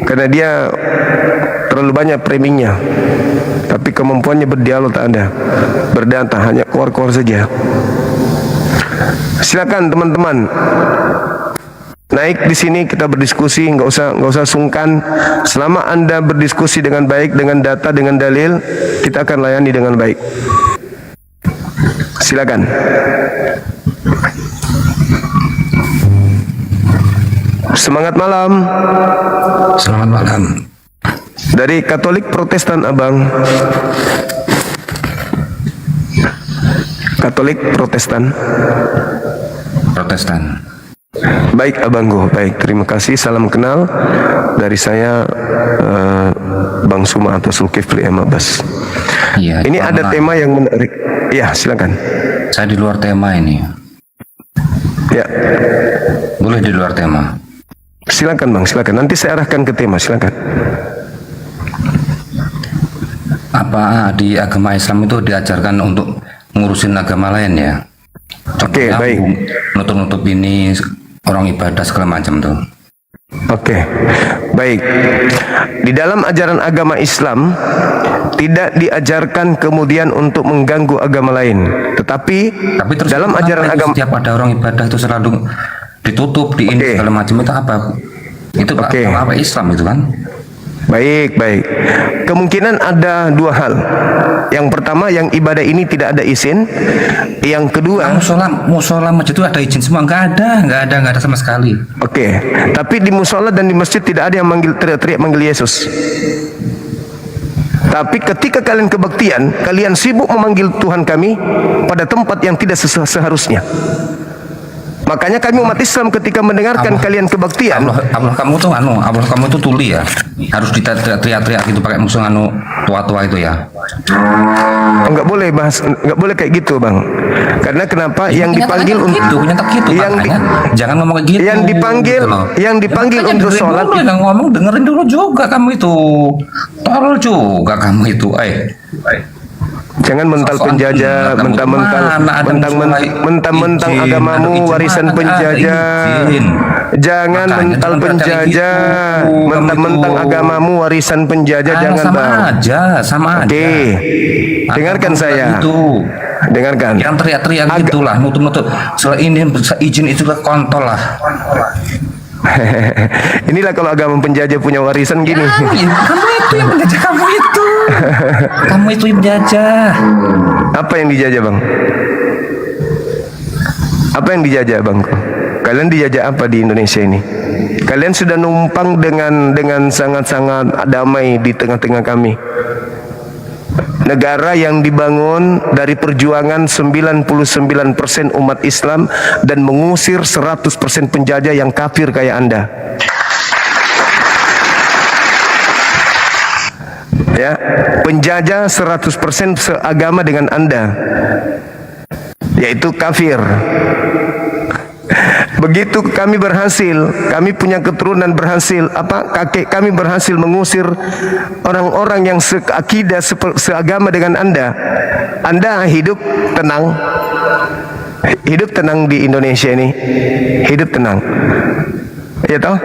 karena dia terlalu banyak framingnya, tapi kemampuannya berdialog tak ada, berdata hanya keluar-keluar saja. Silakan teman-teman naik di sini, kita berdiskusi, nggak usah sungkan. Selama Anda berdiskusi dengan baik, dengan data, dengan dalil, kita akan layani dengan baik. Silakan. Semangat malam. Selamat malam. Dari Katolik Protestan, Abang. Katolik Protestan. Protestan. Baik Abangku, baik, terima kasih, salam kenal dari saya, Bang Suma atau Zulkifli M. Abbas. Iya. Ini ada tema yang menarik. Ya, silakan. Saya di luar tema ini. Ya, Boleh di luar tema. silakan Bang, silakan. Nanti saya arahkan ke tema, silakan. Apa di agama Islam itu diajarkan untuk ngurusin agama lain ya? Oke, baik. Nutup-nutup ini orang ibadah segala macam tuh. Oke, baik. Di dalam ajaran agama Islam tidak diajarkan kemudian untuk mengganggu agama lain, tetapi terus dalam ajaran agama, setiap ada orang ibadah itu selalu ditutup di ini segala macam, itu apa? Itu apa Islam itu kan? baik, baik. Kemungkinan ada dua hal. Yang pertama, yang ibadah ini tidak ada izin. Yang kedua, musola masjid itu ada izin semua? Nggak ada sama sekali. Oke, tapi di musola dan di masjid tidak ada yang teriak-teriak manggil Yesus. Tapi ketika kalian kebaktian, kalian sibuk memanggil Tuhan kami pada tempat yang tidak seharusnya. Makanya kami umat Islam ketika mendengarkan kalian kebaktian, Allah kamu tuh tuli ya, harus teriak-teriak gitu pakai musuh tua-tua itu ya. Enggak boleh bahas, enggak boleh kayak gitu Bang. Karena kenapa? Ya, yang dipanggil untuk gitu, jangan ngomong kayak gitu. Yang dipanggil untuk sholat. Ngomong dengerin dulu juga kamu itu, tolol juga kamu itu, Jangan mental penjajah, mentang-mentang agamamu warisan penjajah. Jangan mental penjajah, mentang-mentang agamamu warisan penjajah. Jangan Bang. Sama aja. Oke, dengarkan saya. Dengarkan. Yang teriak-teriak gitulah, nutup-nutup. Soal ini izin itu kontol lah. Inilah kalau agama penjajah punya warisan gini. Kamu itu yang menjajah, kamu itu yang menjajah. Apa yang dijajah Bang? Apa yang dijajah Bang? Kalian dijajah apa di Indonesia ini? Kalian sudah numpang dengan sangat-sangat damai di tengah-tengah kami. Negara yang dibangun dari perjuangan 99% umat Islam dan mengusir 100% penjajah yang kafir kayak Anda. Ya, penjajah 100% seagama dengan Anda, yaitu kafir. Begitu kami berhasil, kami punya keturunan berhasil, kakek kami berhasil mengusir orang-orang yang seakidah, seagama dengan Anda. Anda hidup tenang di Indonesia ini, hidup tenang. Ya toh?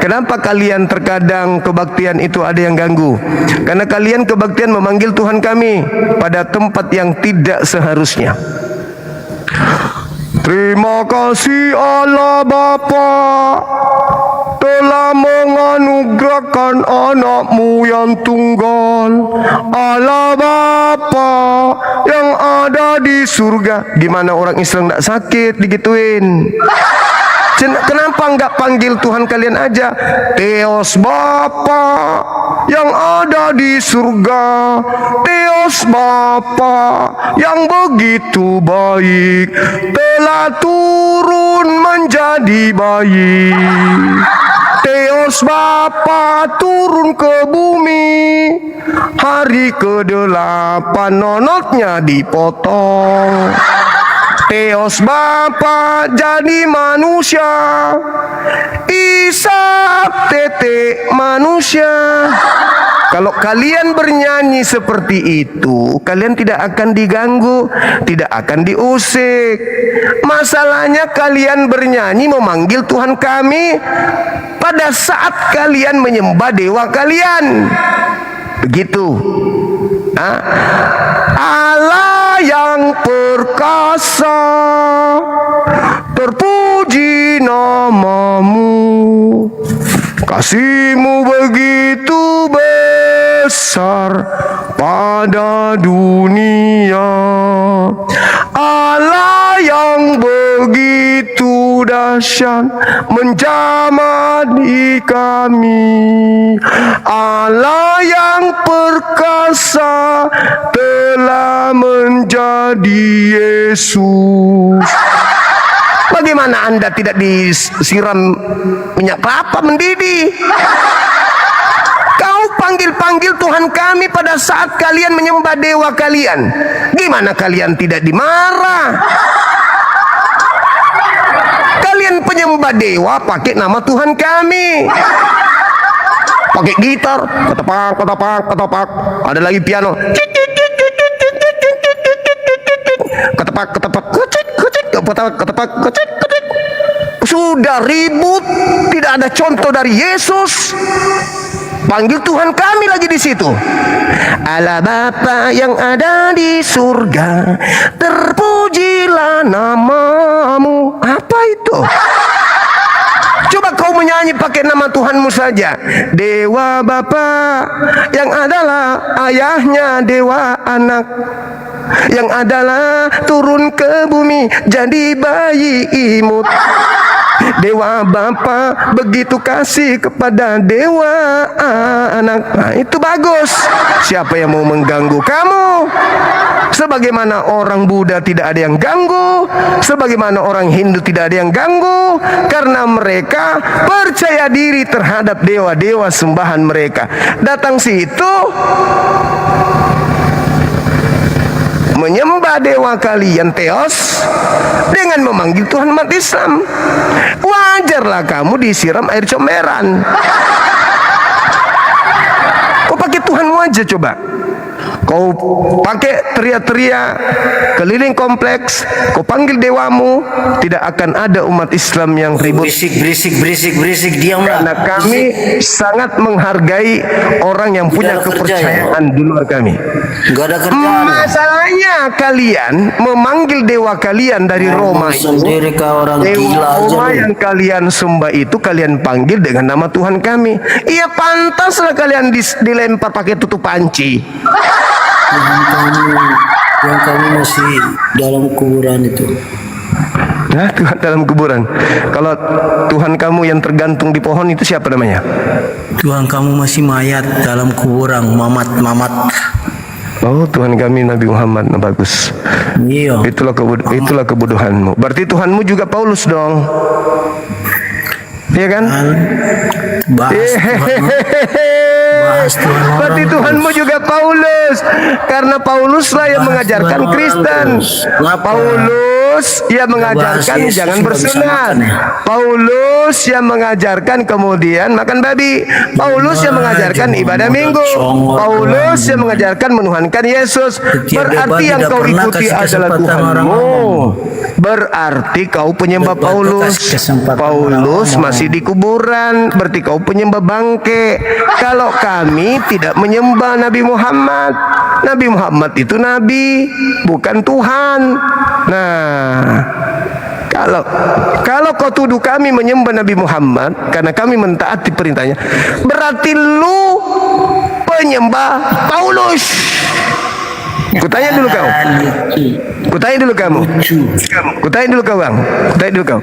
Kenapa kalian terkadang kebaktian itu ada yang ganggu? Karena kalian kebaktian memanggil Tuhan kami pada tempat yang tidak seharusnya. Terima kasih Allah Bapa telah menganugerahkan anakmu yang tunggal. Allah Bapa yang ada di surga. Gimana orang Islam tidak sakit digituin? Kenapa enggak panggil Tuhan kalian aja? Theos Bapa yang ada di surga, Theos Bapa yang begitu baik, telah turun menjadi bayi. Theos Bapa turun ke bumi, hari ke-8 nonotnya dipotong. Theos Bapa jadi manusia, Ishak tetek manusia. Kalau kalian bernyanyi seperti itu, kalian tidak akan diganggu, tidak akan diusik. Masalahnya kalian bernyanyi memanggil Tuhan kami pada saat kalian menyembah dewa kalian. Begitu. Allah yang perkasa, terpuji namamu. Kasih-Mu begitu besar pada dunia. Allah yang begitu dahsyat menjamah di kami. Allah yang perkasa telah menjadi Yesus. Bagaimana Anda tidak disiram minyak kelapa mendidih? Kau panggil-panggil Tuhan kami pada saat kalian menyembah dewa kalian. Gimana kalian tidak dimarah? Kalian penyembah dewa pakai nama Tuhan kami. Pakai gitar, ketepak, ketepak, ketepak. Ada lagi piano. Ketepak, ketepak, kucik, kucik, ketepak, ketepak, kucik, kucik. Sudah ribut, tidak ada contoh dari Yesus. Panggil Tuhan kami lagi di situ. Allah Bapa yang ada di surga, terpujilah namamu. Apa itu? Coba kau menyanyi pakai nama Tuhanmu saja. Dewa Bapa yang adalah ayahnya dewa anak, yang adalah turun ke bumi jadi bayi imut. Dewa Bapa begitu kasih kepada dewa anak. Nah, itu bagus. Siapa yang mau mengganggu kamu? Sebagaimana orang Buddha tidak ada yang ganggu, sebagaimana orang Hindu tidak ada yang ganggu, karena mereka percaya diri terhadap dewa-dewa sembahan mereka. Datang situ menyembah dewa kalian Theos dengan memanggil Tuhan umat Islam. Wajarlah kamu disiram air comberan. Kau pakai Tuhanmu aja coba. Kau pakai teriak-teriak keliling kompleks, kau panggil dewamu, tidak akan ada umat Islam yang ribut. Berisik, diamlah. Karena kami sangat menghargai orang yang punya kepercayaan di luar kami. Gak ada kerjaan. Masalahnya kalian memanggil dewa kalian dari Roma itu, sendiri kau orang dewa gila aja Roma lu. yang kalian sembah itu kalian panggil dengan nama Tuhan kami. Iya, pantaslah kalian dilempar pakai tutup panci. Yang kamu masih dalam kuburan itu. Nah, Tuhan dalam kuburan. Kalau Tuhan kamu yang tergantung di pohon itu siapa namanya? Tuhan kamu masih mayat dalam kuburan, mamat. Oh, Tuhan kami Nabi Muhammad. Nah, bagus. Iya. Itulah kebodohanmu. Berarti Tuhanmu juga Paulus dong. Iya kan? Bahas Tuhan Berarti Tuhanmu juga Paulus, karena Pauluslah yang mengajarkan Kristen. Paulus yang mengajarkan jangan bersunat. Paulus yang mengajarkan kemudian makan babi. Paulus yang mengajarkan ibadah minggu. Paulus yang mengajarkan menuhankan Yesus. Berarti yang kau ikuti adalah Tuhanmu. Berarti kau penyembah Paulus. Paulus masih di kuburan, berarti kau penyembah bangke. Kalau kami tidak menyembah Nabi Muhammad. Nabi Muhammad itu nabi, bukan Tuhan. Nah, kalau kau tuduh kami menyembah Nabi Muhammad karena kami mentaati perintahnya, berarti lu penyembah Paulus. Kutanya dulu kau. Kutanya dulu kamu. Kutanya dulu kau, Bang. Kutanya dulu kau.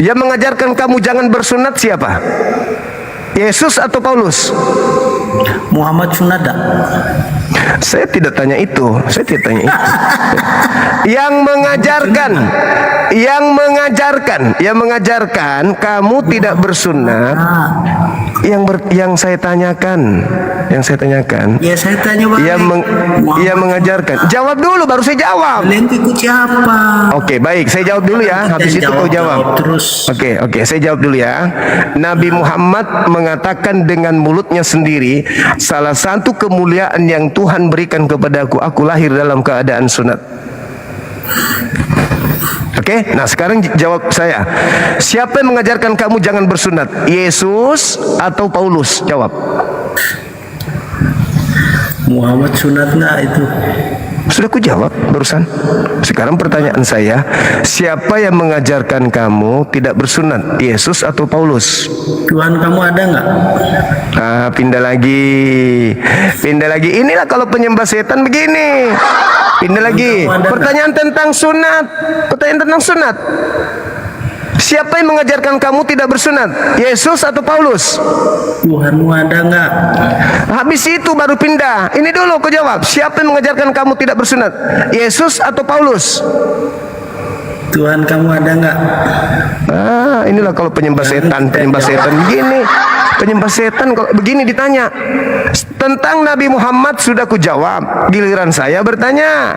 Yang mengajarkan kamu jangan bersunat siapa? Yesus atau Paulus? Muhammad sunat tak? Saya tidak tanya itu. Saya tidak tanya itu. yang mengajarkan kamu tidak bersunat. Yang saya tanyakan. Ya saya tanya balik. Yang mengajarkan. Jawab dulu baru saya jawab. Kalian ikut siapa? Oke, baik, saya jawab dulu ya. Habis itu kau jawab. Terus. Oke, saya jawab dulu ya. Nabi Muhammad mengatakan dengan mulutnya sendiri, salah satu kemuliaan yang Tuhan berikan kepadaku, aku lahir dalam keadaan sunat. Oke, nah sekarang jawab saya. Siapa yang mengajarkan kamu jangan bersunat? Yesus atau Paulus? Jawab. Muhammad sunat nggak itu? Sudah ku jawab barusan. Sekarang pertanyaan saya, siapa yang mengajarkan kamu tidak bersunat? Yesus atau Paulus? Tuhan kamu ada nggak? Pindah lagi. Inilah kalau penyembah setan begini. Pindah lagi. Pertanyaan tentang sunat. Siapa yang mengajarkan kamu tidak bersunat? Yesus atau Paulus? Tuhanmu ada nggak? Habis itu baru pindah. Ini dulu kau jawab. Siapa yang mengajarkan kamu tidak bersunat? Yesus atau Paulus? Tuhan kamu ada nggak? Inilah kalau penyembah setan begini. Penyembah setan kalau begini ditanya. Tentang Nabi Muhammad sudah ku jawab. Giliran saya bertanya.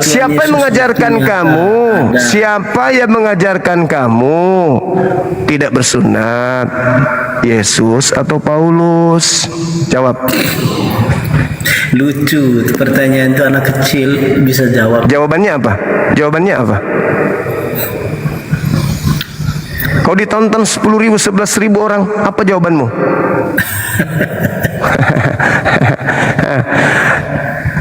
Siapa yang mengajarkan kamu? Siapa yang mengajarkan kamu tidak bersunat? Yesus atau Paulus? Jawab. Lucu pertanyaan itu, anak kecil bisa jawab. Jawabannya apa? Kau ditonton 10.000, 11.000 orang, apa jawabanmu?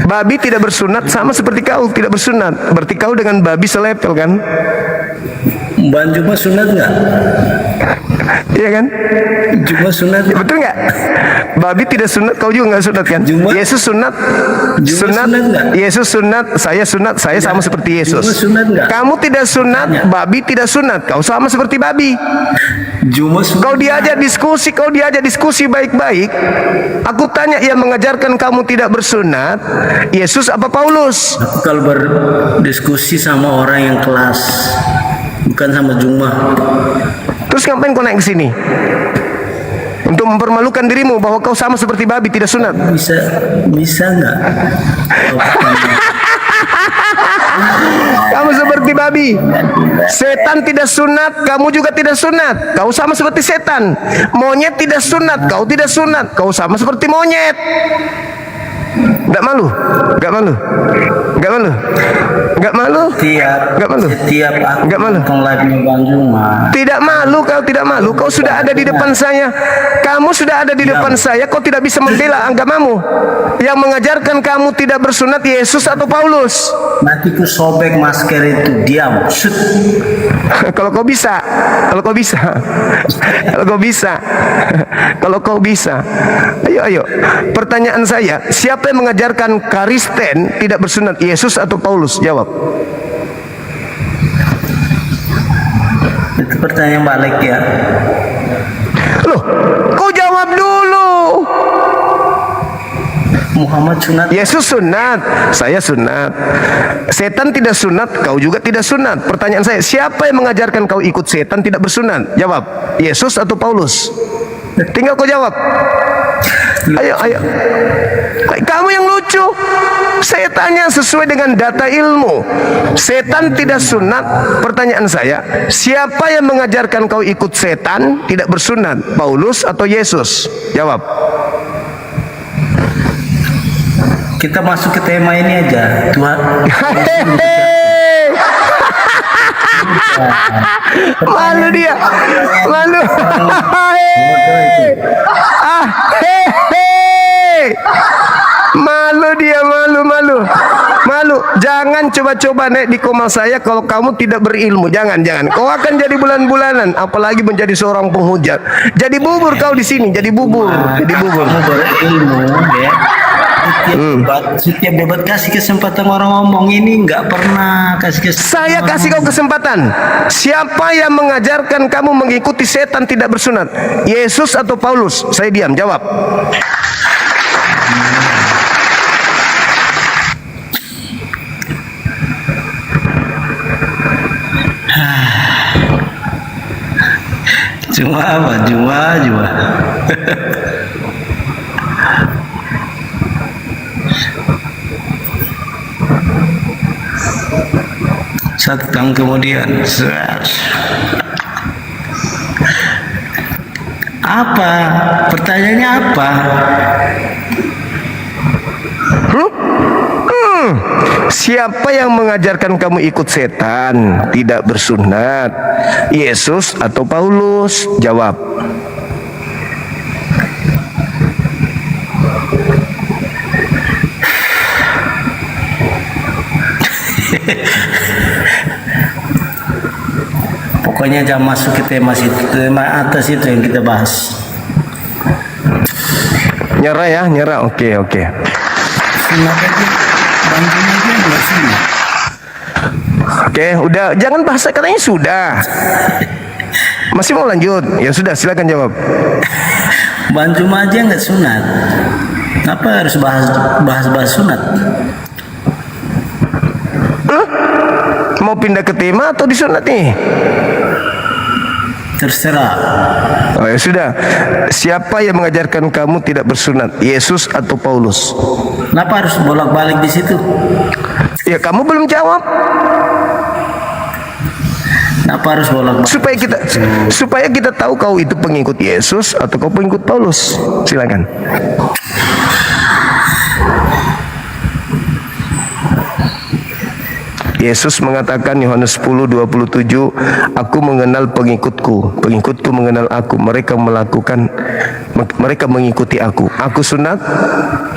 Babi tidak bersunat sama seperti kau tidak bersunat. Berarti kau dengan babi selepel kan? Mbak Juma sunat nggak? Iya kan? Juma sunat. Betul nggak? Babi tidak sunat, kau juga nggak sunat kan? Yesus sunat. Yesus sunat, saya sunat, saya sama seperti Yesus. Kamu tidak sunat, babi tidak sunat, kau sama seperti babi. Kau diajak diskusi baik-baik. Aku tanya, yang mengajarkan kamu tidak bersunat, Yesus apa Paulus? Aku kalau berdiskusi sama orang yang kelas, bukan sama Juma. Terus ngapain kau naik ke sini? Untuk mempermalukan dirimu bahwa kau sama seperti babi tidak sunat. Bisa nggak? Kamu seperti babi. Setan tidak sunat, kamu juga tidak sunat. Kau sama seperti setan. Monyet tidak sunat, kau tidak sunat. Kau sama seperti monyet. Gak malu? Setiap aku live-nya Bang Juma. Tidak malu, kau sudah ada di depan saya. Kamu sudah ada di depan saya, kau tidak bisa membela agamamu. Yang mengajarkan kamu tidak bersunat Yesus atau Paulus? Nanti ku sobek masker itu, diam. Kalau kau bisa. Ayo. Pertanyaan saya, siapa yang mengajarkan Kristen tidak bersunat? Yesus atau Paulus? Jawab. Itu pertanyaan balik ya. Loh, kau jawab dulu. Muhammad sunat. Yesus sunat, saya sunat. Setan tidak sunat, kau juga tidak sunat. Pertanyaan saya, siapa yang mengajarkan kau ikut setan tidak bersunat? Jawab. Yesus atau Paulus? Tinggal kau jawab. Ayo. Kamu yang lucu. Saya tanya sesuai dengan data ilmu. Setan tidak sunat. Pertanyaan saya, siapa yang mengajarkan kau ikut setan tidak bersunat? Paulus atau Yesus? Jawab. Kita masuk ke tema ini aja. Tuhan. Malu dia. Malu dia. Jangan coba-coba naik di koma saya kalau kamu tidak berilmu. Jangan. Kau akan jadi bulan-bulanan, apalagi menjadi seorang penghujat. Jadi bubur kau di sini, jadi bubur. Kamu berilmu ya. Setiap debat kasih kesempatan orang ngomong, ini nggak pernah kasih kesempatan. Saya kasih kau kesempatan. Siapa yang mengajarkan kamu mengikuti setan tidak bersunat? Yesus atau Paulus? Saya diam, jawab. Cuma apa? Cuma. Satu tahun kemudian, apa? Pertanyaannya apa? Siapa yang mengajarkan kamu ikut setan, tidak bersunat? Yesus atau Paulus? Jawab. Pokoknya jangan masuk ke tema atas itu yang kita bahas. Nyerah ya, nyerah. Oke. Sunat aja, bantuin aja nggak sunat. Oke, udah, jangan bahas katanya sudah. Masih mau lanjut? Ya sudah, silakan jawab. Bantu aja nggak sunat. Kenapa harus bahas sunat? Mau pindah ke tema atau disunat nih? Terserah. Oh ya sudah. Siapa yang mengajarkan kamu tidak bersunat? Yesus atau Paulus? Kenapa harus bolak-balik di situ? Ya kamu belum jawab. Kenapa harus bolak-balik? Supaya kita tahu kau itu pengikut Yesus atau kau pengikut Paulus. Silakan. Yesus mengatakan Yohanes 10:27, aku mengenal pengikutku, pengikutku mengenal aku, mereka mengikuti aku. Aku sunat,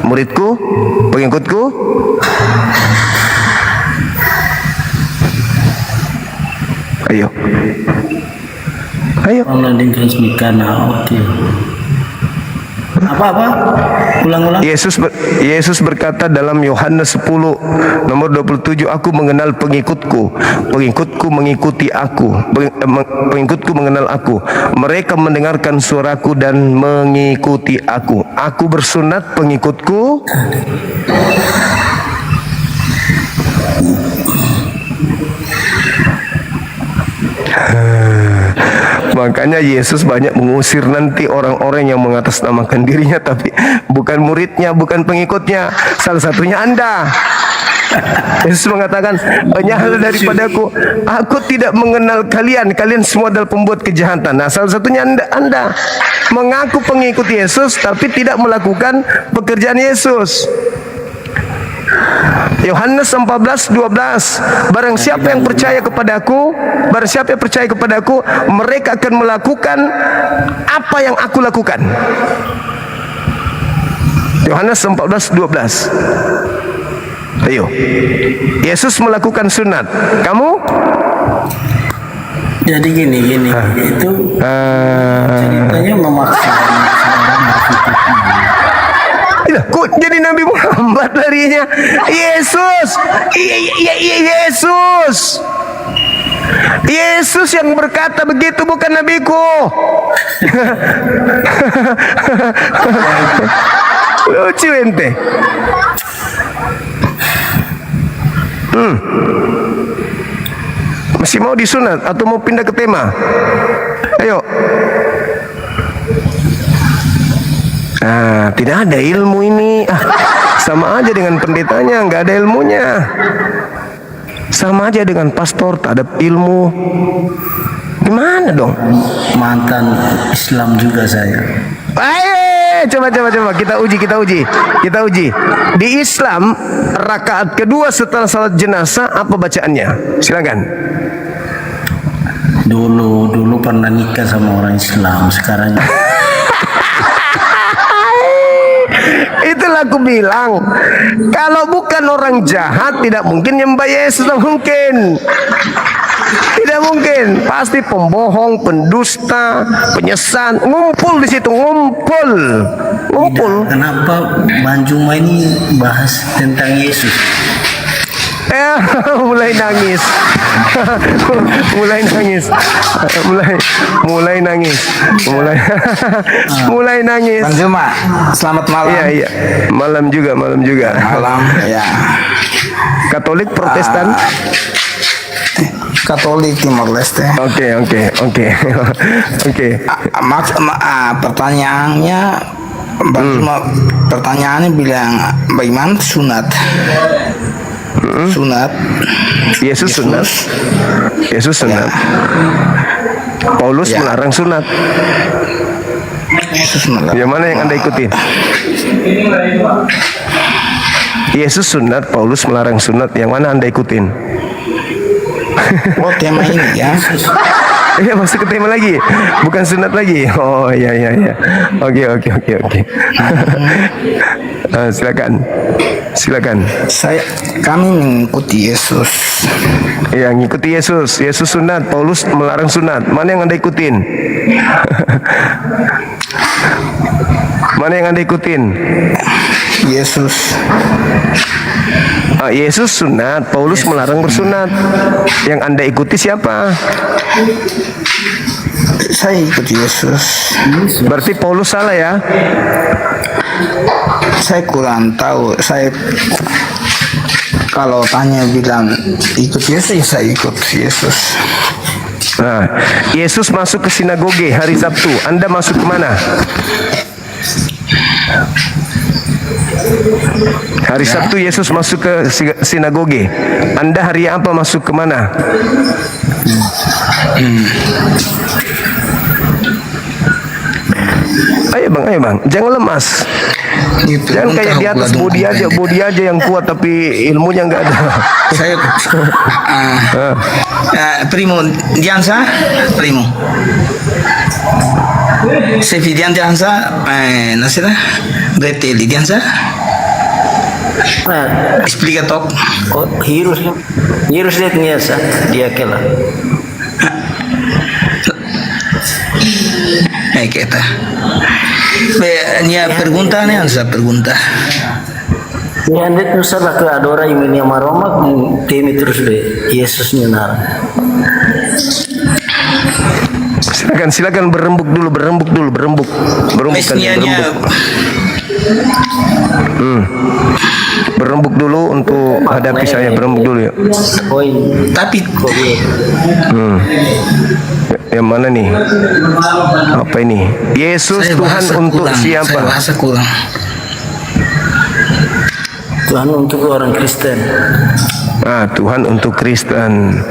muridku, pengikutku. Ayo. Allah diresmikan. Oke. Apa? Ulang-ulang. Yesus berkata dalam Yohanes 10 nomor 27, aku mengenal pengikutku, pengikutku mengikuti aku, pengikutku mengenal aku, mereka mendengarkan suaraku dan mengikuti aku. Aku bersunat, pengikutku makanya Yesus banyak mengusir nanti orang-orang yang mengatasnamakan dirinya tapi bukan muridnya, bukan pengikutnya. Salah satunya Anda. Yesus mengatakan, "Penyahlah daripadaku, aku tidak mengenal kalian, kalian semua adalah pembuat kejahatan." Nah, salah satunya Anda mengaku pengikut Yesus tapi tidak melakukan pekerjaan Yesus. Yohanes 14:12, barang siapa yang percaya kepadaku, mereka akan melakukan apa yang aku lakukan. Yohanes 14:12. Ayo. Yesus melakukan sunat. Kamu? Jadi gini, itu ceritanya memaksa orang kok jadi Nabi Muhammad larinya? Yesus yang berkata begitu, bukan nabiku. Lucu ente. Masih mau disunat atau mau pindah ke tema? Ayo. Nah, tidak ada ilmu ini. Sama aja dengan pendetanya, nggak ada ilmunya. Sama aja dengan pastor, tak ada ilmu. Gimana dong? mantan Islam juga saya. Ayo, coba kita uji. Di Islam, rakaat kedua setelah salat jenazah apa bacaannya? Silakan. Dulu pernah nikah sama orang Islam, sekarang Itulah aku bilang, kalau bukan orang jahat tidak mungkin nyembah Yesus, tidak mungkin. Pasti pembohong, pendusta, penyesat, ngumpul di situ, ngumpul. Kenapa Banjuma ini bahas tentang Yesus? Mulai nangis. Mulai nangis. Bang Juma, selamat malam. Iya. Malam juga. Malam, ya. Katolik, Protestan. Katolik Timor Leste. Oke. Pertanyaannya, pertanyaannya bilang bagaimana sunat? Sunat. Yesus sunat. Paulus Ya. melarang sunat. Yesus melarang. Yang mana yang Anda ikutin? Yesus sunat, Paulus melarang sunat. Yang mana Anda ikutin? Oh, tema ini ya. Iya, masuk ke tema lagi. Bukan sunat lagi. Oh, iya. Oke. Silakan. Kami mengikuti Yesus. Ya, ngikuti Yesus. Yesus sunat, Paulus melarang sunat. Mana yang Anda ikutin? Mana yang Anda ikutin? Yesus. Yesus sunat, Paulus melarang bersunat. Yang Anda ikuti siapa? Saya ikuti Yesus. Berarti Paulus salah ya? Saya kurang tahu. Saya kalau tanya bilang ikut Yesus, saya ikut Yesus. Nah, Yesus masuk ke sinagoge hari Sabtu. Anda masuk ke mana? Hari Sabtu Yesus masuk ke sinagoge. Anda hari apa masuk ke mana? Ayo bang, jangan lemas. Gitu. Jangan kayak di atas body aja yang kuat tapi ilmunya nggak ada. Saya primo Diansa, primo. Se fidiante Diansa, nasira, Betel Diansa. Explica tok. Hirus lihat niasa dia kela. Kita. Nia pergunta nih Ansa pergunta. Dia hendak nusalah ke adora ini maroma temi terus deh Yesus nyenar. Silakan berembuk berembuk dulu untuk hadapi saya, berembuk dulu ya. Tapi Yang mana nih? Apa ini? Yesus Tuhan untuk siapa? Saya bahasa kurang. Tuhan untuk orang Kristen. Tuhan untuk Kristen.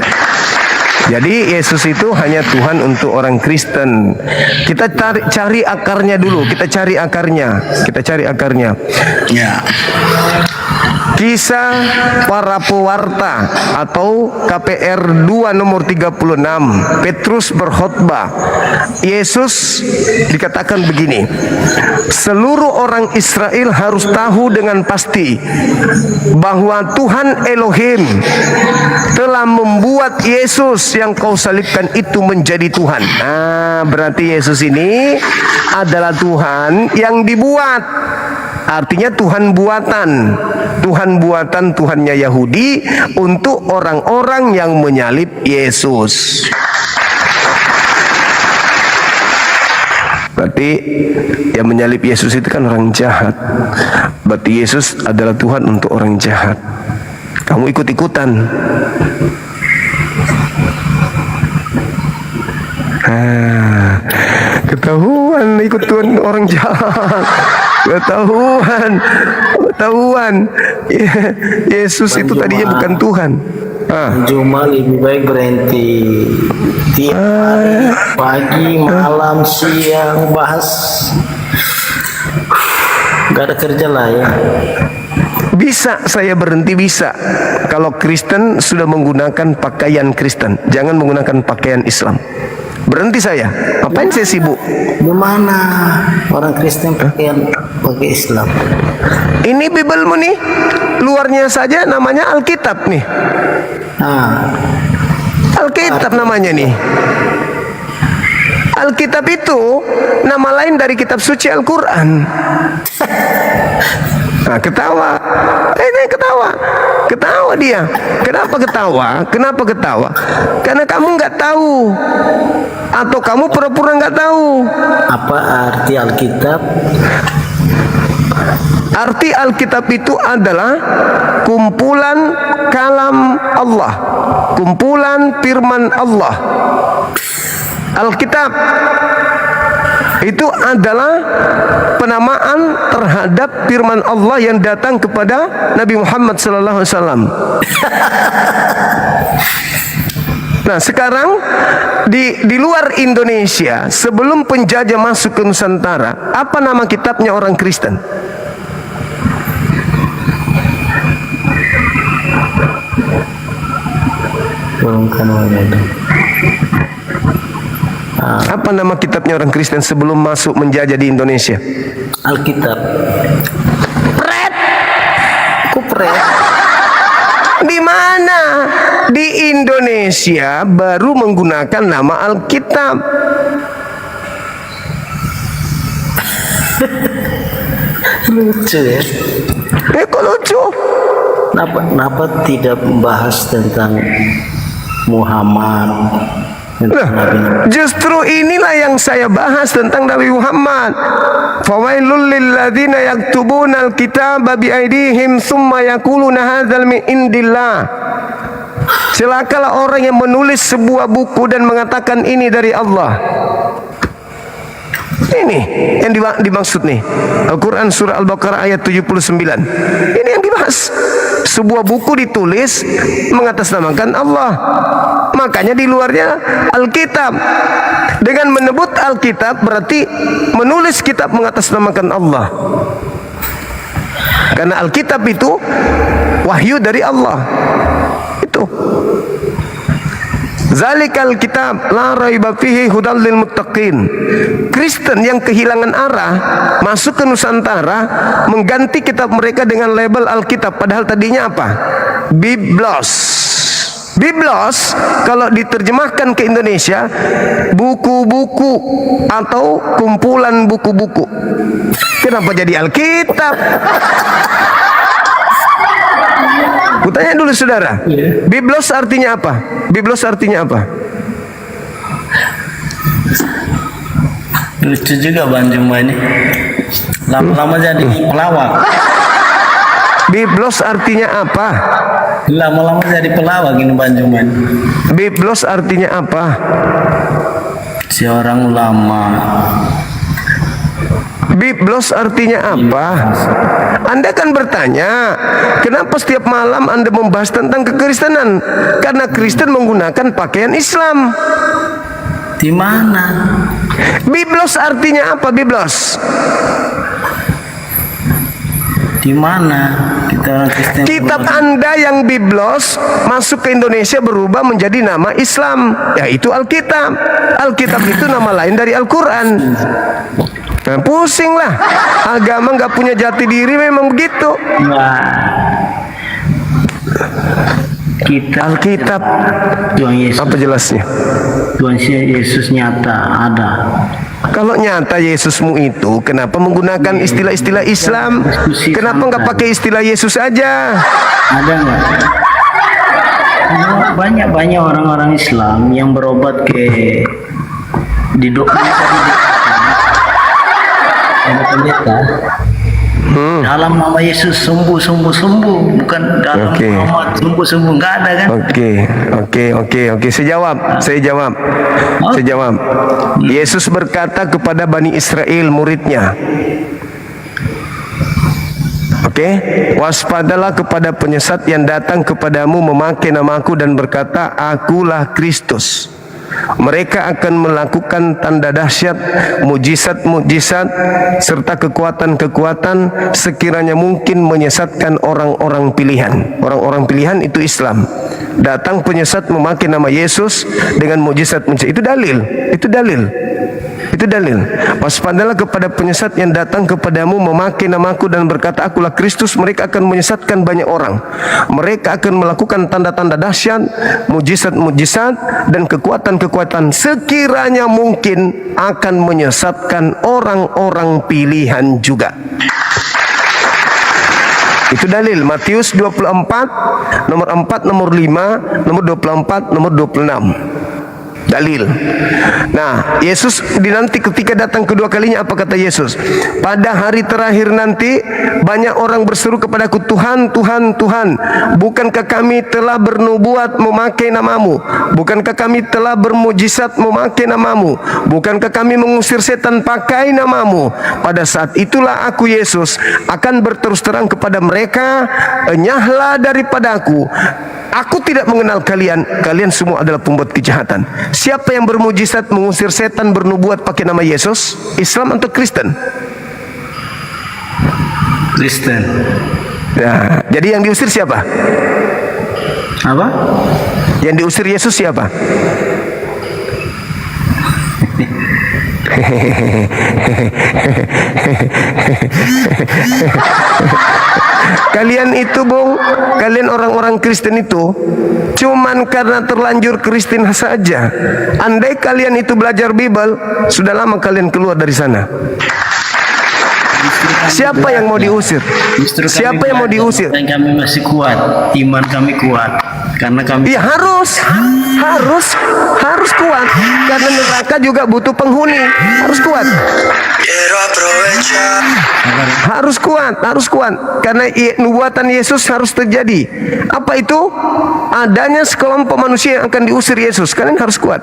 Jadi Yesus itu hanya Tuhan untuk orang Kristen. Kita cari akarnya dulu. Kita cari akarnya. Ya. Kisah para pewarta atau KPR 2 nomor 36. Petrus berkhotbah. Yesus dikatakan begini. Seluruh orang Israel harus tahu dengan pasti bahwa Tuhan Elohim telah membuat Yesus yang kau salibkan itu menjadi Tuhan. Berarti Yesus ini adalah Tuhan yang dibuat. Artinya Tuhan buatan, Tuhannya Yahudi untuk orang-orang yang menyalib Yesus. Berarti yang menyalib Yesus itu kan orang jahat. Berarti Yesus adalah Tuhan untuk orang jahat. Kamu ikut-ikutan. Ketahuan ikut Tuhan orang jahat. Ketahuan. Yesus itu tadinya bukan Tuhan. Cuma lebih baik berhenti tiap hari, pagi, malam, siang bahas. Gak ada kerja lah ya. Bisa saya berhenti, bisa. Kalau Kristen sudah menggunakan pakaian Kristen, jangan menggunakan pakaian Islam. Berhenti saya. Apain saya sibuk? Gimana orang Kristen pakai Islam? Ini Bibelmu nih, luarnya saja namanya Alkitab nih. Alkitab namanya nih. Alkitab itu nama lain dari kitab suci Al-Quran. Ketawa. Ketawa dia. Kenapa ketawa? Karena kamu nggak tahu, atau kamu pura-pura nggak tahu. Apa arti Alkitab? Arti Alkitab itu adalah kumpulan kalam Allah. kumpulan firman Allah. Alkitab itu adalah penamaan terhadap firman Allah yang datang kepada Nabi Muhammad sallallahu alaihi wasallam. Nah, sekarang di luar Indonesia, sebelum penjajah masuk ke Nusantara, apa nama kitabnya orang Kristen? Apa nama kitabnya orang Kristen sebelum masuk menjajah di Indonesia? Alkitab. Pret. Kupret. Di mana? Di Indonesia baru menggunakan nama Alkitab. Lucu ya. Kok lucu? Kenapa tidak membahas tentang Muhammad? Nah, justru inilah yang saya bahas tentang Nabi Muhammad. Fawailul lil ladzina yaktubuna alkitaba biaidihim tsumma yaquluna hadzal min indillah. Celakalah orang yang menulis sebuah buku dan mengatakan ini dari Allah. Ini yang dimaksud nih. Al-Quran surah Al-Baqarah ayat 79. Ini yang dibahas. Sebuah buku ditulis mengatasnamakan Allah. Makanya di luarnya Alkitab. Dengan menyebut Alkitab berarti menulis kitab mengatasnamakan Allah. Karena Alkitab itu wahyu dari Allah. Itu. Zalikal kitab la raiba fihi hudal lil muttaqin. Kristen yang kehilangan arah masuk ke Nusantara mengganti kitab mereka dengan label Alkitab, padahal tadinya apa? Biblos. Biblos kalau diterjemahkan ke Indonesia buku-buku atau kumpulan buku-buku. Kenapa jadi Alkitab? Kutanya dulu saudara, Biblos artinya apa? Biblos artinya apa? Lucu juga Bang Juma ini. Lama-lama jadi pelawak. Biblos artinya apa? Lama-lama jadi pelawak ini Bang Juma. Biblos artinya apa? Seorang ulama. Biblos artinya apa? Anda kan bertanya, kenapa setiap malam Anda membahas tentang kekristenan? Karena Kristen menggunakan pakaian Islam. Di mana? Biblos artinya apa? Biblos. Di mana kita orang Kristen? Kitab Anda yang Biblos masuk ke Indonesia berubah menjadi nama Islam, yaitu Alkitab. Alkitab itu nama lain dari Al-Quran. Nah, pusing lah. Agama nggak punya jati diri memang begitu. Nah, kita Alkitab. Tuhan Yesus. Apa jelasnya? Tuhan Yesus nyata ada. Kalau nyata Yesusmu itu, kenapa menggunakan istilah-istilah Islam? Kenapa nggak pakai istilah Yesus aja? Ada nggak? Banyak orang-orang Islam yang berobat ke di ada pendeta dalam nama Yesus sembuh, bukan dalam Muhammad sembuh, nggak ada kan? Oke. Saya jawab. Yesus berkata kepada Bani Israel muridnya, waspadalah kepada penyesat yang datang kepadamu memakai namaku dan berkata, akulah Kristus. Mereka akan melakukan tanda dahsyat, mujizat-mujizat serta kekuatan-kekuatan sekiranya mungkin menyesatkan orang-orang pilihan. Orang-orang pilihan itu Islam. Datang penyesat memakai nama Yesus dengan mujizat-mujizat. Itu dalil. Waspadalah kepada penyesat yang datang kepadamu memakai namaku dan berkata, akulah Kristus. Mereka akan menyesatkan banyak orang. Mereka akan melakukan tanda-tanda dahsyat, mujizat-mujizat dan kekuatan-kekuatan sekiranya mungkin akan menyesatkan orang-orang pilihan juga. Itu dalil. Matius 24 nomor 4, nomor 5, nomor 24, nomor 26. Dalil. Nah, Yesus nanti ketika datang kedua kalinya, apa kata Yesus? Pada hari terakhir nanti banyak orang berseru kepadaku, Tuhan, Tuhan, Tuhan, bukankah kami telah bernubuat memakai namamu? Bukankah kami telah bermujizat memakai namamu? Bukankah kami mengusir setan pakai namamu? Pada saat itulah aku, Yesus, akan berterus terang kepada mereka, enyahlah daripadaku, aku tidak mengenal kalian, kalian semua adalah pembuat kejahatan. Siapa yang bermujizat mengusir setan bernubuat pakai nama Yesus? Islam atau Kristen? Kristen. Nah, jadi yang diusir siapa? Apa? Yang diusir Yesus siapa? Kalian itu, Bung, kalian orang-orang Kristen itu cuman karena terlanjur Kristen saja. Andai kalian itu belajar Bible, sudah lama kalian keluar dari sana. Siapa yang mau diusir? Siapa yang mau diusir? Dan kami masih kuat, iman kami kuat, karena kami. Iya, harus kuat, karena neraka juga butuh penghuni. Harus kuat. Harus kuat, karena nubuatan Yesus harus terjadi. Apa itu? Adanya sekelompok manusia yang akan diusir Yesus. Kalian harus kuat.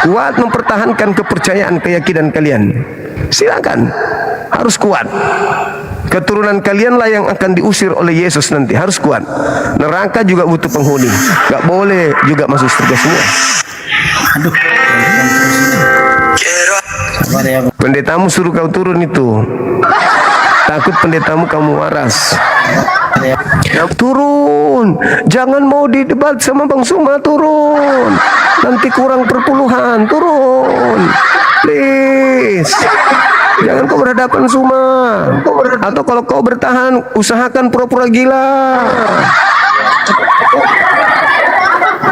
Kuat mempertahankan kepercayaan, keyakinan kalian. Silakan. Harus kuat. Keturunan kalianlah yang akan diusir oleh Yesus nanti. Harus kuat. Neraka juga butuh penghuni. Gak boleh juga masuk surga semua. Aduh. Sabar ya, Bang. Pendetamu suruh kau turun itu. Takut pendetamu kamu waras. Turun. Jangan mau didebat sama Bang Suma. Turun. Nanti kurang perpuluhan. Turun. Please. Jangan kau berhadapan Suma. Atau kalau kau bertahan, usahakan pura-pura gila.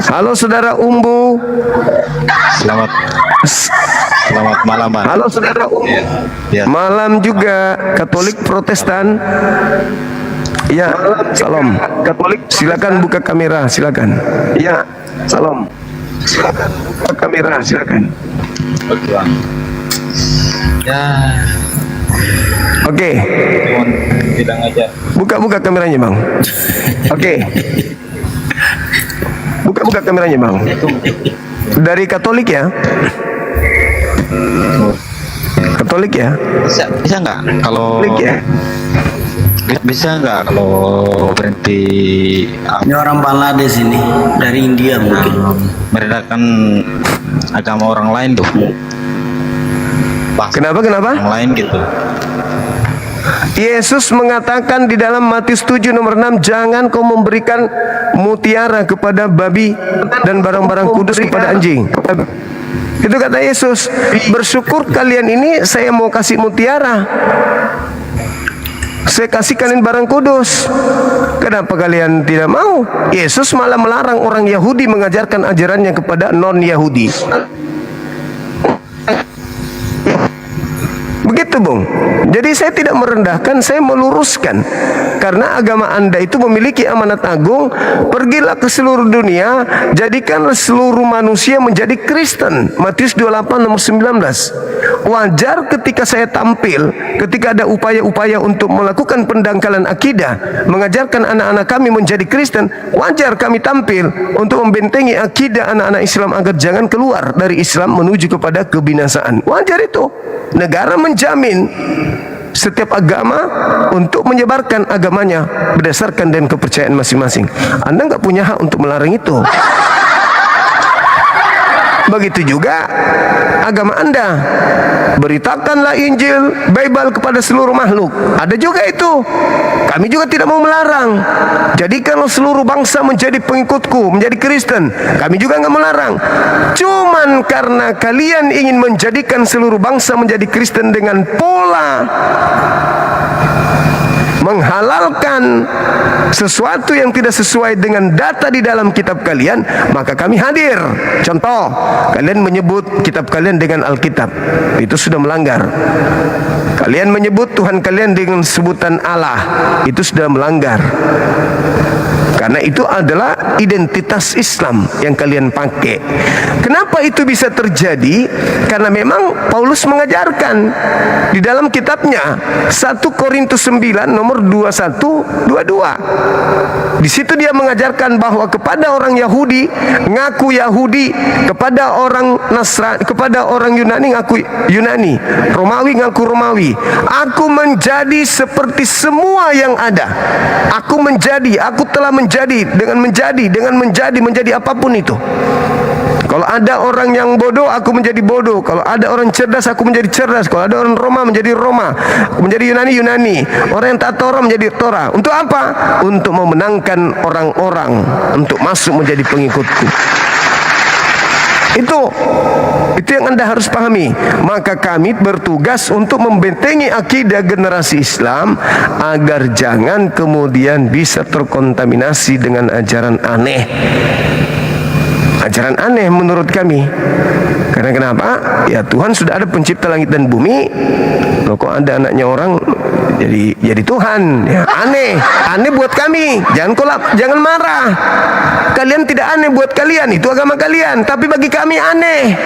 Halo saudara Umbu. Selamat malam, Pak. Halo saudara Umbu. Ya. Malam juga Katolik Protestan. Ya, salam. Katolik, silakan buka kamera, silakan. Ya, salam. Silakan buka kamera, silakan. Oke, Bang. Ya, Oke. cuma bilang aja. Buka kameranya, Bang. Oke. Buka kameranya, Bang. Dari Katolik ya? Katolik ya? Bisa nggak kalau Katolik ya? bisa nggak kalau berhenti Ini orang Bangladesh ini, dari India mungkin. merendahkan agama orang lain tuh? Kenapa? Orang lain gitu. Yesus mengatakan di dalam Matius 7 nomor 6, jangan kau memberikan mutiara kepada babi dan barang-barang kudus kepada anjing. Itu kata Yesus. Bersyukur kalian ini saya mau kasih mutiara. Saya kasih kalian barang kudus. Kenapa kalian tidak mau? Yesus malah melarang orang Yahudi mengajarkan ajarannya kepada non-Yahudi. Begitu, Bung. Jadi saya tidak merendahkan, saya meluruskan. Karena agama Anda itu memiliki amanat agung. Pergilah ke seluruh dunia, jadikanlah seluruh manusia menjadi Kristen. Matius 28 nomor 19. Wajar ketika saya tampil, ketika ada upaya-upaya untuk melakukan pendangkalan akidah, mengajarkan anak-anak kami menjadi Kristen, wajar kami tampil untuk membentengi akidah anak-anak Islam agar jangan keluar dari Islam menuju kepada kebinasaan. Wajar itu. Negara menjamin setiap agama untuk menyebarkan agamanya berdasarkan dan kepercayaan masing-masing. Anda nggak punya hak untuk melarang itu. Begitu juga agama Anda. Beritakanlah Injil, Bible kepada seluruh makhluk. Ada juga itu. Kami juga tidak mau melarang. Jadikanlah seluruh bangsa menjadi pengikutku, menjadi Kristen. Kami juga nggak melarang. Cuman karena kalian ingin menjadikan seluruh bangsa menjadi Kristen dengan pola menghalalkan sesuatu yang tidak sesuai dengan data di dalam kitab kalian, maka kami hadir. Contoh, kalian menyebut kitab kalian dengan Alkitab, itu sudah melanggar. Kalian menyebut Tuhan kalian dengan sebutan Allah, itu sudah melanggar. Karena itu adalah identitas Islam yang kalian pakai. Kenapa itu bisa terjadi? Karena memang Paulus mengajarkan di dalam kitabnya 1 Korintus 9 nomor 21 22. Di situ dia mengajarkan bahwa kepada orang Yahudi ngaku Yahudi, kepada orang Nasrani, kepada orang Yunani ngaku Yunani, Romawi ngaku Romawi. Aku menjadi seperti semua yang ada. Aku telah menjadi menjadi apapun itu. Kalau ada orang yang bodoh, aku menjadi bodoh. Kalau ada orang cerdas, aku menjadi cerdas. Kalau ada orang Roma, menjadi Roma. Aku menjadi Yunani, Yunani. Orang yang tak Torah menjadi Torah. Untuk apa? Untuk memenangkan orang-orang untuk masuk menjadi pengikutku. Itu yang Anda harus pahami. Maka kami bertugas untuk membentengi akidah generasi Islam agar jangan kemudian bisa terkontaminasi dengan ajaran aneh. Ajaran aneh menurut kami. Karena kenapa? Ya Tuhan sudah ada pencipta langit dan bumi. Loh, kok ada anaknya orang jadi Tuhan? Ya, aneh buat kami. Jangan marah. Kalian tidak aneh buat kalian, itu agama kalian. Tapi bagi kami aneh.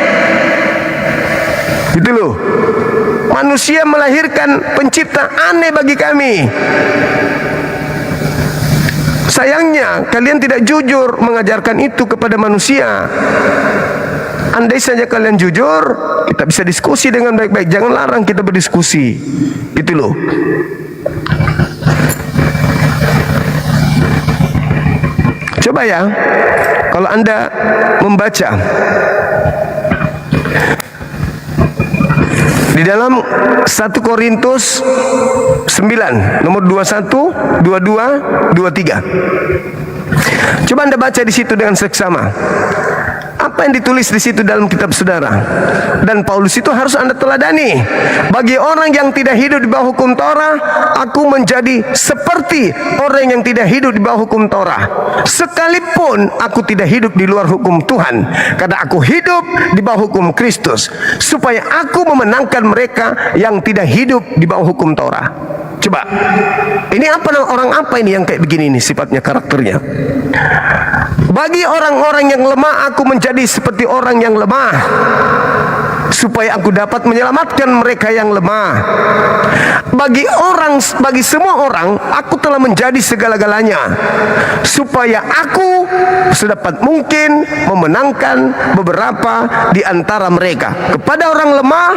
Gitu loh. Manusia melahirkan pencipta aneh bagi kami. Sayangnya kalian tidak jujur mengajarkan itu kepada manusia. Andai saja kalian jujur, kita bisa diskusi dengan baik-baik. Jangan larang kita berdiskusi. Gitu loh. Coba ya, kalau Anda membaca di dalam 1 Korintus 9 nomor 21, 22, 23. Coba Anda baca di situ dengan seksama. Apa yang ditulis di situ dalam kitab saudara? Dan Paulus itu harus Anda teladani. Bagi orang yang tidak hidup di bawah hukum Torah, aku menjadi seperti orang yang tidak hidup di bawah hukum Torah. Sekalipun aku tidak hidup di luar hukum Tuhan, karena aku hidup di bawah hukum Kristus, supaya aku memenangkan mereka yang tidak hidup di bawah hukum Torah. Coba, ini orang apa ini yang kayak begini nih sifatnya, karakternya? Bagi orang-orang yang lemah, aku menjadi seperti orang yang lemah, supaya aku dapat menyelamatkan mereka yang lemah. Bagi semua orang, aku telah menjadi segala-galanya, supaya aku sedapat mungkin memenangkan beberapa di antara mereka. Kepada orang lemah,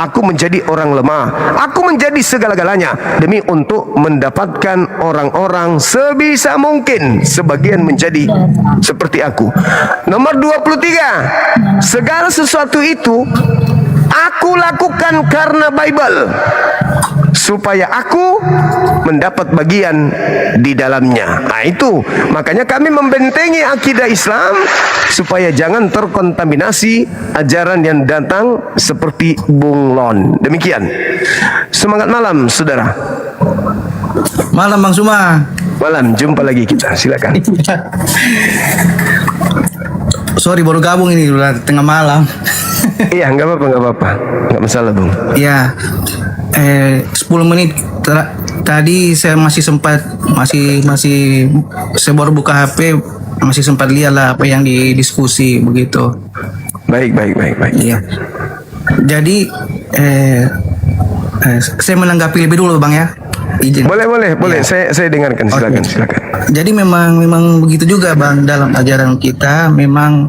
aku menjadi orang lemah. Aku menjadi segala-galanya demi untuk mendapatkan orang-orang sebisa mungkin sebagian menjadi seperti aku. Nomor 23. Segala sesuatu itu aku lakukan karena Bible, supaya aku mendapat bagian di dalamnya. Nah itu, makanya kami membentengi akidah Islam supaya jangan terkontaminasi ajaran yang datang seperti bunglon. Demikian. Semangat malam, saudara. Malam Bang Suma. Malam, jumpa lagi kita. Silakan. Sorry baru gabung ini udah tengah malam. Iya, nggak apa-apa, nggak masalah, Bung. Ya, 10 menit tadi saya masih saya baru buka HP, masih sempat lihat lah apa yang didiskusi begitu. Baik. Iya. Jadi saya menanggapi lebih dulu Bang ya. Izin. Boleh. Ya. Saya dengarkan. Silakan. Okay. Silakan. Jadi memang begitu juga Bang, dalam ajaran kita memang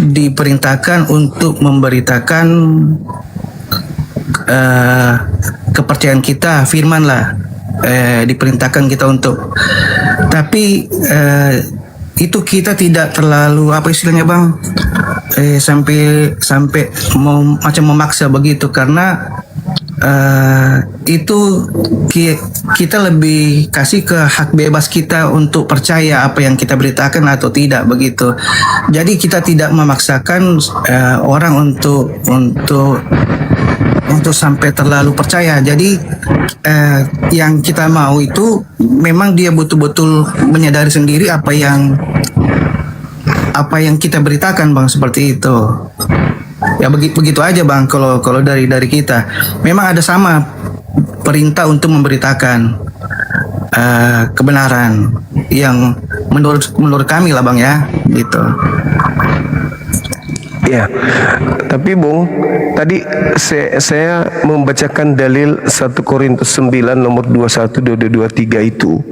diperintahkan untuk memberitakan kepercayaan kita, firman lah, diperintahkan kita untuk. Tapi itu kita tidak terlalu apa istilahnya Bang, sampai mau macam memaksa begitu, karena itu kita lebih kasih ke hak bebas kita untuk percaya apa yang kita beritakan atau tidak begitu. Jadi kita tidak memaksakan orang untuk sampai terlalu percaya. Jadi yang kita mau itu memang dia betul-betul menyadari sendiri apa yang kita beritakan Bang, seperti itu. Ya begitu aja Bang. Kalau dari kita memang ada sama perintah untuk memberitakan. kebenaran yang menurut kami lah Bang ya, gitu. Ya, tapi Bung, tadi saya membacakan dalil 1 Korintus 9 nomor 21, 22, 23 itu.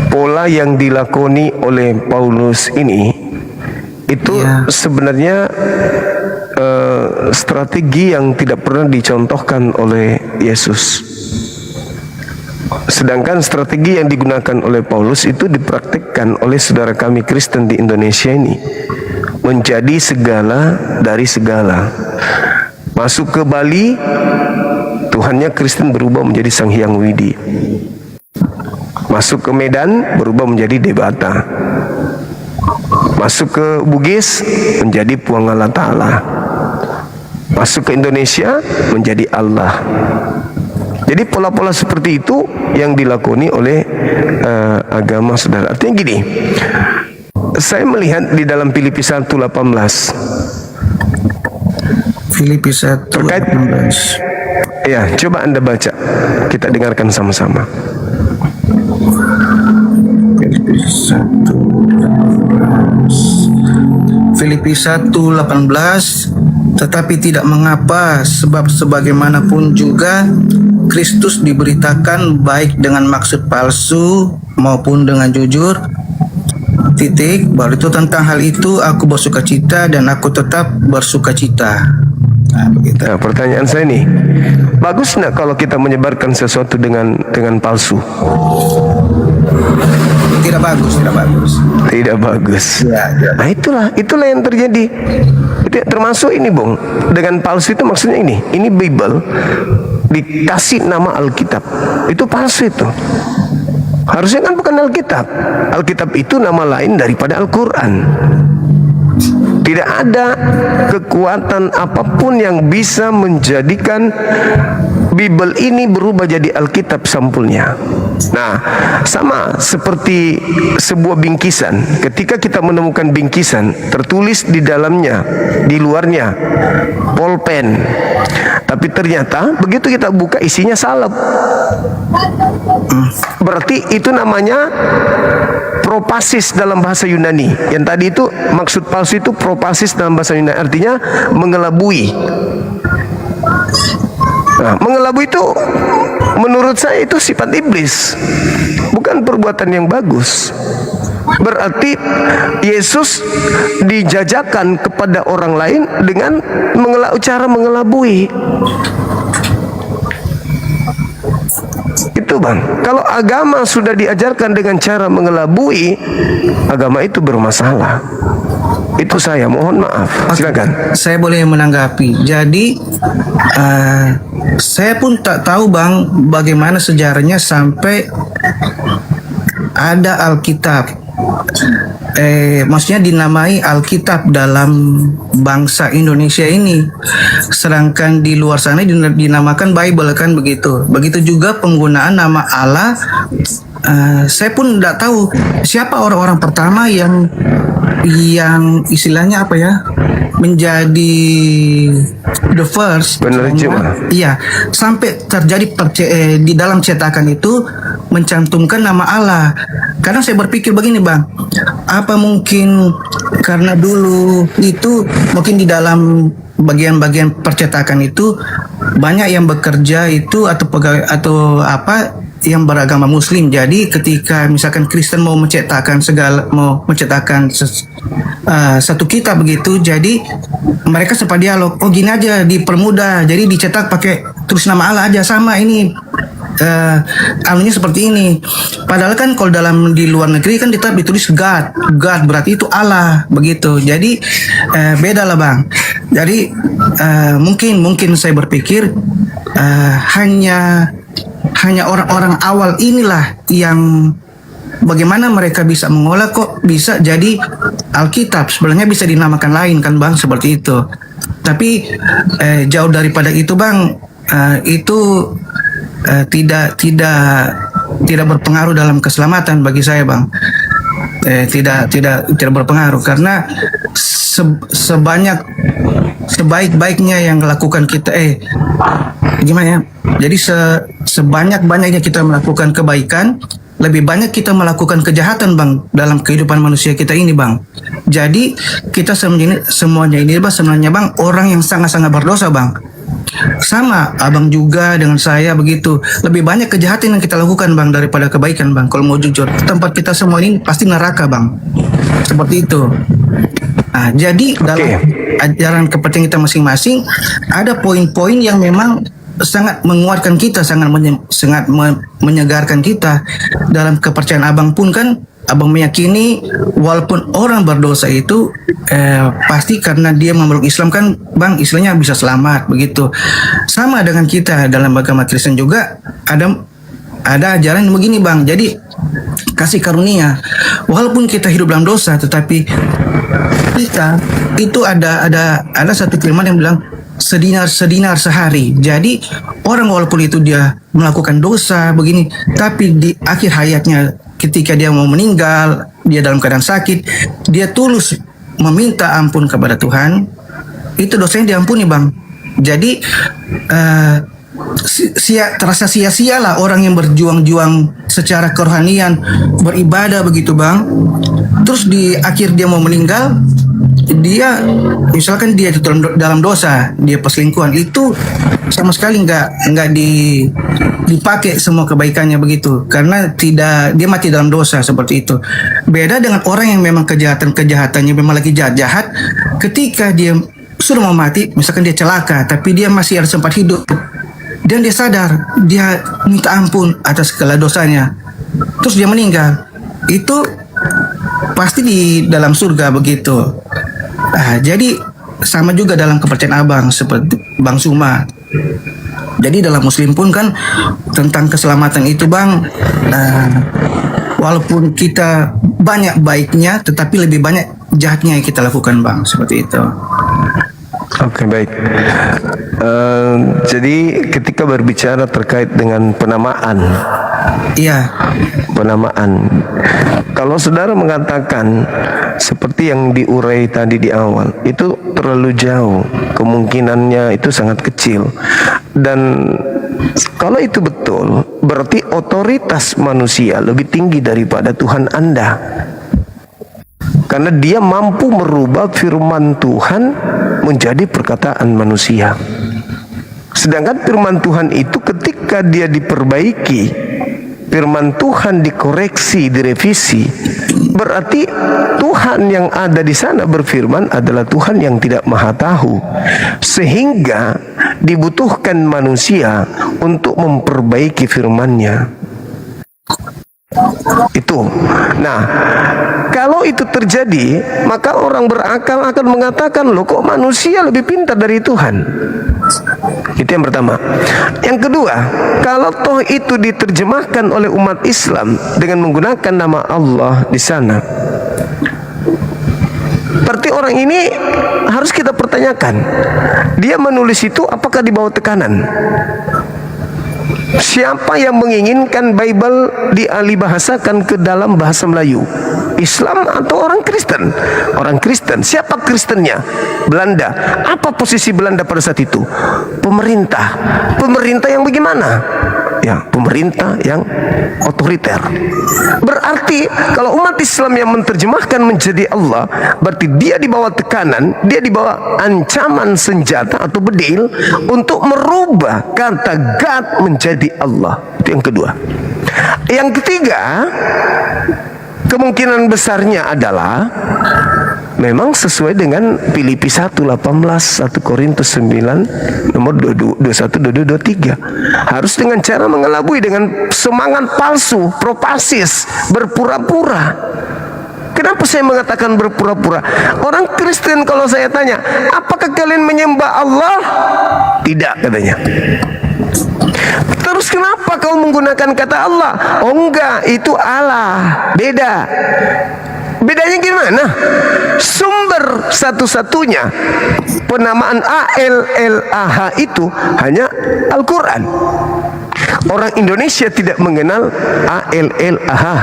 Pola yang dilakoni oleh Paulus ini itu sebenarnya strategi yang tidak pernah dicontohkan oleh Yesus. Sedangkan strategi yang digunakan oleh Paulus itu dipraktikkan oleh saudara kami Kristen di Indonesia ini. Menjadi segala dari segala. Masuk ke Bali, Tuhannya Kristen berubah menjadi Sang Hyang Widi. Masuk ke Medan, berubah menjadi Debata. Masuk ke Bugis, menjadi Puang Allah Ta'ala. Masuk ke Indonesia, menjadi Allah. Jadi pola-pola seperti itu yang dilakoni oleh agama saudara. Artinya gini, saya melihat di dalam Filipi 1:18. Filipi 1 terkait 18. Ya, coba Anda baca. Kita dengarkan sama-sama. Filipi 1:18. Tetapi tidak mengapa, sebab sebagaimanapun juga Kristus diberitakan baik dengan maksud palsu maupun dengan jujur. Baru itu tentang hal itu aku bersukacita dan aku tetap bersukacita. Nah, begitu. Nah, pertanyaan saya nih, bagus nggak kalau kita menyebarkan sesuatu dengan palsu? Tidak bagus, tidak bagus. Tidak bagus. Ya. Nah, itulah yang terjadi. Itu termasuk ini, Bung. Dengan palsu itu maksudnya ini Bible dikasih nama Alkitab. Itu palsu itu. Harusnya kan bukan Alkitab. Alkitab itu nama lain daripada Al-Quran. Tidak ada kekuatan apapun yang bisa menjadikan Bible ini berubah jadi Alkitab sampulnya. Nah, sama seperti sebuah bingkisan. Ketika kita menemukan bingkisan, tertulis di dalamnya, di luarnya, pulpen. Tapi ternyata begitu kita buka isinya salep. Berarti itu namanya propasis dalam bahasa Yunani. Yang tadi itu maksud palsu itu propasis dalam bahasa Yunani, artinya mengelabui. Nah, mengelabui itu menurut saya itu sifat iblis, bukan perbuatan yang bagus. Berarti Yesus dijajakan kepada orang lain dengan cara mengelabui. Itu Bang, kalau agama sudah diajarkan dengan cara mengelabui, agama itu bermasalah. Itu saya mohon maaf. Silakan. Saya boleh menanggapi. Jadi saya pun tak tahu Bang bagaimana sejarahnya sampai ada Alkitab. Maksudnya dinamai Alkitab dalam bangsa Indonesia ini, sedangkan di luar sana dinamakan Bible kan begitu. Begitu juga penggunaan nama Allah. Saya pun tidak tahu siapa orang-orang pertama yang istilahnya apa ya, menjadi the first. Penerjemah. Iya, sampai terjadi di dalam cetakan itu mencantumkan nama Allah. Karena saya berpikir begini Bang, apa mungkin karena dulu itu mungkin di dalam bagian-bagian percetakan itu banyak yang bekerja itu atau pegawai atau apa yang beragama Muslim. Jadi ketika misalkan Kristen mau mencetakkan satu kitab begitu, jadi mereka sempat dialog, oh gini aja dipermudah, jadi dicetak pakai tulis nama Allah aja, sama ini anunya seperti ini. Padahal kan kalau dalam di luar negeri kan tetap ditulis God berarti itu Allah begitu. Jadi beda lah Bang. Jadi mungkin saya berpikir hanya orang-orang awal inilah yang bagaimana mereka bisa mengolah kok bisa jadi Alkitab. Sebenarnya bisa dinamakan lain kan Bang, seperti itu. Tapi jauh daripada itu Bang, itu tidak berpengaruh dalam keselamatan bagi saya Bang. Tidak berpengaruh karena sebaik-baiknya yang lakukan kita gimana ya? Jadi sebanyak-banyaknya kita melakukan kebaikan, lebih banyak kita melakukan kejahatan bang dalam kehidupan manusia kita ini bang. Jadi kita semuanya ini bang sebenarnya bang orang yang sangat-sangat berdosa bang. Sama abang juga dengan saya begitu. Lebih banyak kejahatan yang kita lakukan bang daripada kebaikan bang. Kalau mau jujur, tempat kita semua ini pasti neraka bang. Seperti itu. Nah, jadi dalam ajaran kepercayaan kita masing-masing ada poin-poin yang memang sangat menguatkan kita, sangat menyegarkan kita. Dalam kepercayaan abang pun kan, abang meyakini walaupun orang berdosa itu pasti karena dia memeluk Islam kan bang, istilahnya bisa selamat begitu. Sama dengan kita dalam agama Kristen juga ada ajaran yang begini bang. Jadi kasih karunia, walaupun kita hidup dalam dosa, tetapi kita itu ada satu firman yang bilang sedinar sehari. Jadi orang walaupun itu dia melakukan dosa begini, tapi di akhir hayatnya ketika dia mau meninggal, dia dalam keadaan sakit, dia tulus meminta ampun kepada Tuhan, itu dosanya diampuni bang. Jadi terasa sia-sialah orang yang berjuang-juang secara kerohanian, beribadah begitu bang. Terus di akhir dia mau meninggal, dia misalkan dia dalam dosa, dia perselingkuhan, itu sama sekali nggak dipakai semua kebaikannya begitu, karena dia mati dalam dosa seperti itu. Beda dengan orang yang memang kejahatannya memang lagi jahat, ketika dia sudah mau mati, misalkan dia celaka, tapi dia masih ada sempat hidup dan dia sadar, dia minta ampun atas segala dosanya, terus dia meninggal, itu pasti di dalam surga begitu. Jadi sama juga dalam kepercayaan abang seperti Bang Suma. Jadi dalam Muslim pun kan tentang keselamatan itu bang, walaupun kita banyak baiknya, tetapi lebih banyak jahatnya yang kita lakukan bang, seperti itu. Oke, baik. Jadi ketika berbicara terkait dengan penamaan, iya, penamaan, kalau saudara mengatakan seperti yang diurai tadi di awal, itu terlalu jauh, kemungkinannya itu sangat kecil. Dan kalau itu betul, berarti otoritas manusia lebih tinggi daripada Tuhan Anda, karena dia mampu merubah firman Tuhan menjadi perkataan manusia. Sedangkan firman Tuhan itu ketika dia diperbaiki, firman Tuhan dikoreksi, direvisi, berarti Tuhan yang ada di sana berfirman adalah Tuhan yang tidak maha tahu, sehingga dibutuhkan manusia untuk memperbaiki firman-Nya. Itu. Nah, kalau itu terjadi, maka orang berakal akan mengatakan, loh kok manusia lebih pintar dari Tuhan? Itu yang pertama. Yang kedua, kalau toh itu diterjemahkan oleh umat Islam dengan menggunakan nama Allah di sana, berarti orang ini harus kita pertanyakan, dia menulis itu apakah di bawah tekanan? Siapa yang menginginkan Bible dialih bahasakan ke dalam bahasa Melayu? Islam atau orang Kristen? Orang Kristen. Siapa Kristennya? Belanda. Apa posisi Belanda pada saat itu? Pemerintah. Pemerintah yang bagaimana? Ya, pemerintah yang otoriter. Berarti kalau umat Islam yang menerjemahkan menjadi Allah, berarti dia di bawah tekanan, dia di bawah ancaman senjata atau bedil untuk merubah kata God menjadi Allah. Itu yang kedua. Yang ketiga, kemungkinan besarnya adalah memang sesuai dengan Filipi 1:18, 1 Korintus 9 nomor 21, 22, 23. Harus dengan cara mengelabui dengan semangat palsu, propasis, berpura-pura. Kenapa saya mengatakan berpura-pura? Orang Kristen kalau saya tanya, apakah kalian menyembah Allah? Tidak, katanya. Terus kenapa kau menggunakan kata Allah? Oh enggak, itu Allah. Beda. Bedanya gimana? Sumber satu-satunya penamaan ALLAH itu hanya Al-Quran. Orang Indonesia tidak mengenal ALLAH.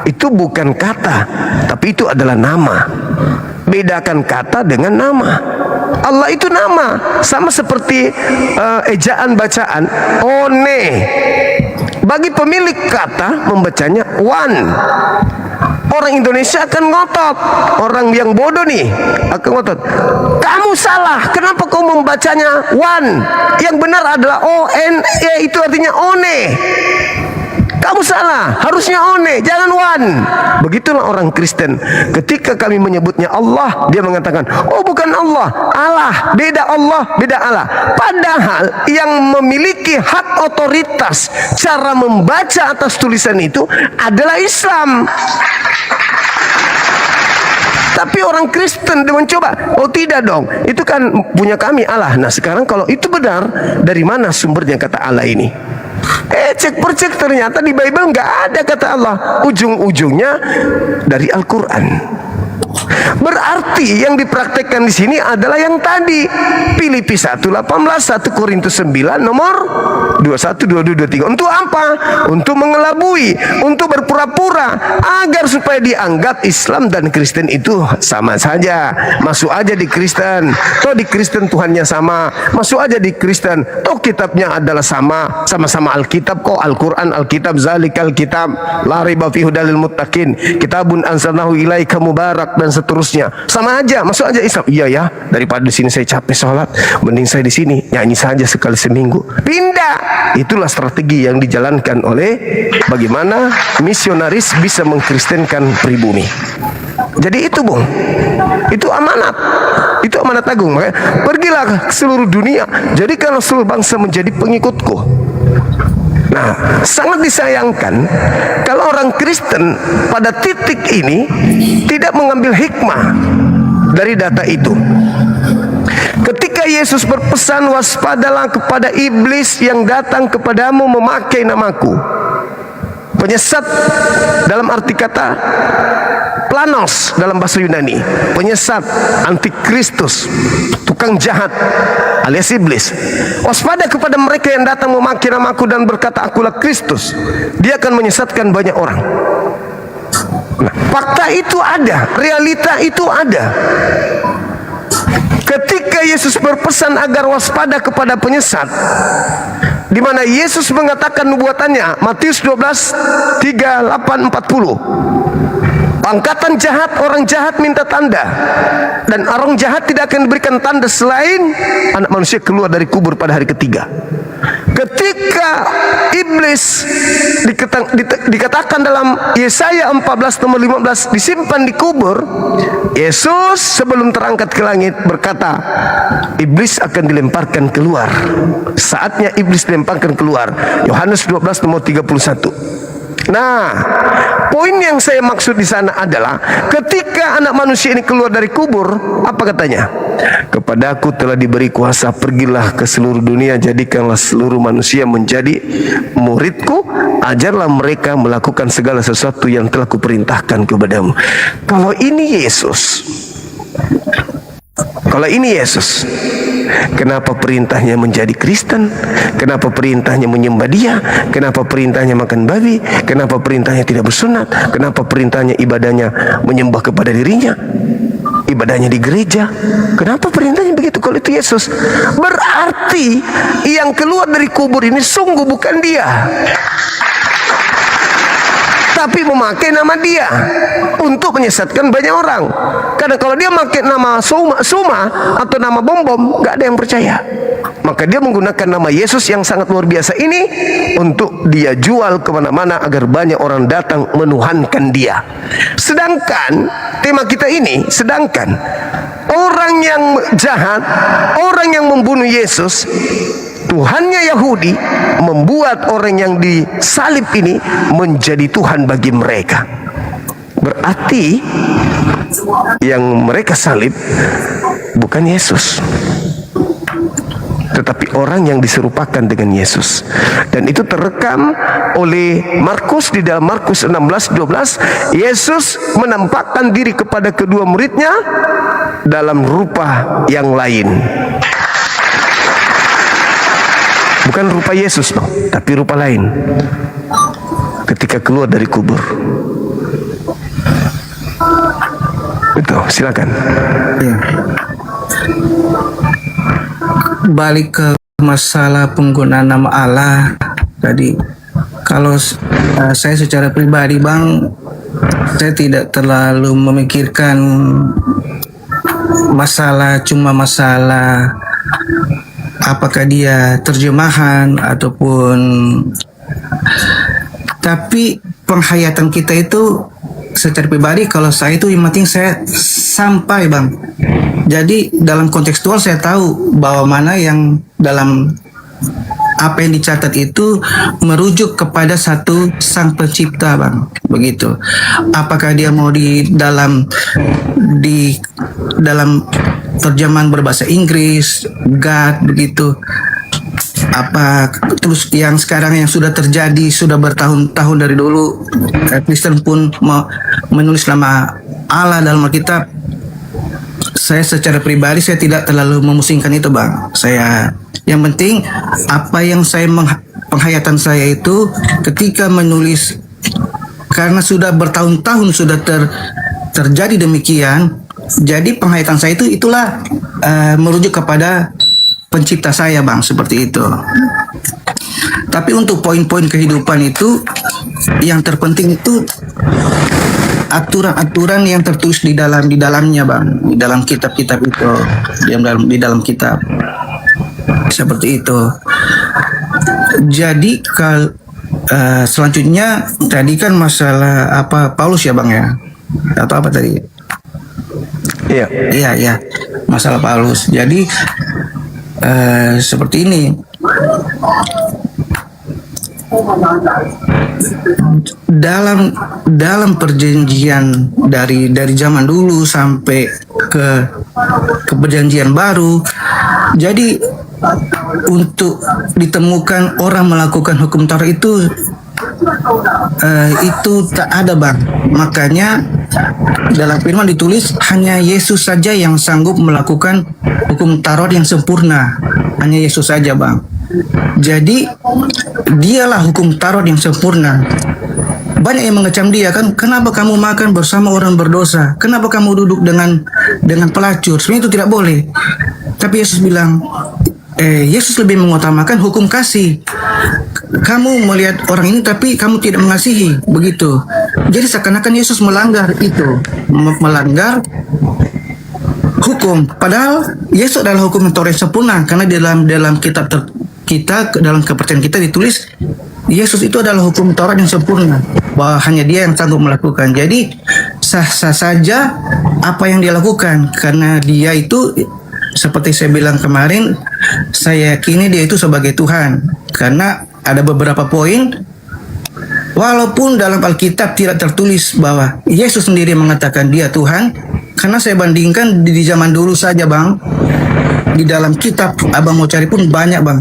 Itu bukan kata, tapi itu adalah nama. Bedakan kata dengan nama. Allah itu nama, sama seperti ejaan bacaan One. Bagi pemilik kata membacanya one. Orang Indonesia akan ngotot. Orang yang bodoh nih akan ngotot. Kamu salah. Kenapa kau membacanya one? Yang benar adalah O-N-E, itu artinya one. Kamu salah, harusnya one, jangan one. Begitulah orang Kristen. Ketika kami menyebutnya Allah, dia mengatakan, oh bukan Allah, Allah, beda Allah, beda Allah. Padahal yang memiliki hak otoritas cara membaca atas tulisan itu adalah Islam. Tapi orang Kristen dia mencoba, oh tidak dong, itu kan punya kami Allah. Nah sekarang kalau itu benar, dari mana sumbernya kata Allah ini? Cek percek ternyata di Bible nggak ada kata Allah. Ujung-ujungnya dari Al-Quran. Berarti yang dipraktekkan di sini adalah yang tadi. Filipi 1:18, 1 Korintus 9 nomor 21, 22, 23. Untuk apa? Untuk mengelabui, untuk berpura-pura agar supaya dianggap Islam dan Kristen itu sama saja. Masuk aja di Kristen. Toh di Kristen Tuhannya sama. Masuk aja di Kristen. Toh kitabnya adalah sama. Sama-sama Alkitab kok. Al-Quran, Alkitab, Zalikal Kitab, la raiba fihi hudal lil muttaqin, kitabun anzalnahu ilaika mubarak, dan seterusnya. Sama aja, masuk aja Islam. Iya ya, daripada di sini saya capek sholat, mending saya di sini nyanyi saja sekali seminggu. Pindah. Itulah strategi yang dijalankan oleh bagaimana misionaris bisa mengkristenkan pribumi. Jadi itu Bung, itu amanat. Itu amanat agung. Makanya pergilah ke seluruh dunia, jadikanlah seluruh bangsa menjadi pengikutku. Nah, sangat disayangkan kalau orang Kristen pada titik ini tidak mengambil hikmah dari data itu. Ketika Yesus berpesan, waspadalah kepada iblis yang datang kepadamu memakai namaku. Penyesat dalam arti kata planos dalam bahasa Yunani, penyesat, antikristus, tukang jahat alias iblis. Waspada kepada mereka yang datang memakai namaku dan berkata akulah Kristus. Dia akan menyesatkan banyak orang. Nah, fakta itu ada, realita itu ada. Ketika Yesus berpesan agar waspada kepada penyesat, di mana Yesus mengatakan nubuatannya, Matius 12, 3, 8, 40. Angkatan jahat, orang jahat minta tanda, dan orang jahat tidak akan diberikan tanda selain anak manusia keluar dari kubur pada hari ketiga. Ketika iblis dikatakan dalam Yesaya 14 nomor 15 disimpan di kubur, Yesus sebelum terangkat ke langit berkata, iblis akan dilemparkan keluar. Saatnya iblis dilemparkan keluar. Yohanes 12 nomor 31. Nah, poin yang saya maksud di sana adalah ketika anak manusia ini keluar dari kubur, apa katanya? Kepadaku telah diberi kuasa, pergilah ke seluruh dunia, jadikanlah seluruh manusia menjadi muridku, ajarlah mereka melakukan segala sesuatu yang telah kuperintahkan kepadamu. Kalau ini Yesus, kenapa perintahnya menjadi Kristen? Kenapa perintahnya menyembah Dia? Kenapa perintahnya makan babi? Kenapa perintahnya tidak bersunat? Kenapa perintahnya ibadahnya menyembah kepada dirinya? Ibadahnya di gereja? Kenapa perintahnya begitu? Kalau itu Yesus, berarti yang keluar dari kubur ini sungguh bukan Dia, tapi memakai nama Dia untuk menyesatkan banyak orang. Karena kalau dia memakai nama Suma atau nama Bom-Bom, gak ada yang percaya. Maka dia menggunakan nama Yesus yang sangat luar biasa ini untuk dia jual kemana-mana agar banyak orang datang menuhankan Dia. Sedangkan tema kita ini, sedangkan orang yang jahat, orang yang membunuh Yesus, Tuhannya Yahudi, membuat orang yang disalib ini menjadi Tuhan bagi mereka. Berarti yang mereka salib bukan Yesus, tetapi orang yang diserupakan dengan Yesus. Dan itu terekam oleh Markus di dalam Markus 16:12. Yesus menampakkan diri kepada kedua muridnya dalam rupa yang lain. Bukan rupa Yesus, tapi rupa lain. Ketika keluar dari kubur. Itu, silakan. Ya. Balik ke masalah penggunaan nama Allah tadi, Kalau saya secara pribadi Bang, saya tidak terlalu memikirkan cuma masalah apakah dia terjemahan ataupun, tapi penghayatan kita itu secara pribadi, kalau saya itu yang penting saya sampai Bang. Jadi dalam kontekstual saya tahu bahwa mana yang dalam apa yang dicatat itu merujuk kepada satu sang pencipta Bang, begitu. Apakah dia mau di dalam terjemahan berbahasa Inggris, God, begitu. Apa terus yang sekarang yang sudah terjadi sudah bertahun-tahun dari dulu, Kristen pun menulis nama Allah dalam Alkitab. Saya secara pribadi saya tidak terlalu memusingkan itu Bang. Saya yang penting apa yang penghayatan saya itu ketika menulis, karena sudah bertahun-tahun sudah terjadi demikian. Jadi penghayatan saya itulah merujuk kepada pencipta saya Bang, seperti itu. Tapi untuk poin-poin kehidupan itu yang terpenting itu aturan-aturan yang tertulis di dalamnya Bang, di dalam kitab-kitab itu, di dalam kitab. Seperti itu. Jadi selanjutnya tadi kan masalah apa Paulus ya Bang ya? Atau apa tadi? Iya. Masalah Paulus. Jadi seperti ini. Dalam perjanjian dari zaman dulu sampai ke perjanjian baru, jadi untuk ditemukan orang melakukan hukum Taurat itu tak ada Bang. Makanya dalam firman ditulis hanya Yesus saja yang sanggup melakukan hukum Taurat yang sempurna. Hanya Yesus saja Bang. Jadi dialah hukum Taurat yang sempurna. Banyak yang mengecam dia kan, kenapa kamu makan bersama orang berdosa? Kenapa kamu duduk dengan pelacur? Sebenarnya itu tidak boleh. Tapi Yesus bilang, Yesus lebih mengutamakan hukum kasih. Kamu melihat orang ini tapi kamu tidak mengasihi, begitu. Jadi seakan-akan Yesus melanggar itu, melanggar hukum. Padahal Yesus adalah hukum Taurat yang sempurna, karena dalam kitab kita, dalam kepercayaan kita ditulis Yesus itu adalah hukum Taurat yang sempurna, bahwa hanya dia yang sanggup melakukan. Jadi sah-sah saja apa yang dia lakukan, karena dia itu seperti saya bilang kemarin, saya yakini dia itu sebagai Tuhan. Karena ada beberapa poin, walaupun dalam Alkitab tidak tertulis bahwa Yesus sendiri mengatakan dia Tuhan, karena saya bandingkan di zaman dulu saja Bang, di dalam kitab Abang mau cari pun banyak Bang,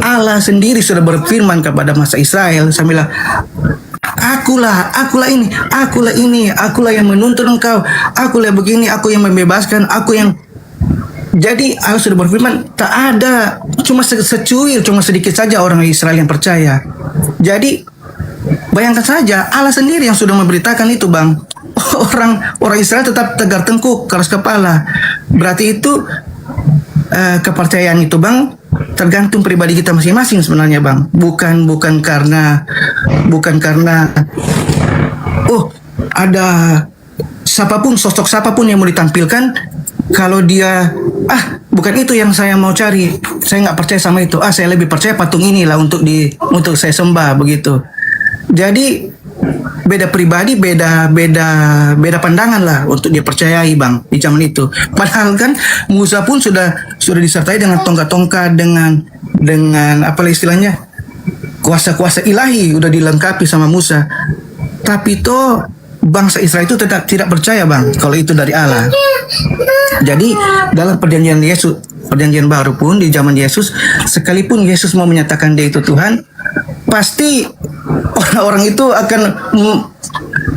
Allah sendiri sudah berfirman kepada masa Israel, saya bilang, akulah ini, akulah yang menuntun engkau, akulah begini, aku yang membebaskan, aku yang. Jadi Allah sudah berfirman, tak ada, cuma secuil, cuma sedikit saja orang Israel yang percaya. Jadi bayangkan saja, Allah sendiri yang sudah memberitakan itu Bang. Orang Israel tetap tegar tengkuk, keras kepala. Berarti itu kepercayaan itu Bang tergantung pribadi kita masing-masing sebenarnya Bang. Bukan karena ada sosok siapapun yang mau ditampilkan, kalau dia bukan itu yang saya mau cari, saya nggak percaya sama itu, saya lebih percaya patung inilah untuk saya sembah, begitu. Jadi beda pribadi, beda pandangan lah untuk dia percayai Bang di zaman itu. Padahal kan Musa pun sudah disertai dengan tongkat-tongkat, dengan apa istilahnya, kuasa-kuasa ilahi udah dilengkapi sama Musa. Tapi toh bangsa Israel itu tetap tidak percaya Bang kalau itu dari Allah. Jadi dalam perjanjian baru pun di zaman Yesus, sekalipun Yesus mau menyatakan dia itu Tuhan, pasti orang-orang itu akan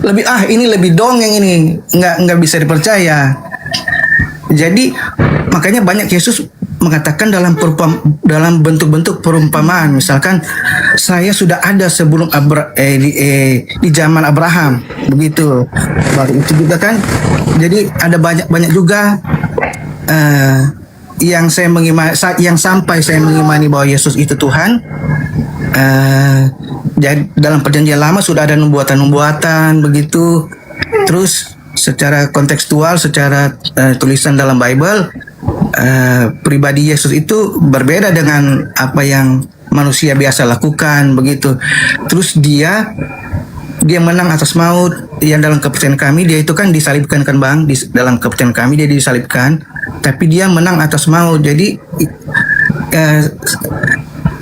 lebih ini lebih dongeng, ini nggak bisa dipercaya. Jadi makanya banyak Yesus mengatakan dalam bentuk-bentuk perumpamaan, misalkan saya sudah ada sebelum di zaman Abraham, begitu. Baru itu juga kan. Jadi ada banyak juga yang sampai saya mengimani bahwa Yesus itu Tuhan. Jadi dalam perjanjian lama sudah ada nubuatan-nubuatan begitu. Terus secara kontekstual, secara tulisan dalam Bible, pribadi Yesus itu berbeda dengan apa yang manusia biasa lakukan begitu. Terus dia menang atas maut. Yang dalam kepercayaan kami dia itu kan disalibkan kan Bang, dalam kepercayaan kami dia disalibkan, tapi dia menang atas maut. Jadi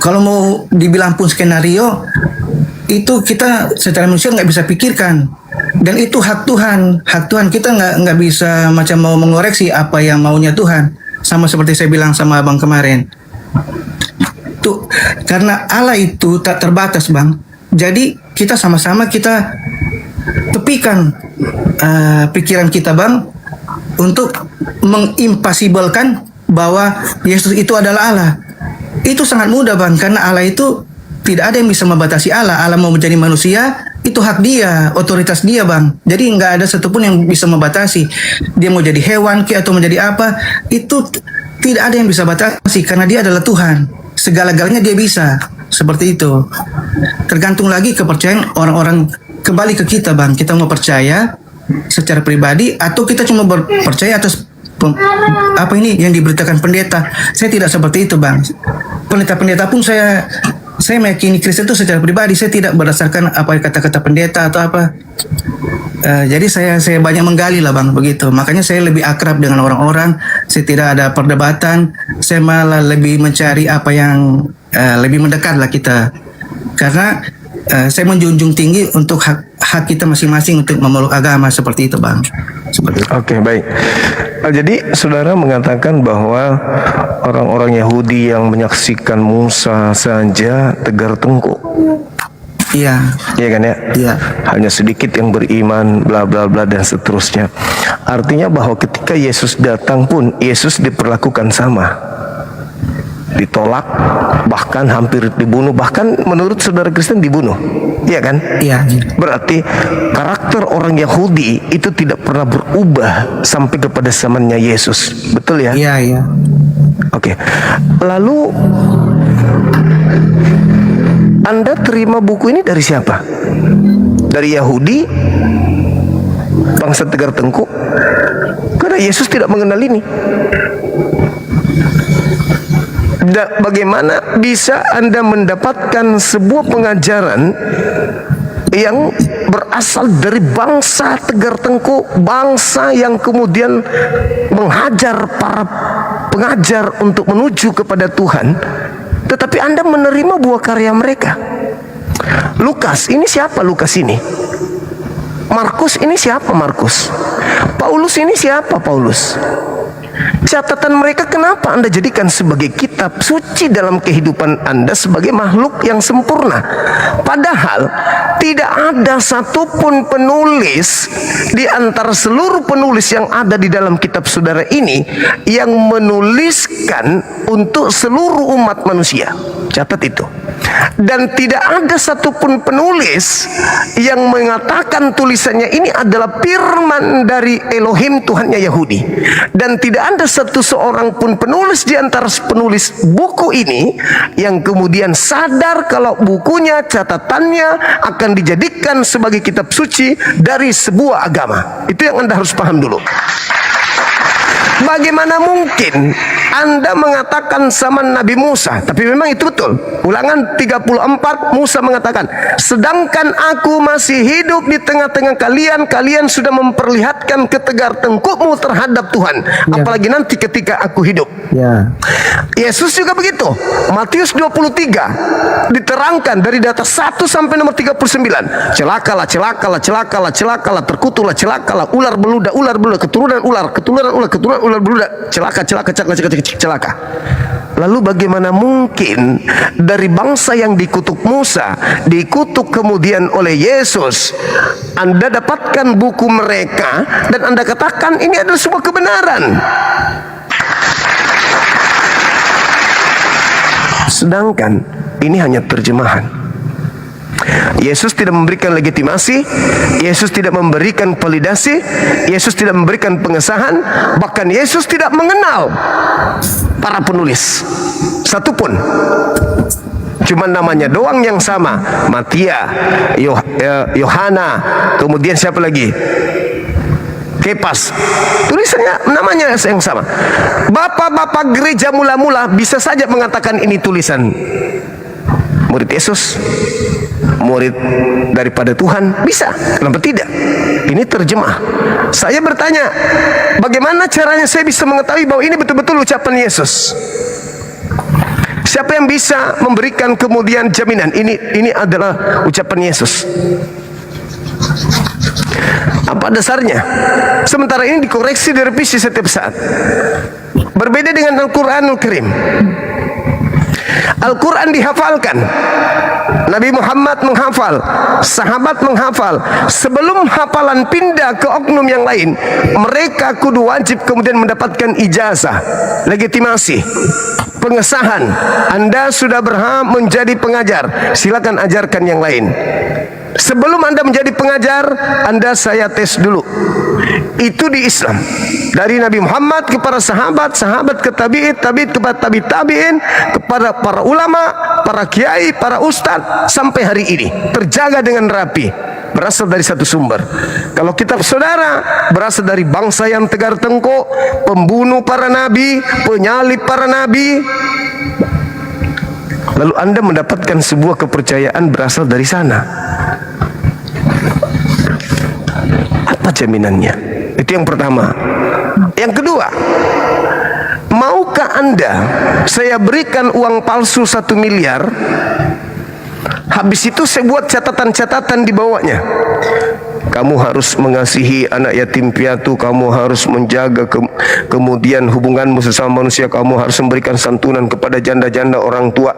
kalau mau dibilang pun skenario itu kita secara manusia nggak bisa pikirkan, dan itu hak Tuhan. Kita nggak bisa macam mau mengoreksi apa yang maunya Tuhan. Sama seperti saya bilang sama Abang kemarin, tuh karena Allah itu tak terbatas Bang. Jadi kita sama-sama kita tepikan pikiran kita Bang untuk mengimpasibelkan bahwa Yesus itu adalah Allah. Itu sangat mudah Bang, karena Allah itu tidak ada yang bisa membatasi Allah. Allah mau menjadi manusia, itu hak dia, otoritas dia Bang. Jadi nggak ada satupun yang bisa membatasi. Dia mau jadi hewan atau menjadi apa, itu tidak ada yang bisa batasi, karena dia adalah Tuhan. Segala-galanya dia bisa. Seperti itu. Tergantung lagi kepercayaan orang-orang kembali ke kita Bang. Kita mau percaya secara pribadi atau kita cuma percaya atas apa ini yang diberitakan pendeta. Saya tidak seperti itu Bang. Pendeta-pendeta pun saya meyakini Kristen itu secara pribadi. Saya tidak berdasarkan apa kata-kata pendeta atau apa. Jadi saya banyak menggali lah Bang begitu. Makanya saya lebih akrab dengan orang-orang. Saya tidak ada perdebatan. Saya malah lebih mencari apa yang lebih mendekat lah kita. Karena saya menjunjung tinggi untuk hak kita masing-masing untuk memeluk agama seperti itu Bang. Seperti itu. Oke, baik. Jadi saudara mengatakan bahwa orang-orang Yahudi yang menyaksikan Musa saja tegar tengkuk. Iya. Iya kan ya? Iya. Hanya sedikit yang beriman, bla bla bla dan seterusnya. Artinya bahwa ketika Yesus datang pun Yesus diperlakukan sama. Ditolak, bahkan hampir dibunuh, bahkan menurut saudara Kristen dibunuh. Iya kan? Iya. Berarti karakter orang Yahudi itu tidak pernah berubah sampai kepada zamannya Yesus. Betul ya? Iya, iya. Oke. Lalu Anda terima buku ini dari siapa? Dari Yahudi? Bangsa tegar tengkuk? Karena Yesus tidak mengenal ini. Bagaimana bisa Anda mendapatkan sebuah pengajaran yang berasal dari bangsa tegar tengkuk, bangsa yang kemudian menghajar para pengajar untuk menuju kepada Tuhan, tetapi Anda menerima buah karya mereka? Lukas, ini siapa Lukas ini? Markus, ini siapa Markus? Paulus, ini siapa Paulus? Catatan mereka kenapa Anda jadikan sebagai kitab suci dalam kehidupan Anda sebagai makhluk yang sempurna? Padahal tidak ada satupun penulis di antara seluruh penulis yang ada di dalam kitab saudara ini yang menuliskan untuk seluruh umat manusia. Catat itu. Dan tidak ada satupun penulis yang mengatakan tulisannya ini adalah firman dari Elohim Tuhannya Yahudi. Dan tidak ada seorang pun penulis di antara penulis buku ini yang kemudian sadar kalau bukunya, catatannya akan dijadikan sebagai kitab suci dari sebuah agama. Itu yang Anda harus paham dulu. Bagaimana mungkin Anda mengatakan zaman Nabi Musa? Tapi memang itu betul. Ulangan 34 Musa mengatakan, sedangkan aku masih hidup di tengah-tengah kalian, kalian sudah memperlihatkan ketegar tengkukmu terhadap Tuhan. Apalagi nanti ketika aku hidup. Ya. Yesus juga begitu. Matius 23 diterangkan dari data 1 sampai nomor 39. Celakalah, celakalah, celakalah, celakalah, terkutulah, celakalah, ular beludak, keturunan ular, keturunan ular beludak, celaka. Lalu bagaimana mungkin dari bangsa yang dikutuk Musa, dikutuk kemudian oleh Yesus, Anda dapatkan buku mereka dan Anda katakan ini adalah sebuah kebenaran? Sedangkan ini hanya terjemahan. Yesus tidak memberikan legitimasi, Yesus tidak memberikan validasi, Yesus tidak memberikan pengesahan, bahkan Yesus tidak mengenal para penulis satupun. Cuma namanya doang yang sama. Matia, Yohana, kemudian siapa lagi? Kepas. Tulisannya namanya yang sama. Bapak-bapak gereja mula-mula bisa saja mengatakan ini tulisan murid Yesus, murid daripada Tuhan, bisa. Kenapa tidak? Ini terjemah. Saya bertanya, bagaimana caranya saya bisa mengetahui bahwa ini betul-betul ucapan Yesus? Siapa yang bisa memberikan kemudian jaminan ini adalah ucapan Yesus? Apa dasarnya? Sementara ini dikoreksi, direvisi setiap saat. Berbeda dengan Al-Quranul Karim. Al-Quran dihafalkan, Nabi Muhammad menghafal, sahabat menghafal. Sebelum hafalan pindah ke oknum yang lain, mereka kudu wajib kemudian mendapatkan ijazah, legitimasi, pengesahan. Anda sudah berhak menjadi pengajar, silakan ajarkan yang lain. Sebelum Anda menjadi pengajar, Anda saya tes dulu. Itu di Islam. Dari Nabi Muhammad kepada sahabat, sahabat ke tabi'in, tabi'in kepada tabi'in, kepada para ulama, para kiai, para ustadz, sampai hari ini terjaga dengan rapi. Berasal dari satu sumber. Kalau kitab saudara berasal dari bangsa yang tegar tengkuk, pembunuh para nabi, penyalib para nabi. Lalu Anda mendapatkan sebuah kepercayaan berasal dari sana. Apa jaminannya? Itu yang pertama. Yang kedua, maukah Anda saya berikan uang palsu 1 miliar, habis itu saya buat catatan-catatan di bawahnya? Kamu harus mengasihi anak yatim piatu, kamu harus menjaga kemudian hubunganmu sesama manusia, kamu harus memberikan santunan kepada janda-janda orang tua.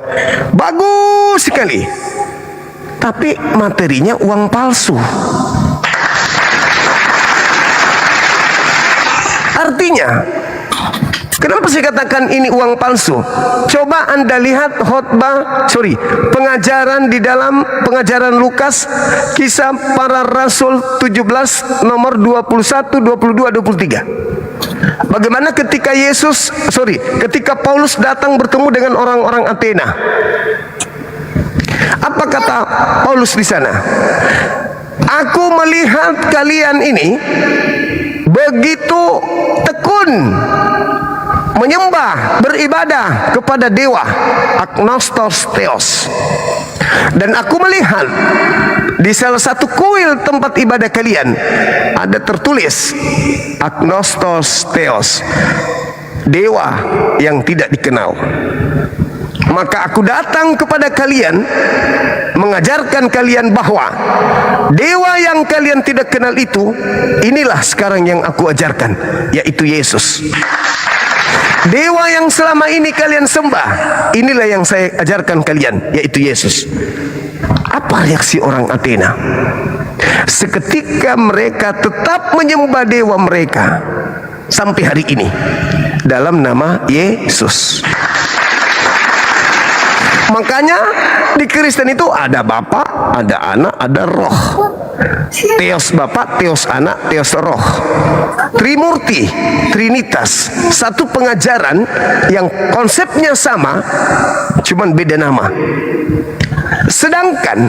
Bagus sekali. Tapi materinya uang palsu. Artinya, kenapa saya katakan ini uang palsu? Coba Anda lihat pengajaran di dalam pengajaran Lukas, kisah para rasul 17 nomor 21, 22, 23. Bagaimana ketika ketika Paulus datang bertemu dengan orang-orang Athena. Apa kata Paulus di sana? Aku melihat kalian ini begitu tekun menyembah, beribadah kepada dewa agnostos theos. Dan aku melihat di salah satu kuil tempat ibadah kalian ada tertulis agnostos theos, dewa yang tidak dikenal. Maka aku datang kepada kalian mengajarkan kalian bahwa dewa yang kalian tidak kenal itu, inilah sekarang yang aku ajarkan, yaitu Yesus. Dewa yang selama ini kalian sembah, inilah yang saya ajarkan kalian, yaitu Yesus. Apa reaksi orang Athena? Seketika mereka tetap menyembah dewa mereka sampai hari ini dalam nama Yesus. Makanya di Kristen itu ada Bapa, ada Anak, ada Roh. Theos Bapa, Theos Anak, Theos Roh. Trimurti, Trinitas. Satu pengajaran yang konsepnya sama, cuman beda nama. Sedangkan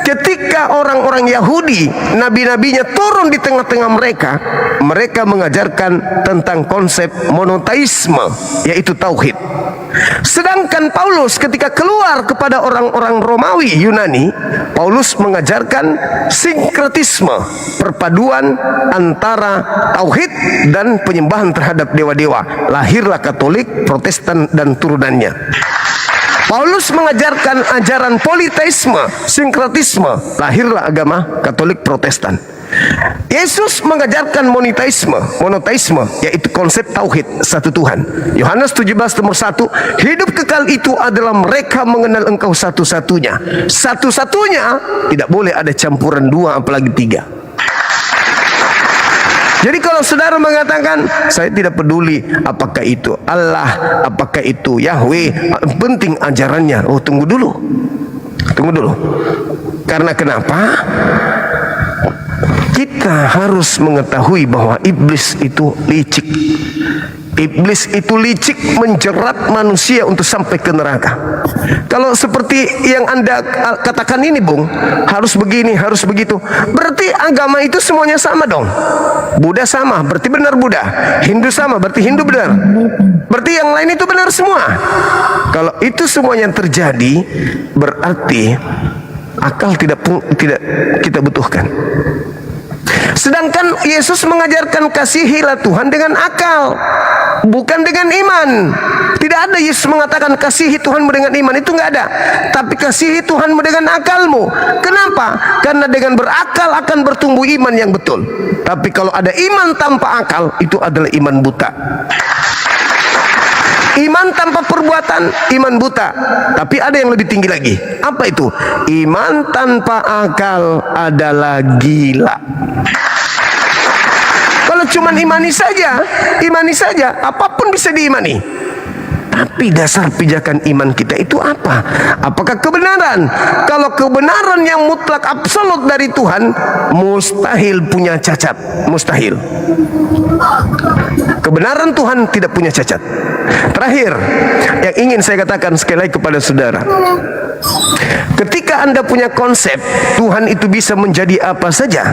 ketika orang-orang Yahudi, nabi-nabinya turun di tengah-tengah mereka, mereka mengajarkan tentang konsep monoteisme, yaitu tauhid. Sedangkan Paulus ketika keluar kepada orang-orang Romawi, Yunani, Paulus mengajarkan sinkretisme, perpaduan antara tauhid dan penyembahan terhadap dewa-dewa. Lahirlah Katolik, Protestan dan turunannya. Paulus mengajarkan ajaran politeisme, sinkretisme, lahirlah agama Katolik Protestan. Yesus mengajarkan monoteisme, yaitu konsep tauhid, satu Tuhan. Yohanes 17 nomor 1, hidup kekal itu adalah mereka mengenal Engkau satu-satunya. Satu-satunya, tidak boleh ada campuran dua apalagi tiga. Jadi kalau saudara mengatakan, saya tidak peduli apakah itu Allah, apakah itu Yahweh, penting ajarannya. Oh, tunggu dulu. Karena kenapa? Kita harus mengetahui bahwa iblis itu licik. Iblis itu licik menjerat manusia untuk sampai ke neraka. Kalau seperti yang Anda katakan ini, Bung, harus begini, harus begitu, berarti agama itu semuanya sama dong. Buddha sama, berarti benar Buddha. Hindu sama, berarti Hindu benar. Berarti yang lain itu benar semua. Kalau itu semuanya terjadi, berarti akal tidak kita butuhkan. Sedangkan Yesus mengajarkan kasihilah Tuhan dengan akal, bukan dengan iman. Tidak ada Yesus mengatakan kasihi Tuhanmu dengan iman, itu nggak ada. Tapi kasihi Tuhanmu dengan akalmu. Kenapa? Karena dengan berakal akan bertumbuh iman yang betul. Tapi kalau ada iman tanpa akal, itu adalah iman buta. Iman tanpa perbuatan, iman buta. Tapi ada yang lebih tinggi lagi. Apa itu? Iman tanpa akal adalah gila. Kalau cuma imani saja, apapun bisa diimani. Tapi dasar pijakan iman kita itu apa? Apakah kebenaran? Kalau kebenaran yang mutlak absolut dari Tuhan, mustahil punya cacat. Mustahil. Kebenaran Tuhan tidak punya cacat. Terakhir, yang ingin saya katakan sekali lagi kepada saudara, ketika Anda punya konsep Tuhan itu bisa menjadi apa saja,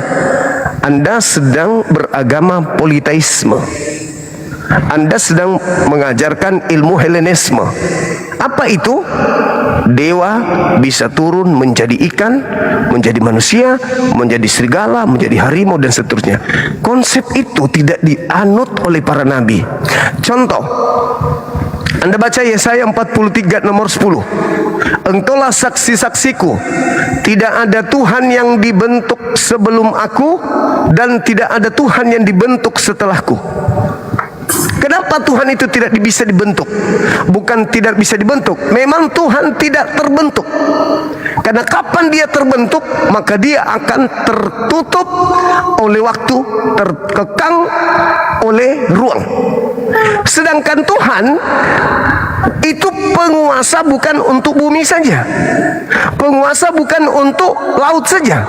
Anda sedang beragama politeisme. Anda sedang mengajarkan ilmu Helenisme. Apa itu? Dewa bisa turun menjadi ikan, menjadi manusia, menjadi serigala, menjadi harimau, dan seterusnya. Konsep itu tidak dianut oleh para nabi. Contoh, Anda baca Yesaya 43 nomor 10. Engkaulah saksi-saksiku, tidak ada Tuhan yang dibentuk sebelum aku, dan tidak ada Tuhan yang dibentuk setelahku. Kenapa Tuhan itu tidak bisa dibentuk? Bukan tidak bisa dibentuk, memang Tuhan tidak terbentuk. Karena kapan dia terbentuk, maka dia akan tertutup oleh waktu, terkekang oleh ruang. Sedangkan Tuhan itu penguasa bukan untuk bumi saja, penguasa bukan untuk laut saja,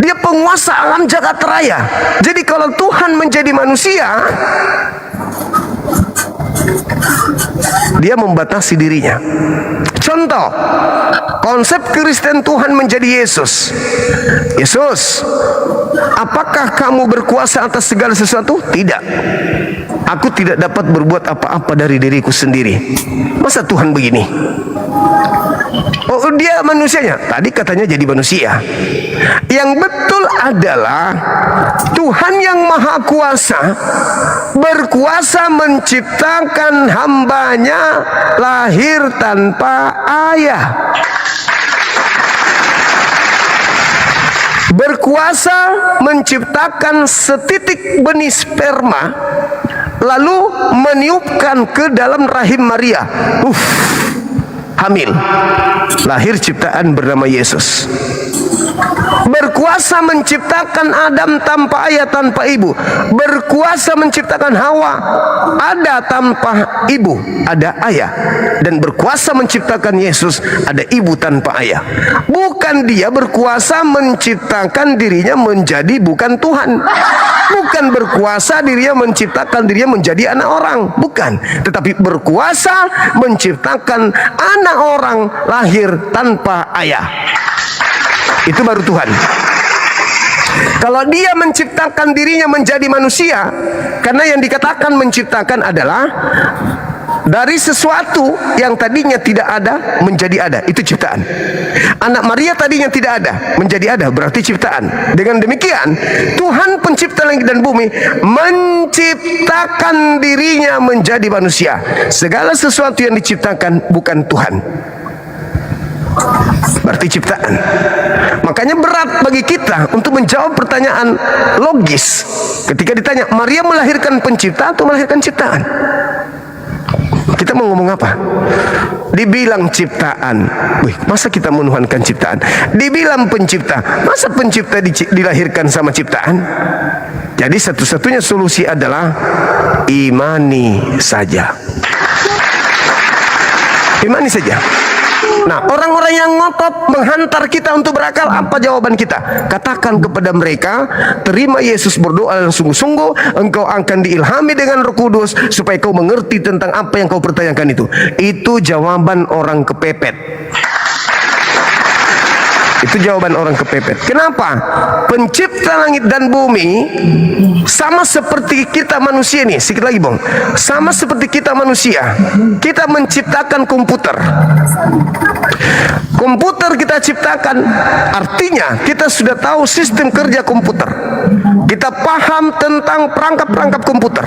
dia penguasa alam jagat raya. Jadi kalau Tuhan menjadi manusia, dia membatasi dirinya. Contoh, konsep Kristen Tuhan menjadi Yesus. Yesus, apakah kamu berkuasa atas segala sesuatu? Tidak. Aku tidak dapat berbuat apa-apa dari diriku sendiri. Masa Tuhan begini? Oh, dia manusianya. Tadi katanya jadi manusia. Yang betul adalah Tuhan yang Maha Kuasa berkuasa menciptakan hambanya lahir tanpa ayah. Berkuasa menciptakan setitik benih sperma, lalu meniupkan ke dalam rahim Maria. Hamil. Lahir ciptaan bernama Yesus. Berkuasa menciptakan Adam tanpa ayah, tanpa ibu. Berkuasa menciptakan Hawa, ada tanpa ibu, ada ayah. Dan berkuasa menciptakan Yesus, ada ibu tanpa ayah. Bukan dia berkuasa menciptakan dirinya menjadi bukan Tuhan. Bukan berkuasa dirinya menciptakan dirinya menjadi anak orang. Bukan. Tetapi berkuasa menciptakan anak orang lahir tanpa ayah. Itu baru Tuhan. Kalau dia menciptakan dirinya menjadi manusia, karena yang dikatakan menciptakan adalah dari sesuatu yang tadinya tidak ada menjadi ada. Itu ciptaan. Anak Maria tadinya tidak ada menjadi ada, berarti ciptaan. Dengan demikian Tuhan pencipta langit dan bumi menciptakan dirinya menjadi manusia. Segala sesuatu yang diciptakan bukan Tuhan, berarti ciptaan. Makanya berat bagi kita untuk menjawab pertanyaan logis ketika ditanya Maria melahirkan pencipta atau melahirkan ciptaan. Kita mau ngomong apa? Dibilang ciptaan, wih, masa kita menuhankan ciptaan? Dibilang pencipta, masa pencipta dilahirkan sama ciptaan? Jadi satu-satunya solusi adalah imani saja. Imani saja. Nah, orang-orang yang ngotot menghantar kita untuk berakal, apa jawaban kita? Katakan kepada mereka, terima Yesus, berdoa dan sungguh-sungguh, engkau akan diilhami dengan Roh Kudus supaya kau mengerti tentang apa yang kau pertanyakan itu. Itu jawaban orang kepepet. Itu jawaban orang kepepet. Kenapa? Pencipta langit dan bumi sama seperti kita manusia nih. Sedikit lagi, Bang. Sama seperti kita manusia. Kita menciptakan komputer. Komputer kita ciptakan, artinya kita sudah tahu sistem kerja komputer. Kita paham tentang perangkap-perangkap komputer.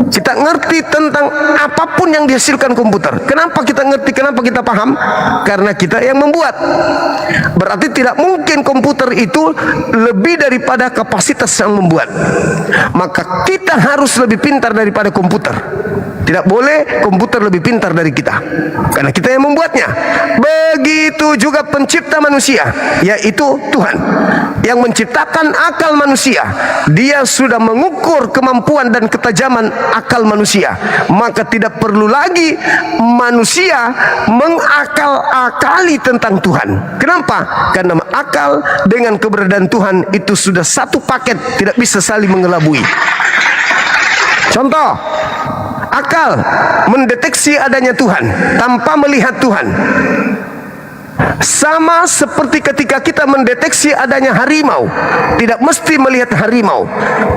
Kita ngerti tentang apapun yang dihasilkan komputer. Kenapa kita ngerti? Kenapa kita paham? Karena kita yang membuat. Berarti tidak mungkin komputer itu lebih daripada kapasitas yang membuat. Maka kita harus lebih pintar daripada komputer. Tidak boleh komputer lebih pintar dari kita, karena kita yang membuatnya. Begitu juga pencipta manusia, yaitu Tuhan yang menciptakan akal manusia. Dia sudah mengukur kemampuan dan ketajaman akal manusia. Maka tidak perlu lagi manusia mengakal-akali tentang Tuhan. Kenapa? Karena akal dengan keberadaan Tuhan itu sudah satu paket, tidak bisa saling mengelabui. Contoh, akal mendeteksi adanya Tuhan tanpa melihat Tuhan. Sama seperti ketika kita mendeteksi adanya harimau, tidak mesti melihat harimau,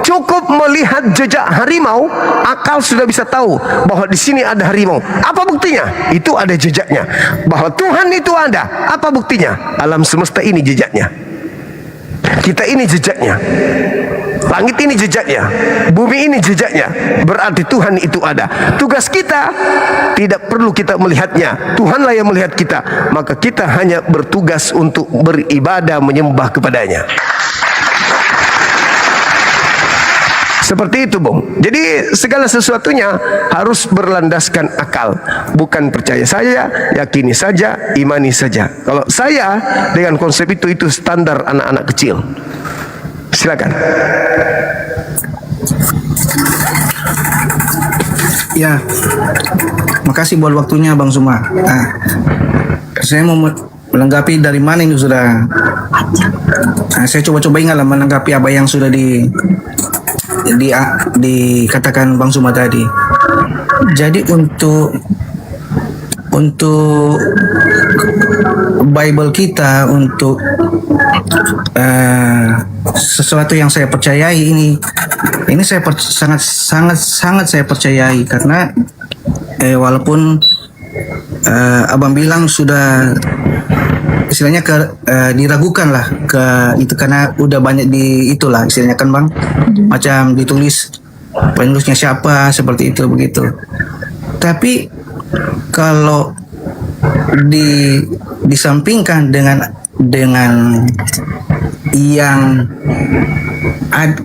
cukup melihat jejak harimau, akal sudah bisa tahu bahwa di sini ada harimau. Apa buktinya? Itu ada jejaknya. Bahwa Tuhan itu ada. Apa buktinya? Alam semesta ini jejaknya. Kita ini jejaknya. Langit ini jejaknya, bumi ini jejaknya. Berarti Tuhan itu ada. Tugas kita tidak perlu kita melihatnya, Tuhanlah yang melihat kita. Maka kita hanya bertugas untuk beribadah, menyembah kepadanya. Seperti itu, Bung. Jadi segala sesuatunya harus berlandaskan akal, bukan percaya saja, yakini saja, imani saja. Kalau saya dengan konsep itu standar anak-anak kecil. Silakan. Ya, makasih buat waktunya Bang Suma. Nah, saya mau menanggapi dari mana ini sudah. Nah, saya coba-coba ingatlah menanggapi apa yang sudah dikatakan Bang Suma tadi. Jadi untuk Bible kita, untuk sesuatu yang saya percayai ini saya sangat saya percayai, karena walaupun abang bilang sudah istilahnya diragukan lah itu, karena udah banyak itulah istilahnya kan Bang, macam ditulis penulisnya siapa seperti itu begitu. Tapi kalau disampingkan dengan yang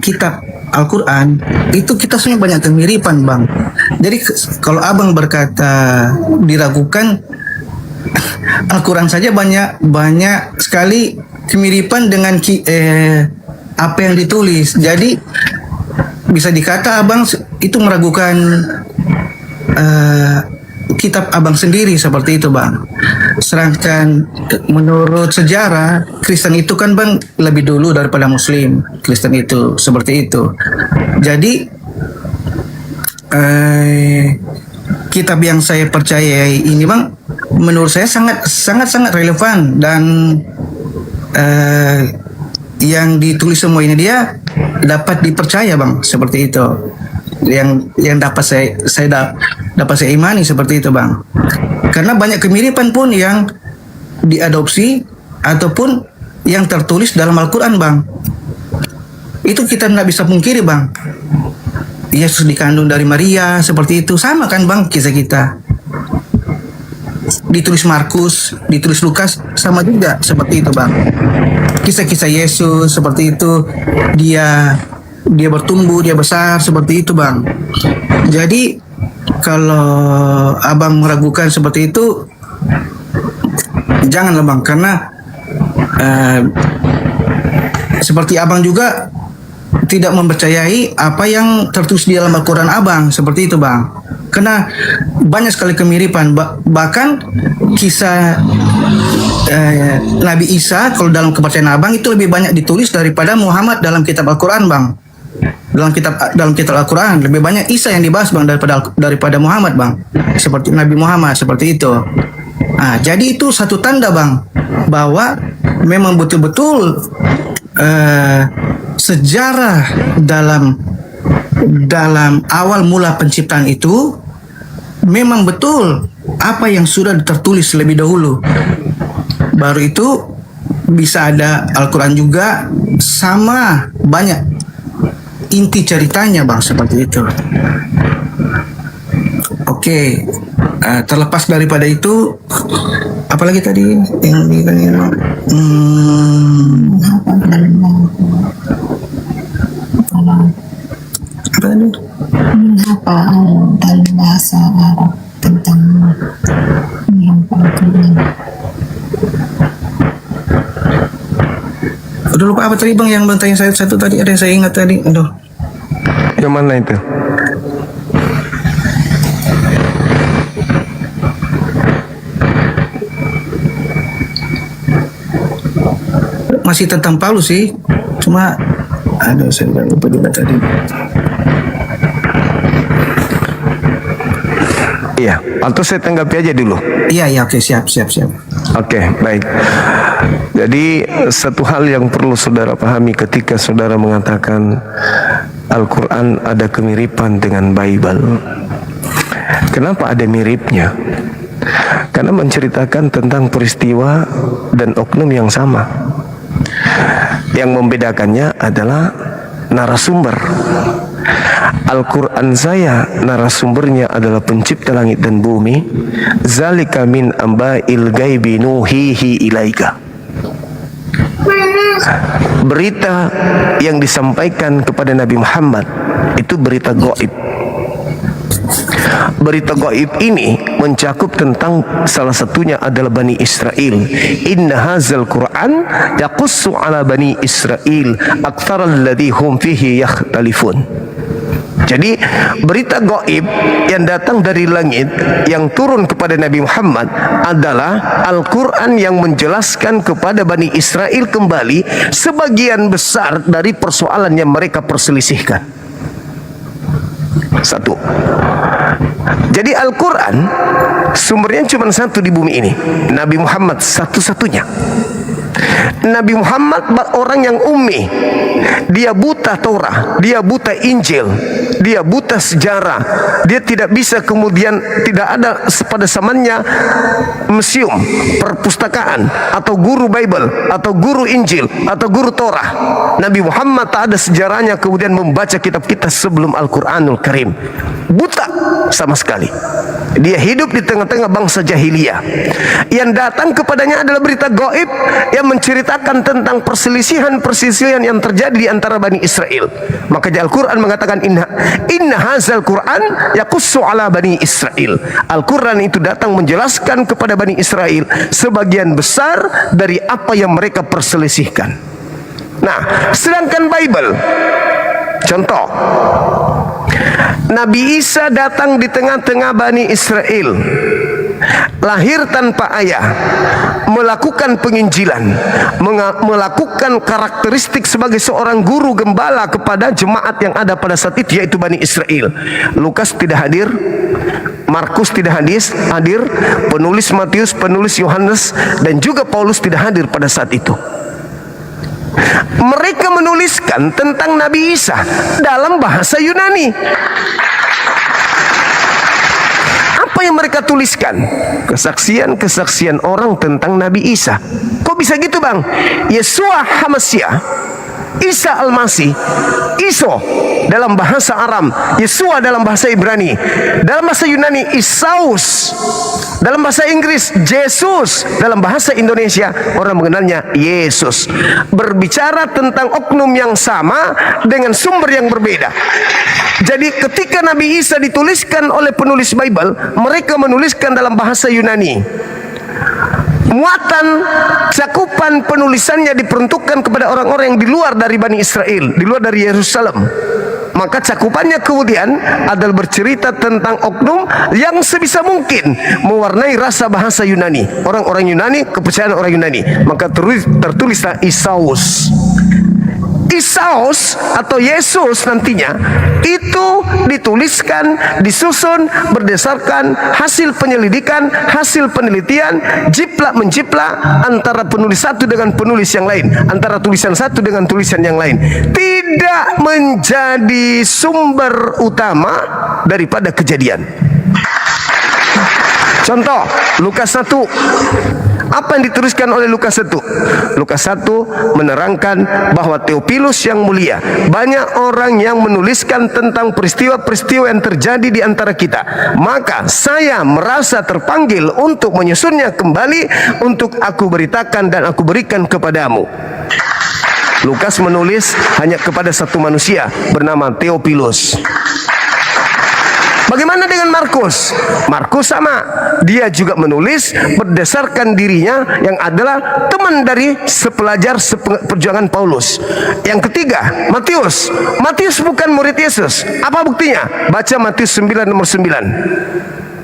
kitab Al-Quran, itu kita sebenarnya banyak kemiripan Bang. Jadi kalau abang berkata diragukan, Al-Quran saja banyak sekali kemiripan dengan apa yang ditulis. Jadi bisa dikata abang itu meragukan kitab abang sendiri, seperti itu Bang. Sedangkan menurut sejarah Kristen itu kan Bang lebih dulu daripada Muslim. Kristen itu seperti itu. Jadi kitab yang saya percayai ini Bang, menurut saya sangat relevan, dan yang ditulis semua ini dia dapat dipercaya Bang, seperti itu. Yang dapat saya imani seperti itu Bang. Karena banyak kemiripan pun yang diadopsi ataupun yang tertulis dalam Al-Quran Bang. Itu kita tidak bisa pungkiri Bang. Yesus dikandung dari Maria, seperti itu. Sama kan Bang kisah kita. Ditulis Markus, ditulis Lukas, sama juga seperti itu Bang. Kisah-kisah Yesus seperti itu. Dia bertumbuh, dia besar, seperti itu Bang. Jadi kalau abang meragukan seperti itu, janganlah Bang, karena seperti abang juga tidak mempercayai apa yang tertulis di dalam Al-Quran abang, seperti itu Bang. Karena banyak sekali kemiripan, bahkan kisah Nabi Isa kalau dalam kepercayaan abang itu lebih banyak ditulis daripada Muhammad dalam kitab Al-Quran, bang. Dalam kitab Al-Quran lebih banyak Isa yang dibahas, bang, daripada Muhammad, bang. Seperti Nabi Muhammad, seperti itu. Nah, jadi itu satu tanda, bang, bahwa memang betul-betul sejarah dalam awal mula penciptaan itu memang betul apa yang sudah tertulis lebih dahulu. Baru itu bisa ada Al-Quran juga, sama banyak inti ceritanya, bang, seperti itu. Oke, terlepas daripada itu, apalagi tadi yang apa tadi? Apa dalam bahasa Arab tentang Al-Quran? Udah lupa apa tadi, bang, yang bang tanya saya satu tadi, ada yang saya ingat tadi. Aduh. Yang mana itu? Masih tentang Paulus sih, cuma aduh saya udah lupa juga tadi. Iya, atau saya tanggapi aja dulu. Iya, oke, siap. Oke, baik. Jadi satu hal yang perlu saudara pahami ketika saudara mengatakan Al-Quran ada kemiripan dengan Bible. Kenapa ada miripnya? Karena menceritakan tentang peristiwa dan oknum yang sama. Yang membedakannya adalah narasumber. Al-Quran saya narasumbernya adalah pencipta langit dan bumi. Zalika min amba'il ghaibi nuhihi ilaika. Berita yang disampaikan kepada Nabi Muhammad itu berita gaib. Berita gaib ini mencakup tentang salah satunya adalah Bani Israel. Inna hazal Quran yaqussu ala Bani Israel aktsaral ladzi hum fihi yakhtalifun. Jadi berita gaib yang datang dari langit yang turun kepada Nabi Muhammad adalah Al-Quran yang menjelaskan kepada Bani Israel kembali sebagian besar dari persoalan yang mereka perselisihkan. Satu. Jadi Al-Quran sumbernya cuma satu di bumi ini, Nabi Muhammad satu-satunya. Nabi Muhammad orang yang ummi. Dia buta Torah, dia buta Injil, dia buta sejarah. Dia tidak bisa kemudian, tidak ada pada zamannya museum, perpustakaan, atau guru Bible, atau guru Injil, atau guru Torah. Nabi Muhammad tak ada sejarahnya kemudian membaca kitab-kitab sebelum Al-Quranul Karim. Buta sama sekali. Dia hidup di tengah-tengah bangsa jahiliyah. Yang datang kepadanya adalah berita gaib yang menceritakan tentang perselisihan yang terjadi di antara Bani Israel. Maka Al-Quran mengatakan inna hazal Quran yaqussu ala Bani Israel. Al-Quran itu datang menjelaskan kepada Bani Israel sebagian besar dari apa yang mereka perselisihkan. Nah, sedangkan Bible, contoh, Nabi Isa datang di tengah-tengah Bani Israel, lahir tanpa ayah, melakukan penginjilan, melakukan karakteristik sebagai seorang guru gembala kepada jemaat yang ada pada saat itu, yaitu Bani Israel. Lukas tidak hadir, Markus tidak hadir, penulis Matius, penulis Yohanes, dan juga Paulus tidak hadir pada saat itu. Mereka menuliskan tentang Nabi Isa dalam bahasa Yunani. Apa yang mereka tuliskan? Kesaksian-kesaksian orang tentang Nabi Isa. Kok bisa gitu, bang? Yesua Hamasya, Isa Al-Masih, Iso dalam bahasa Aram, Yesua dalam bahasa Ibrani, dalam bahasa Yunani Isaus, dalam bahasa Inggris Jesus, dalam bahasa Indonesia orang mengenalnya Yesus. Berbicara tentang oknum yang sama dengan sumber yang berbeda. Jadi ketika Nabi Isa dituliskan oleh penulis Bible, mereka menuliskan dalam bahasa Yunani. Muatan cakupan penulisannya diperuntukkan kepada orang-orang yang di luar dari Bani Israel, di luar dari Yerusalem. Maka cakupannya kemudian adalah bercerita tentang oknum yang sebisa mungkin mewarnai rasa bahasa Yunani. Orang-orang Yunani, kepercayaan orang Yunani. Maka tertulislah Isaus. Isaus atau Yesus nantinya itu dituliskan, disusun berdasarkan hasil penyelidikan, hasil penelitian, jiplak menjiplak antara penulis satu dengan penulis yang lain, antara tulisan satu dengan tulisan yang lain, tidak menjadi sumber utama daripada kejadian. Contoh, Lukas 1. Apa yang dituliskan oleh Lukas 1? Lukas 1 menerangkan bahwa Theophilus yang mulia, banyak orang yang menuliskan tentang peristiwa-peristiwa yang terjadi di antara kita. Maka saya merasa terpanggil untuk menyusunnya kembali untuk aku beritakan dan aku berikan kepadamu. Lukas menulis hanya kepada satu manusia bernama Theophilus. Bagaimana dengan Markus? Markus sama, dia juga menulis berdasarkan dirinya yang adalah teman dari sepelajar perjuangan Paulus. Yang ketiga, Matius. Matius bukan murid Yesus. Apa buktinya? Baca Matius 9 nomor 9.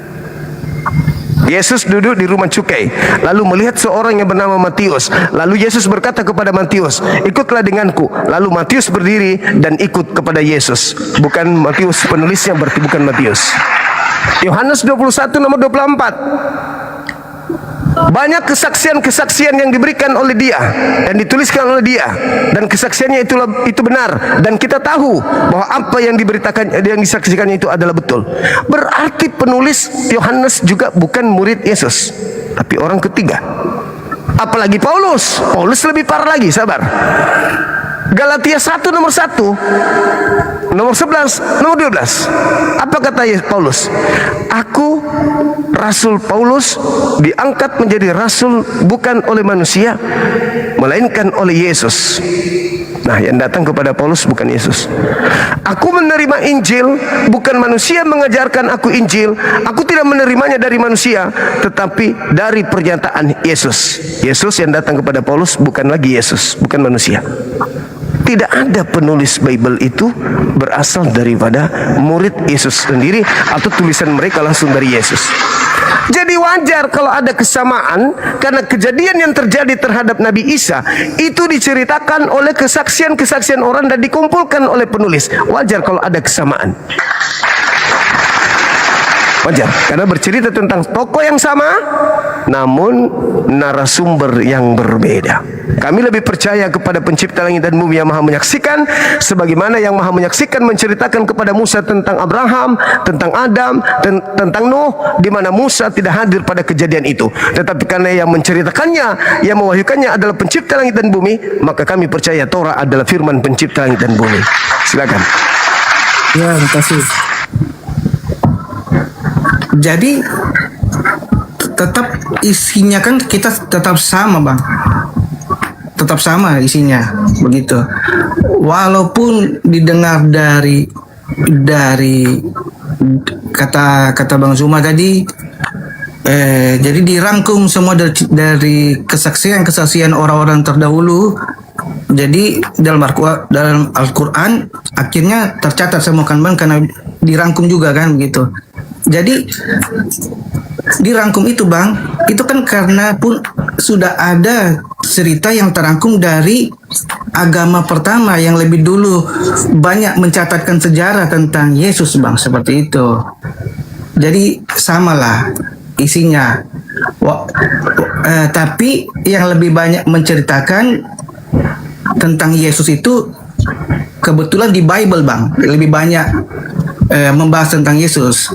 Yesus duduk di rumah cukai, lalu melihat seorang yang bernama Matius. Lalu Yesus berkata kepada Matius, ikutlah denganku. Lalu Matius berdiri dan ikut kepada Yesus. Bukan Matius penulisnya, berarti bukan Matius. Yohanes 21 nomor 24. Banyak kesaksian-kesaksian yang diberikan oleh dia, yang dituliskan oleh dia, dan kesaksiannya itu benar, dan kita tahu bahwa apa yang diberitakan, yang disaksikannya itu adalah betul. Berarti penulis Yohanes juga bukan murid Yesus, tapi orang ketiga. Apalagi Paulus. Paulus lebih parah lagi, sabar. Galatia 1 nomor 1, nomor 11, nomor 12. Apa kata Paulus? Aku, Rasul Paulus, diangkat menjadi rasul bukan oleh manusia, melainkan oleh Yesus. Nah, yang datang kepada Paulus bukan Yesus. Aku menerima Injil, bukan manusia mengajarkan aku Injil. Aku tidak menerimanya dari manusia, tetapi dari pernyataan Yesus. Yesus yang datang kepada Paulus bukan lagi Yesus, bukan manusia. Tidak ada penulis Bible itu berasal daripada murid Yesus sendiri atau tulisan mereka langsung dari Yesus. Jadi wajar kalau ada kesamaan, karena kejadian yang terjadi terhadap Nabi Isa itu diceritakan oleh kesaksian-kesaksian orang dan dikumpulkan oleh penulis. Wajar kalau ada kesamaan. Wajar, karena bercerita tentang tokoh yang sama, namun narasumber yang berbeda. Kami lebih percaya kepada pencipta langit dan bumi yang maha menyaksikan, sebagaimana yang maha menyaksikan menceritakan kepada Musa tentang Abraham, tentang Adam, dan tentang Nuh, di mana Musa tidak hadir pada kejadian itu. Tetapi karena yang menceritakannya, yang mewahyukannya adalah pencipta langit dan bumi, maka kami percaya Torah adalah firman pencipta langit dan bumi. Silakan. Ya, terima kasih. Jadi tetap isinya kan kita tetap sama, Bang. Tetap sama isinya, begitu. Walaupun didengar dari kata Bang Zuma tadi, jadi dirangkum semua dari kesaksian orang-orang terdahulu. Jadi dalam Al-Quran akhirnya tercatat semua kan, Bang, karena dirangkum juga kan begitu. Jadi dirangkum itu, Bang, itu kan karena pun sudah ada cerita yang terangkum dari agama pertama yang lebih dulu banyak mencatatkan sejarah tentang Yesus, Bang, seperti itu. Jadi samalah isinya. Tapi yang lebih banyak menceritakan tentang Yesus itu kebetulan di Bible, Bang, lebih banyak membahas tentang Yesus.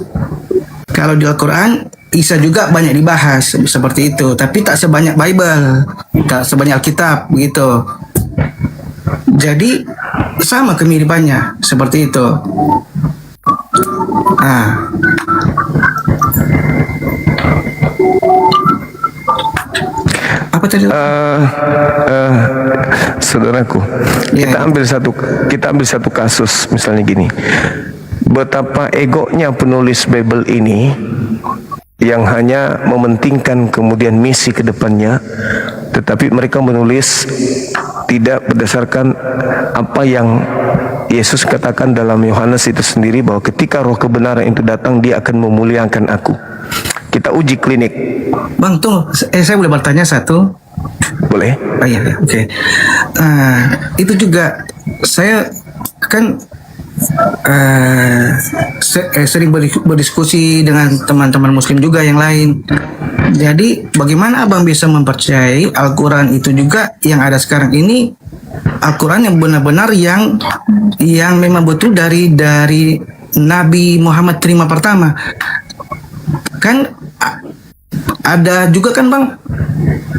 Kalau di Al-Quran Isa juga banyak dibahas seperti itu, tapi tak sebanyak Bible, tak sebanyak Alkitab begitu. Jadi sama kemiripannya seperti itu. Apa tadi? Saudaraku, kita ambil satu kasus misalnya gini. Betapa egonya penulis Bible ini yang hanya mementingkan kemudian misi ke depannya, tetapi mereka menulis tidak berdasarkan apa yang Yesus katakan dalam Yohanes itu sendiri bahwa ketika roh kebenaran itu datang, dia akan memuliakan aku. Kita uji klinik. Bang, tuh, saya boleh bertanya satu? Boleh? Oh iya, iya, oke. Itu juga saya kan sering berdiskusi dengan teman-teman Muslim juga yang lain. Jadi bagaimana abang bisa mempercayai Al-Quran itu juga yang ada sekarang ini, Al-Quran yang benar-benar yang memang betul dari Nabi Muhammad terima pertama. Kan ada juga kan bang,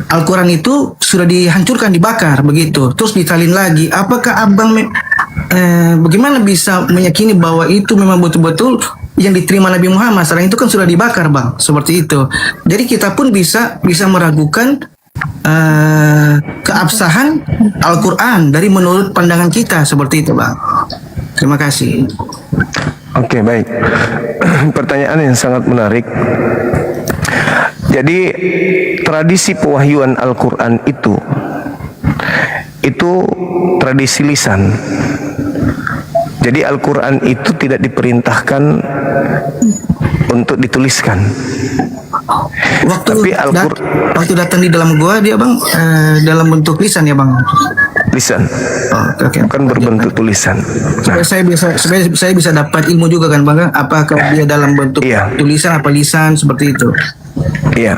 Al-Quran itu sudah dihancurkan, dibakar begitu, terus disalin lagi. Apakah abang bagaimana bisa meyakini bahwa itu memang betul-betul yang diterima Nabi Muhammad? Sekarang itu kan sudah dibakar bang, seperti itu. Jadi kita pun bisa meragukan keabsahan Al-Quran dari menurut pandangan kita, seperti itu bang. Terima kasih. Oke, baik. Pertanyaan yang sangat menarik. Jadi tradisi pewahyuan Al-Quran itu tradisi lisan. Jadi Al-Quran itu tidak diperintahkan untuk dituliskan. Waktu datang di dalam gua dia bang dalam bentuk lisan ya bang. Lisan, bukan berbentuk tulisan. Nah, saya bisa dapat ilmu juga kan bang. Apakah dia dalam bentuk tulisan apa lisan, seperti itu? Iya.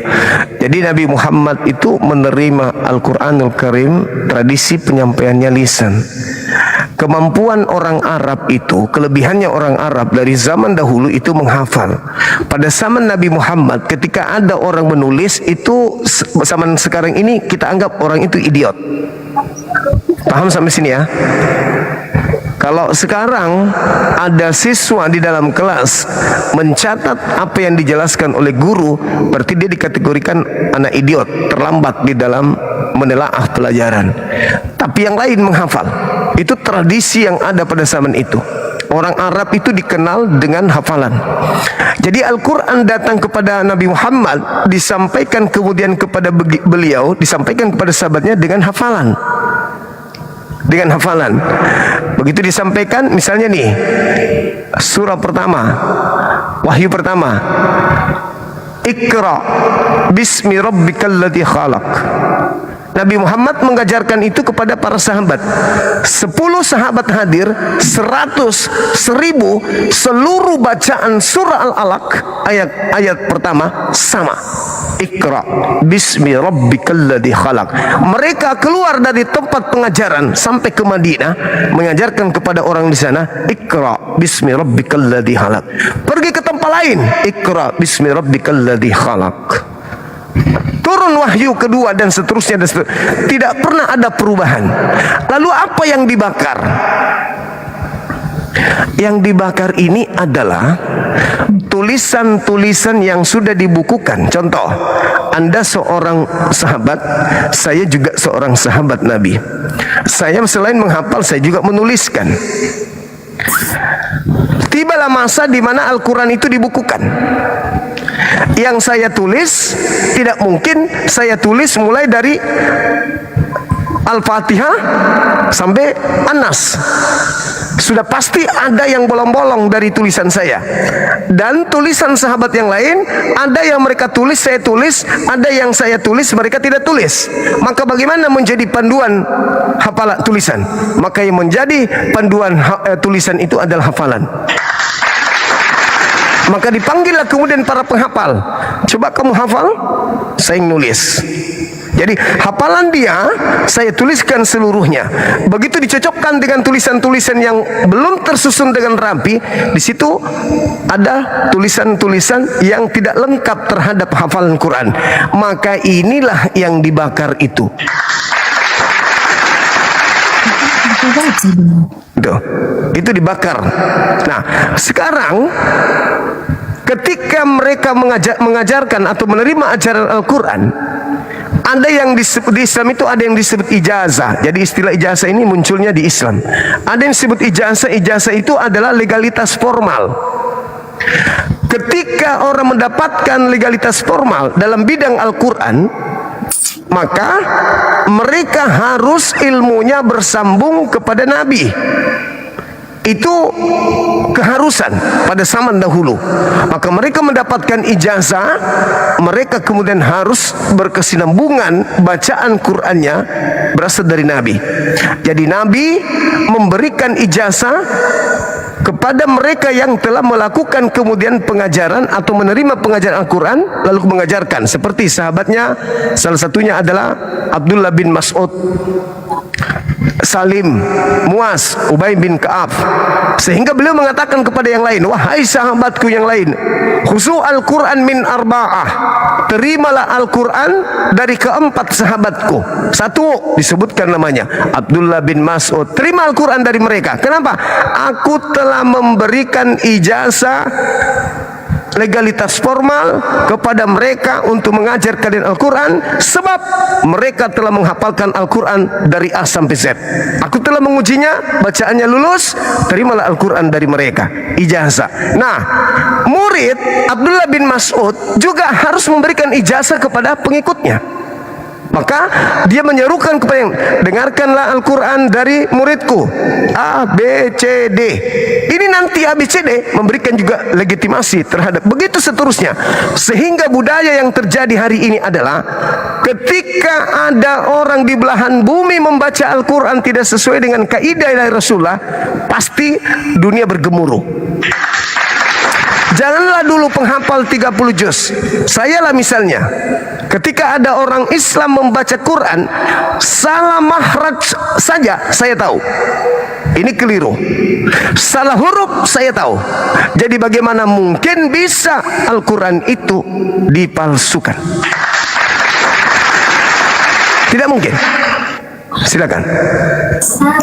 Jadi Nabi Muhammad itu menerima Al-Quranul Karim tradisi penyampaiannya lisan. Kemampuan orang Arab itu, kelebihannya orang Arab dari zaman dahulu itu menghafal. Pada zaman Nabi Muhammad, ketika ada orang menulis itu, zaman sekarang ini kita anggap orang itu idiot. Paham sampai sini ya? Kalau sekarang ada siswa di dalam kelas mencatat apa yang dijelaskan oleh guru, berarti dia dikategorikan anak idiot, terlambat di dalam menelaah pelajaran. Tapi yang lain menghafal. Itu tradisi yang ada pada zaman itu. Orang Arab itu dikenal dengan hafalan. Jadi Al-Quran datang kepada Nabi Muhammad, disampaikan kemudian kepada beliau, disampaikan kepada sahabatnya dengan hafalan. Dengan hafalan. Begitu disampaikan, misalnya nih, surah pertama, wahyu pertama, Iqra bismi rabbikal ladzi khalaq. Nabi Muhammad mengajarkan itu kepada para sahabat. 10 sahabat hadir, 100, 1000, seluruh bacaan surah Al-Alaq ayat pertama sama. Iqra bismi rabbikal ladzi khalaq. Mereka keluar dari tempat pengajaran sampai ke Madinah mengajarkan kepada orang di sana, Iqra bismi rabbikal ladzi khalaq. Pergi ke tempat lain, Iqra bismi rabbikal ladzi khalaq. Turun wahyu kedua dan seterusnya, tidak pernah ada perubahan. Lalu apa yang dibakar? Yang dibakar ini adalah tulisan-tulisan yang sudah dibukukan. Contoh, Anda seorang sahabat, saya juga seorang sahabat Nabi. Saya selain menghafal, saya juga menuliskan. Tibalah masa di mana Al-Quran itu dibukukan. Yang saya tulis tidak mungkin saya tulis mulai dari Al-Fatihah sampai An-Nas. Sudah pasti ada yang bolong-bolong dari tulisan saya. Dan tulisan sahabat yang lain, ada yang mereka tulis, saya tulis, ada yang saya tulis, mereka tidak tulis. Maka bagaimana menjadi panduan hafalan tulisan? Maka yang menjadi panduan tulisan itu adalah hafalan. Maka dipanggillah kemudian para penghafal. Coba kamu hafal, saya nulis. Jadi hafalan dia saya tuliskan seluruhnya. Begitu dicocokkan dengan tulisan-tulisan yang belum tersusun dengan rapi, di situ ada tulisan-tulisan yang tidak lengkap terhadap hafalan Quran. Maka inilah yang dibakar itu. Itu dibakar. Nah, sekarang ketika mereka mengajarkan atau menerima ajaran Al-Quran, ada yang disebut di Islam itu, ada yang disebut ijazah. Jadi istilah ijazah ini munculnya di Islam. Ada yang disebut ijazah. Ijazah itu adalah legalitas formal. Ketika orang mendapatkan legalitas formal dalam bidang Al-Quran, maka mereka harus ilmunya bersambung kepada Nabi. itu keharusan pada zaman dahulu. Maka mereka mendapatkan ijazah, mereka kemudian harus berkesinambungan bacaan Qur'annya berasal dari Nabi. Jadi Nabi memberikan ijazah kepada mereka yang telah melakukan kemudian pengajaran atau menerima pengajaran Al-Quran lalu mengajarkan, seperti sahabatnya, salah satunya adalah Abdullah bin Mas'ud, Salim, Muaz, Ubay bin Ka'ab, sehingga beliau mengatakan kepada yang lain, wahai sahabatku yang lain, khusu Al-Quran min arba'ah, terimalah Al-Quran dari keempat sahabatku. Satu disebutkan namanya Abdullah bin Mas'ud, terima Al-Quran dari mereka. Kenapa? Aku telah memberikan ijazah legalitas formal kepada mereka untuk mengajar kalian Al-Quran, sebab mereka telah menghafalkan Al-Quran dari A sampai Z. Aku telah mengujinya, bacaannya lulus, terimalah Al-Quran dari mereka, ijazah. Nah, murid Abdullah bin Mas'ud juga harus memberikan ijazah kepada pengikutnya. Maka dia menyerukan kepada yang, dengarkanlah Al-Quran dari muridku A, B, C, D. Ini nanti A, B, C, D memberikan juga legitimasi terhadap begitu seterusnya. Sehingga budaya yang terjadi hari ini adalah ketika ada orang di belahan bumi membaca Al-Quran tidak sesuai dengan kaidah dari Rasulullah, pasti dunia bergemuruh. Janganlah dulu penghafal 30 juz. Sayalah misalnya, ketika ada orang Islam membaca Quran, salah makhraj saja saya tahu, ini keliru. Salah huruf saya tahu. Jadi bagaimana mungkin bisa Al-Quran itu dipalsukan? Tidak mungkin. Silakan.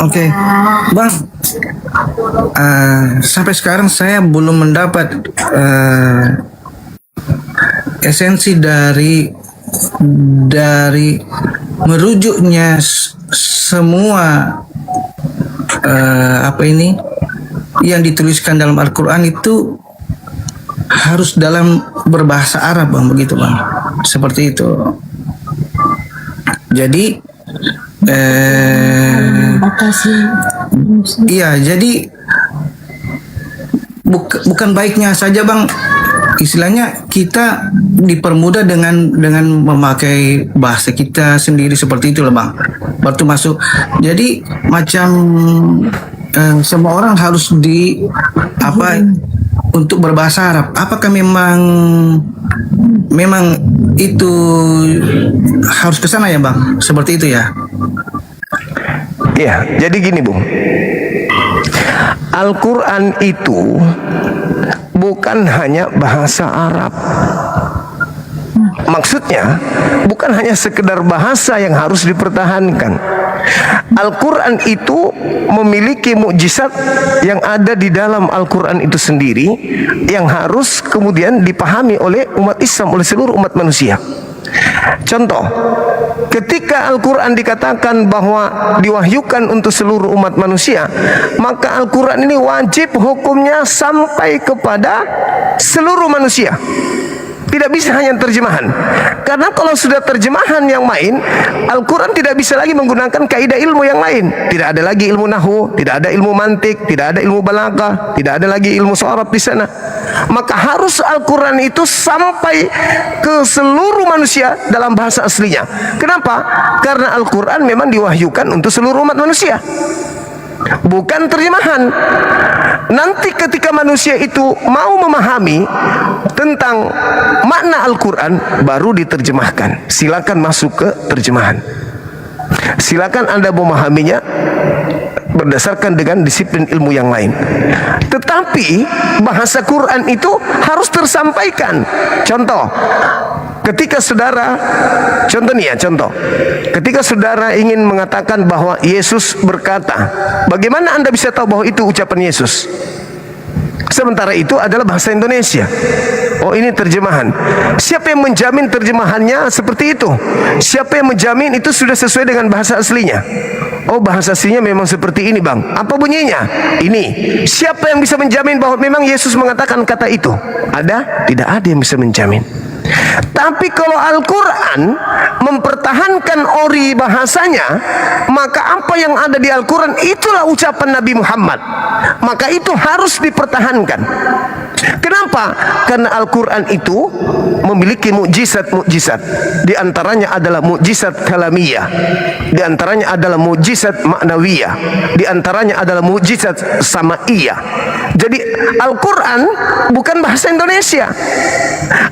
Oke, Bang. Sampai sekarang saya belum mendapat esensi dari merujuknya semua yang dituliskan dalam Al-Quran itu harus dalam berbahasa Arab, Bang, begitu, Bang. Seperti itu. Jadi iya, jadi bukan baiknya saja, Bang, istilahnya kita dipermudah dengan memakai bahasa kita sendiri seperti itu loh, Bang. Waktu masuk, jadi macam semua orang harus untuk berbahasa Arab. Apakah memang itu harus ke sana ya, Bang? Seperti itu ya? Iya, jadi gini, Bung. Al-Quran itu bukan hanya bahasa Arab. Maksudnya bukan hanya sekedar bahasa yang harus dipertahankan. Al-Quran itu memiliki mukjizat yang ada di dalam Al-Quran itu sendiri, yang harus kemudian dipahami oleh umat Islam, oleh seluruh umat manusia. Contoh, ketika Al-Quran dikatakan bahwa diwahyukan untuk seluruh umat manusia, maka Al-Quran ini wajib hukumnya sampai kepada seluruh manusia. Tidak bisa hanya terjemahan. Karena kalau sudah terjemahan yang main, Al-Quran tidak bisa lagi menggunakan kaidah ilmu yang lain. Tidak ada lagi ilmu nahwu, tidak ada ilmu mantik, tidak ada ilmu balaghah, tidak ada lagi ilmu sharaf di sana. Maka harus Al-Quran itu sampai ke seluruh manusia dalam bahasa aslinya. Kenapa? Karena Al-Quran memang diwahyukan untuk seluruh umat manusia, bukan terjemahan. Nanti ketika manusia itu mau memahami tentang makna Al-Quran, baru diterjemahkan. Silakan masuk ke terjemahan. Silakan Anda memahaminya berdasarkan dengan disiplin ilmu yang lain. Tetapi bahasa Quran itu harus tersampaikan. Contoh, ketika saudara, ketika saudara ingin mengatakan bahwa Yesus berkata, bagaimana Anda bisa tahu bahwa itu ucapan Yesus? Sementara itu adalah bahasa Indonesia. Oh, ini terjemahan. Siapa yang menjamin terjemahannya seperti itu? Siapa yang menjamin itu sudah sesuai dengan bahasa aslinya? Oh, bahasa aslinya memang seperti ini, Bang. Apa bunyinya? Ini. Siapa yang bisa menjamin bahwa memang Yesus mengatakan kata itu? Ada? Tidak ada yang bisa menjamin. Tapi kalau Al-Quran mempertahankan ori bahasanya, maka apa yang ada di Al-Quran itulah ucapan Nabi Muhammad. maka itu harus dipertahankan. Kenapa? Karena Al-Quran itu memiliki mukjizat-mukjizat. Di antaranya adalah mukjizat kalamiyah, di antaranya adalah mukjizat maknawiyah, di antaranya adalah mukjizat samaiyah. Jadi Al-Quran bukan bahasa Indonesia.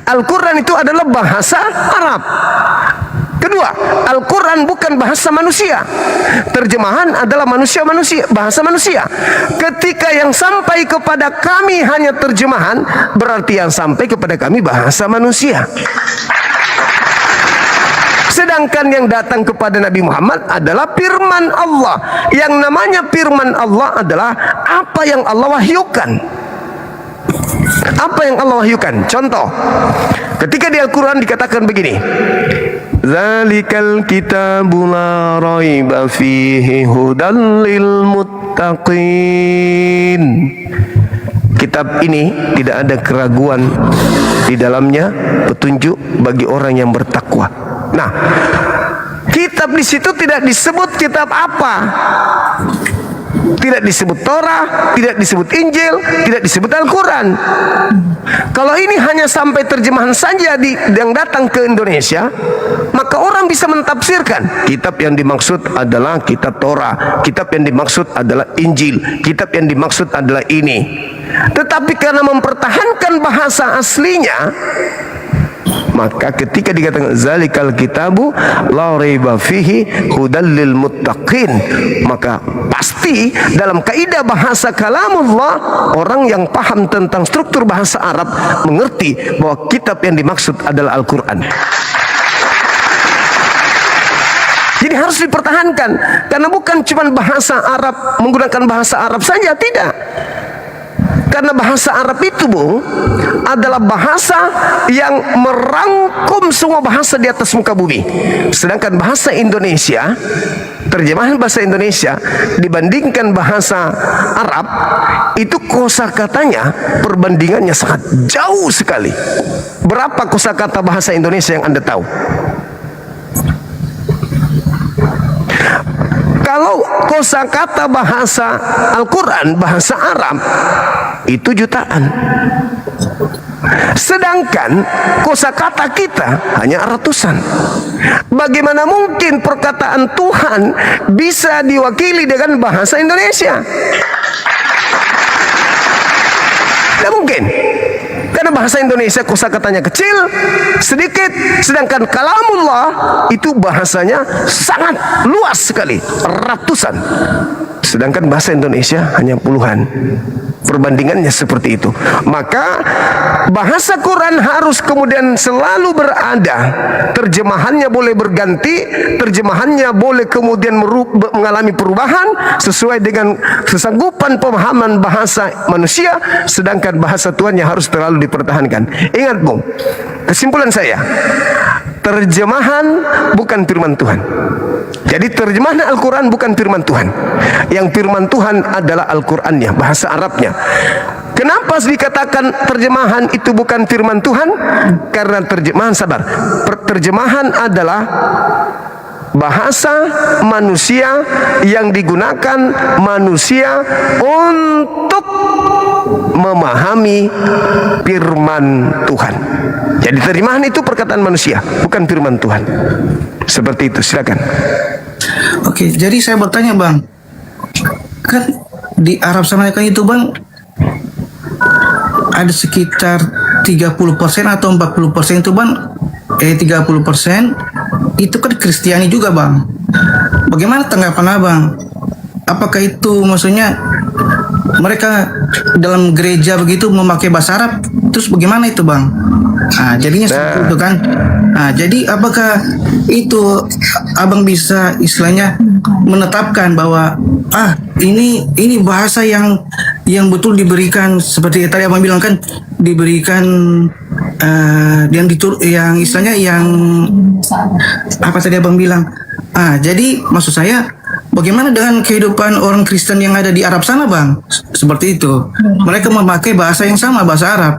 Al-Quran itu adalah bahasa Arab. Kedua, Al-Quran bukan bahasa manusia. Terjemahan adalah manusia-manusia, bahasa manusia. Ketika yang sampai kepada kami hanya terjemahan, berarti yang sampai kepada kami bahasa manusia. Sedangkan yang datang kepada Nabi Muhammad adalah firman Allah. Yang namanya firman Allah adalah apa yang Allah wahyukan. Apa yang Allah wahyukan? Contoh, ketika di Al-Quran dikatakan begini, Zalikal kitabu la raiba fihi hudan lil muttaqin. Kitab ini tidak ada keraguan di dalamnya, petunjuk bagi orang yang bertakwa. Nah, kitab di situ tidak disebut kitab apa. Tidak disebut Torah, tidak disebut Injil, tidak disebut Al-Quran. Kalau ini hanya sampai terjemahan saja yang datang ke Indonesia, maka orang bisa mentafsirkan kitab yang dimaksud adalah kitab Torah, kitab yang dimaksud adalah Injil, kitab yang dimaksud adalah ini. Tetapi karena mempertahankan bahasa aslinya, maka ketika dikatakan zalikal kitabu la raiba fihi hudal lil muttaqin, maka pasti dalam kaidah bahasa kalamullah, orang yang paham tentang struktur bahasa Arab mengerti bahwa kitab yang dimaksud adalah Al-Quran. Jadi harus dipertahankan, karena bukan cuma bahasa Arab, menggunakan bahasa Arab saja, tidak. Karena bahasa Arab itu, Bung, adalah bahasa yang merangkum semua bahasa di atas muka bumi. Sedangkan bahasa Indonesia, terjemahan bahasa Indonesia dibandingkan bahasa Arab, itu kosakatanya perbandingannya sangat jauh sekali. Berapa kosakata bahasa Indonesia yang Anda tahu? Kalau kosakata bahasa Al-Quran, bahasa Arab, itu jutaan. Sedangkan kosakata kita hanya ratusan. Bagaimana mungkin perkataan Tuhan bisa diwakili dengan bahasa Indonesia? Tidak mungkin. Karena bahasa Indonesia kosakatanya kecil, sedikit, sedangkan kalamullah itu bahasanya sangat luas sekali, ratusan. Sedangkan bahasa Indonesia hanya puluhan. Perbandingannya seperti itu. Maka bahasa Quran harus kemudian selalu berada. Terjemahannya boleh berganti, terjemahannya boleh kemudian mengalami perubahan sesuai dengan kesanggupan pemahaman bahasa manusia, sedangkan bahasa Tuhannya harus terlalu dipertahankan. Ingat, Bung, kesimpulan saya, terjemahan bukan firman Tuhan. Jadi terjemahan Al-Quran bukan firman Tuhan. Yang firman Tuhan adalah Al-Qurannya, bahasa Arabnya. Kenapa dikatakan terjemahan itu bukan firman Tuhan? Karena terjemahan, terjemahan adalah bahasa manusia yang digunakan manusia untuk memahami firman Tuhan. Jadi terjemahan itu perkataan manusia, bukan firman Tuhan. Seperti itu, silakan. Oke, jadi saya bertanya, Bang, kan di Arab sana kan itu, Bang, ada sekitar 30% atau 40% itu, Bang, 30% itu kan Kristiani juga, Bang. Bagaimana tanggapan Abang? Apakah itu maksudnya mereka dalam gereja begitu memakai bahasa Arab? Terus bagaimana itu, Bang? Nah, jadinya seperti itu kan. Nah, jadi apakah itu Abang bisa istilahnya menetapkan bahwa ini bahasa yang betul diberikan, seperti tadi Abang bilang kan, diberikan yang istilahnya yang apa tadi Abang bilang. Jadi maksud saya, bagaimana dengan kehidupan orang Kristen yang ada di Arab sana, Bang? Seperti itu. Mereka memakai bahasa yang sama, bahasa Arab.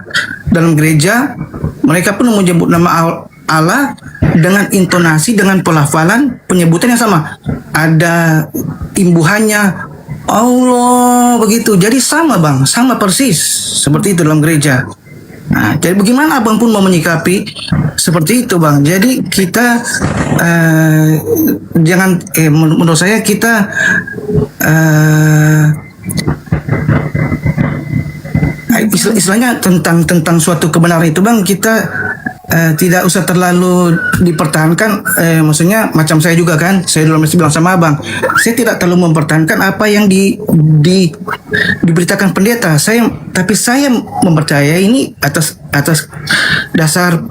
Dalam gereja, mereka pun menyebut nama Allah dengan intonasi, dengan pelafalan, penyebutan yang sama. Ada imbuhannya, Allah, begitu. Jadi sama bang, sama persis seperti itu dalam gereja. Nah, jadi bagaimana abang pun mau menyikapi seperti itu bang. Jadi kita jangan, menurut saya kita istilahnya tentang suatu kebenaran itu bang, kita tidak usah terlalu dipertahankan. Maksudnya macam saya juga kan, saya dulu masih bilang sama abang, saya tidak terlalu mempertahankan apa yang diberitakan pendeta. Tapi saya mempercayai ini atas dasar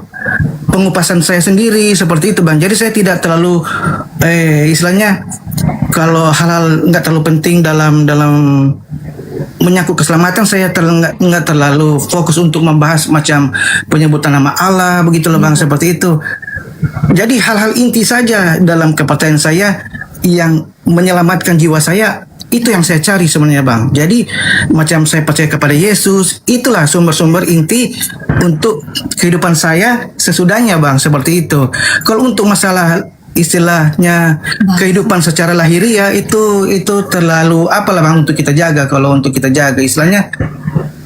pengupasan saya sendiri seperti itu bang. Jadi saya tidak terlalu istilahnya kalau hal-hal nggak terlalu penting dalam menyangkut keselamatan, saya nggak terlalu fokus untuk membahas macam penyebutan nama Allah begitu loh bang, seperti itu. Jadi hal-hal inti saja dalam kepercayaan saya yang menyelamatkan jiwa saya, itu yang saya cari sebenarnya bang. Jadi macam saya percaya kepada Yesus, itulah sumber-sumber inti untuk kehidupan saya sesudahnya bang, seperti itu. Kalau untuk masalah istilahnya kehidupan secara lahiriah itu terlalu apalah bang untuk kita jaga. Kalau untuk kita jaga istilahnya,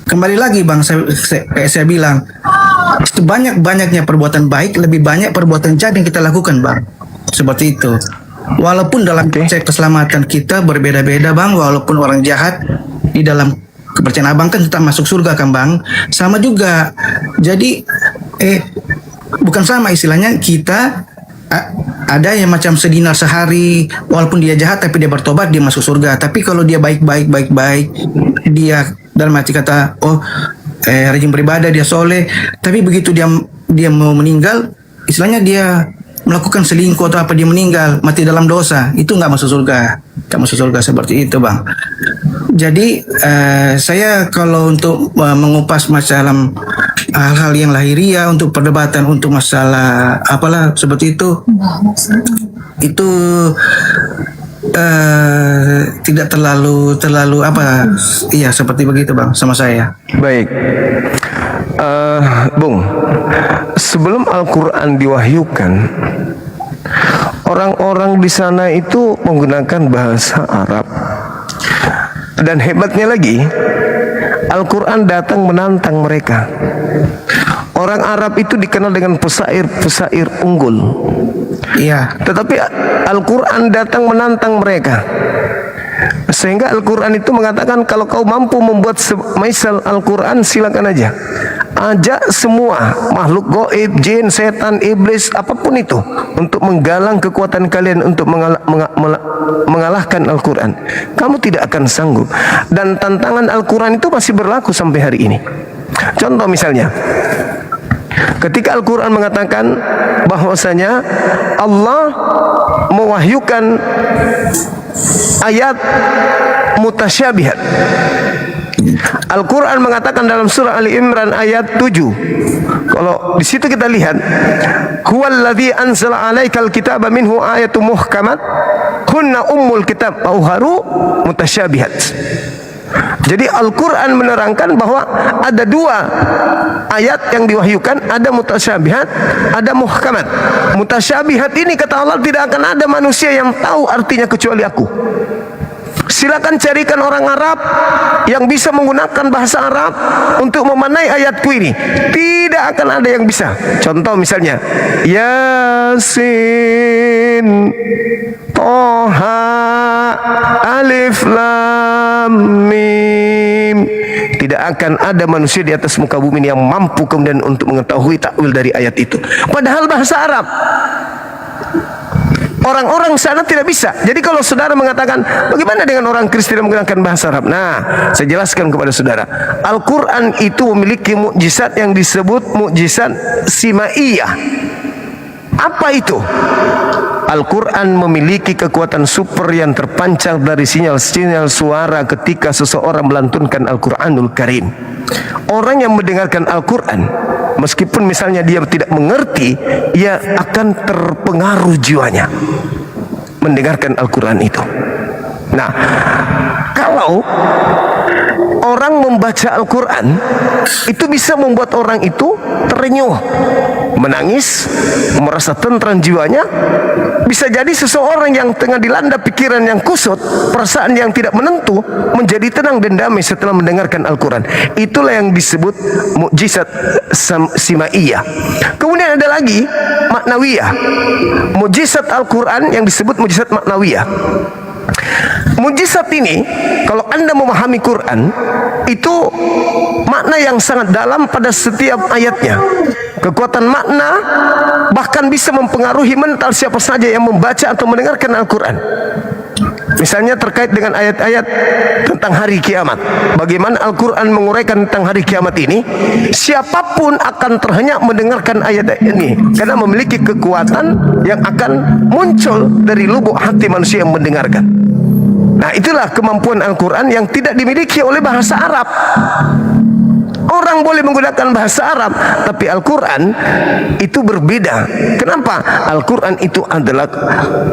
kembali lagi bang, saya bilang sebanyak-banyaknya perbuatan baik, lebih banyak perbuatan jahat yang kita lakukan bang, seperti itu. Walaupun dalam konsep keselamatan kita berbeda-beda bang, walaupun orang jahat di dalam kepercayaan abang kan tetap masuk surga kan bang, sama juga. Jadi bukan sama istilahnya, kita ada yang macam sedinar sehari, walaupun dia jahat tapi dia bertobat, dia masuk surga. Tapi kalau dia baik, dia dalam arti kata rajin beribadah, dia soleh, tapi begitu dia mau meninggal, istilahnya dia melakukan selingkuh atau apa, dia meninggal mati dalam dosa, itu nggak masuk surga, seperti itu bang. Jadi saya kalau untuk mengupas masalah hal-hal yang lahiriah, untuk perdebatan, untuk masalah apalah seperti itu tidak terlalu apa, iya seperti begitu bang sama saya. Baik, Bung, sebelum Al-Quran diwahyukan, orang-orang di sana itu menggunakan bahasa Arab. Dan hebatnya lagi, Al-Quran datang menantang mereka. Orang Arab itu dikenal dengan pesair unggul. Iya. Tetapi Al-Quran datang menantang mereka. Sehingga Al-Quran itu mengatakan, kalau kau mampu membuat semisal Al-Quran, silakan aja. Ajak semua makhluk gaib, jin, setan, iblis, apapun itu, untuk menggalang kekuatan kalian untuk mengalahkan Al-Quran. Kamu tidak akan sanggup. Dan tantangan Al-Quran itu masih berlaku sampai hari ini. Contoh misalnya, ketika Al-Quran mengatakan bahwasanya Allah mewahyukan ayat mutasyabihat. Al-Quran mengatakan dalam surah Ali Imran ayat 7. Kalau di situ kita lihat, huwallazi anzala 'alaikal kitaba minhu ayatun muhkamat hunna ummul kitab wa ukharu mutasyabihat. Jadi Al-Quran menerangkan bahwa ada dua ayat yang diwahyukan, ada mutasyabihat, ada muhkamat. Mutasyabihat ini kata Allah, tidak akan ada manusia yang tahu artinya kecuali aku. Silakan carikan orang Arab yang bisa menggunakan bahasa Arab untuk memanai ayatku ini. Tidak akan ada yang bisa. Contoh misalnya, Yasin, Toha, Alif, Lam, Mim. Tidak akan ada manusia di atas muka bumi ini yang mampu kemudian untuk mengetahui takwil dari ayat itu. Padahal bahasa Arab. Orang-orang sana tidak bisa. Jadi kalau saudara mengatakan, bagaimana dengan orang Kristen yang menggunakan bahasa Arab? Nah, saya jelaskan kepada saudara. Al-Quran itu memiliki mukjizat yang disebut mukjizat simaiyah. Apa itu? Al-Quran memiliki kekuatan super yang terpancar dari sinyal-sinyal suara ketika seseorang melantunkan Al-Quranul Karim. Orang yang mendengarkan Al-Quran, meskipun misalnya dia tidak mengerti, ia akan terpengaruh jiwanya mendengarkan Al-Quran itu. Nah, kalau orang membaca Al-Quran itu bisa membuat orang itu terenyuh, menangis, merasa tentram jiwanya. Bisa jadi seseorang yang tengah dilanda pikiran yang kusut, perasaan yang tidak menentu, menjadi tenang dan damai setelah mendengarkan Al-Quran. Itulah yang disebut mukjizat simaiyah. Kemudian ada lagi maknawiyah, mukjizat Al-Quran yang disebut mukjizat maknawiyah. Mukjizat ini, kalau Anda memahami Quran, itu makna yang sangat dalam pada setiap ayatnya. Kekuatan makna bahkan bisa mempengaruhi mental siapa saja yang membaca atau mendengarkan Al-Quran. Misalnya terkait dengan ayat-ayat tentang hari kiamat. Bagaimana Al-Quran menguraikan tentang hari kiamat ini, siapapun akan terhenyak mendengarkan ayat ini, karena memiliki kekuatan yang akan muncul dari lubuk hati manusia yang mendengarkan. Nah, itulah kemampuan Al-Quran yang tidak dimiliki oleh bahasa Arab. Orang boleh menggunakan bahasa Arab, tapi Al-Quran itu berbeda. Kenapa? Al-Quran itu adalah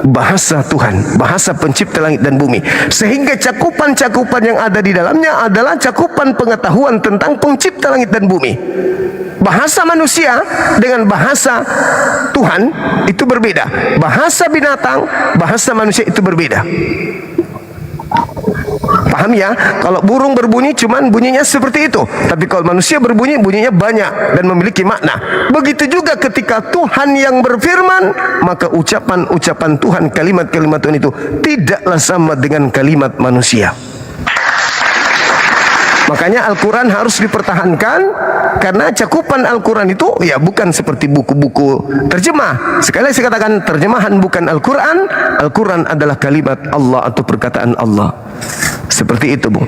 bahasa Tuhan, bahasa pencipta langit dan bumi. Sehingga cakupan-cakupan yang ada di dalamnya adalah cakupan pengetahuan tentang pencipta langit dan bumi. Bahasa manusia dengan bahasa Tuhan itu berbeda. Bahasa binatang, bahasa manusia itu berbeda. Paham ya? Kalau burung berbunyi cuman bunyinya seperti itu, tapi kalau manusia berbunyi, bunyinya banyak dan memiliki makna. Begitu juga ketika Tuhan yang berfirman, maka ucapan-ucapan Tuhan, kalimat-kalimat Tuhan itu tidaklah sama dengan kalimat manusia. Makanya Al-Quran harus dipertahankan, karena cakupan Al-Quran itu ya bukan seperti buku-buku terjemah. Sekali lagi saya katakan, terjemahan bukan Al-Quran. Al-Quran adalah kalimat Allah atau perkataan Allah. Seperti itu, Bung.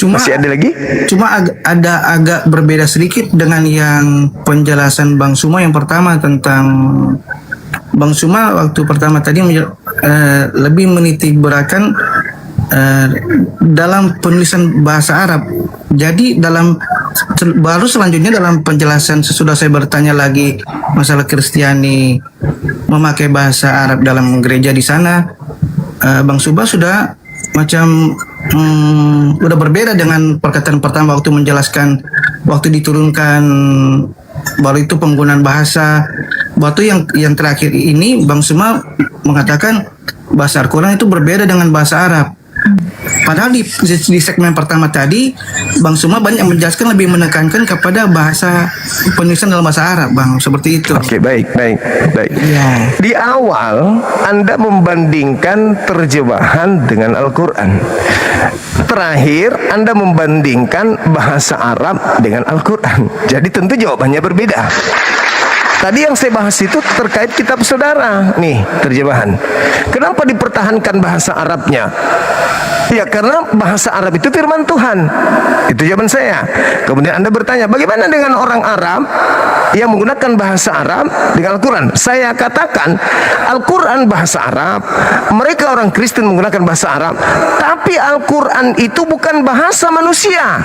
Masih ada lagi? Cuma ada agak berbeda sedikit dengan yang penjelasan Bang Suma yang pertama tentang Bang Suma waktu pertama tadi lebih menitik beratkan dalam penulisan bahasa Arab. Jadi baru selanjutnya dalam penjelasan sesudah saya bertanya lagi masalah Kristiani memakai bahasa Arab dalam gereja di sana, Bang Suba sudah macam udah berbeda dengan perkataan pertama waktu menjelaskan, waktu diturunkan baru itu penggunaan bahasa. Waktu yang terakhir ini Bang Suma mengatakan bahasa Al-Quran itu berbeda dengan bahasa Arab. Padahal di segmen pertama tadi Bang Suma banyak menjelaskan, lebih menekankan kepada bahasa penulisan dalam bahasa Arab, Bang, seperti itu. Oke, baik. Ya. Di awal Anda membandingkan terjemahan dengan Al-Quran. Terakhir Anda membandingkan bahasa Arab dengan Al-Quran. Jadi tentu jawabannya berbeda. Tadi yang saya bahas itu terkait kitab saudara, nih terjemahan. Kenapa dipertahankan bahasa Arabnya? Ya karena bahasa Arab itu firman Tuhan. Itu jawaban saya. Kemudian Anda bertanya, bagaimana dengan orang Arab yang menggunakan bahasa Arab dengan Al-Quran? Saya katakan, Al-Quran bahasa Arab, mereka orang Kristen menggunakan bahasa Arab, tapi Al-Quran itu bukan bahasa manusia.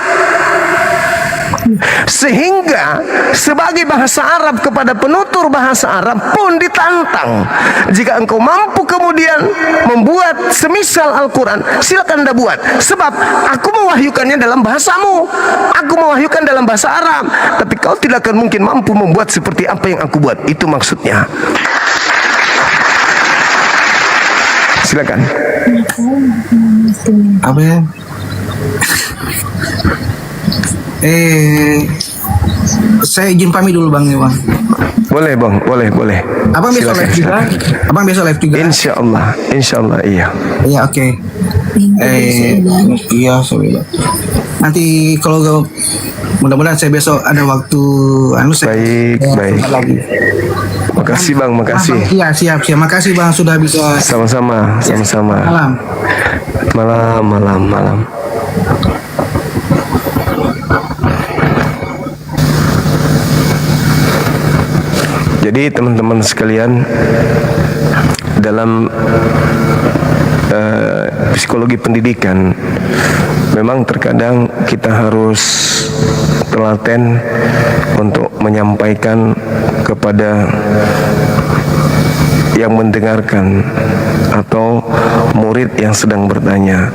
Sehingga sebagai bahasa Arab kepada penutur bahasa Arab pun ditantang. Jika engkau mampu kemudian membuat semisal Al-Quran, silakan Anda buat. Sebab aku mewahyukannya dalam bahasamu, aku mewahyukan dalam bahasa Arab, tapi kau tidak akan mungkin mampu membuat seperti apa yang aku buat. Itu maksudnya. Silakan. Apa ya? Saya izin pamit dulu Bang Iwan. Boleh Bang, boleh. Abang besok live juga? Abang besok live juga? Insya Allah iya. Iya, oke. Iya, saya. Nanti kalau mudah-mudahan saya besok ada waktu Baik. lagi. Makasih Bang, makasih. Iya, siap. Makasih Bang sudah bisa. Sama-sama. Malam. Jadi teman-teman sekalian, dalam psikologi pendidikan memang terkadang kita harus telaten untuk menyampaikan kepada yang mendengarkan atau murid yang sedang bertanya.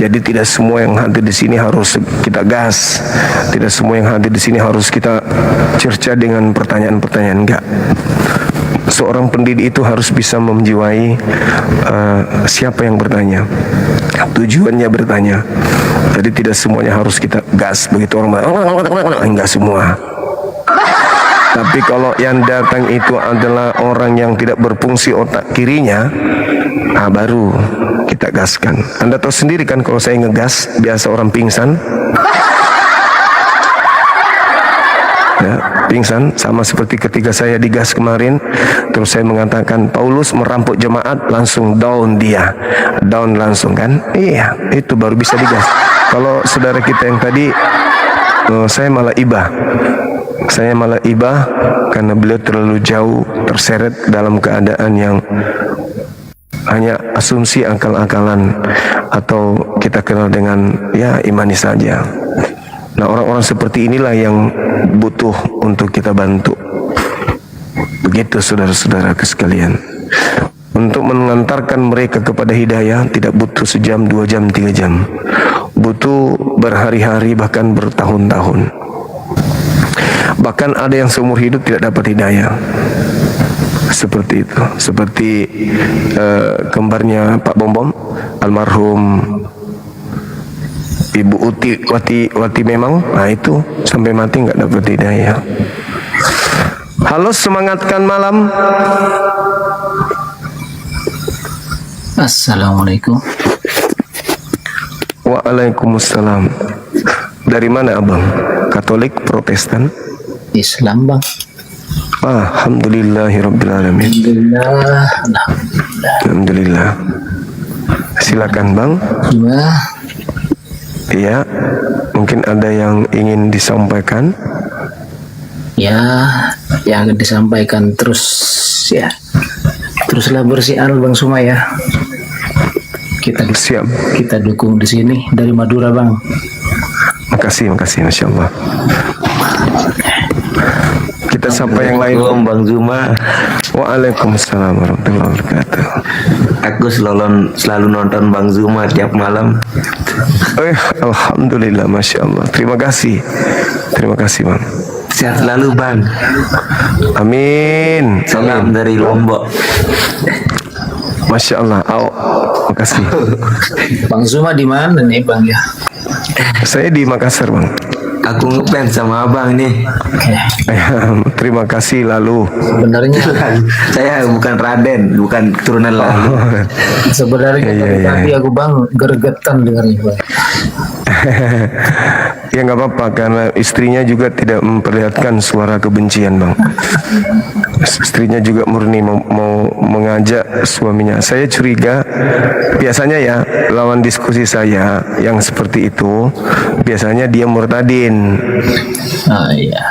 Jadi tidak semua yang hadir di sini harus kita gas. Tidak semua yang hadir di sini harus kita cerca dengan pertanyaan-pertanyaan, enggak. Seorang pendidik itu harus bisa menjiwai siapa yang bertanya, tujuannya bertanya. Jadi tidak semuanya harus kita gas begitu orang enggak semua. Tapi kalau yang datang itu adalah orang yang tidak berfungsi otak kirinya, baru kita gaskan. Anda tahu sendiri kan kalau saya ngegas, biasa orang pingsan. Ya, pingsan, sama seperti ketika saya digas kemarin, terus saya mengatakan Paulus merampok jemaat, langsung down dia, down langsung kan? Iya, itu baru bisa digas. Kalau saudara kita yang tadi, saya malah ibah. Saya malah ibah karena beliau terlalu jauh terseret dalam keadaan yang hanya asumsi akal-akalan atau kita kenal dengan ya imani saja. Nah, orang-orang seperti inilah yang butuh untuk kita bantu. Begitu saudara-saudara sekalian. Untuk mengantarkan mereka kepada hidayah tidak butuh sejam, 2 jam, 3 jam. Butuh berhari-hari bahkan bertahun-tahun. Bahkan ada yang seumur hidup tidak dapat hidayah. Seperti itu. Seperti kembarnya Pak Bom almarhum Ibu Wati memang, nah itu sampai mati nggak dapat hidayah. Halo, semangatkan malam. Assalamualaikum. Waalaikumsalam. Dari mana abang? Katolik, Protestan? Islam bang. Alhamdulillahirrabbilalamin. Alhamdulillah. Silakan bang. Iya, mungkin ada yang ingin disampaikan. Ya, yang disampaikan terus ya. Teruslah bersiar Bang Suma ya. Siap. Kita dukung di sini dari Madura bang. Makasih, Masya Allah. Kita sampai yang lain. Bang Zuma. Waalaikumsalam warahmatullahi wabarakatuh. Aku selalu nonton Bang Zuma tiap malam. Alhamdulillah, Masya Allah. Terima kasih bang. Sehat selalu bang. Amin. Salam dari Lombok. Masya Allah. Makasih. Bang Zuma di mana nih bang ya? Saya di Makassar bang. Aku ngefans sama abang nih. Terima kasih lalu. Sebenarnya Saya bukan Raden, bukan keturunan lalu. Sebenarnya tadi aku bang gregetan dengarnya bang. Ya nggak apa-apa karena istrinya juga tidak memperlihatkan suara kebencian bang. Istrinya juga murni mau mengajak suaminya. Saya curiga biasanya ya lawan diskusi saya yang seperti itu biasanya dia murtadin. Iya.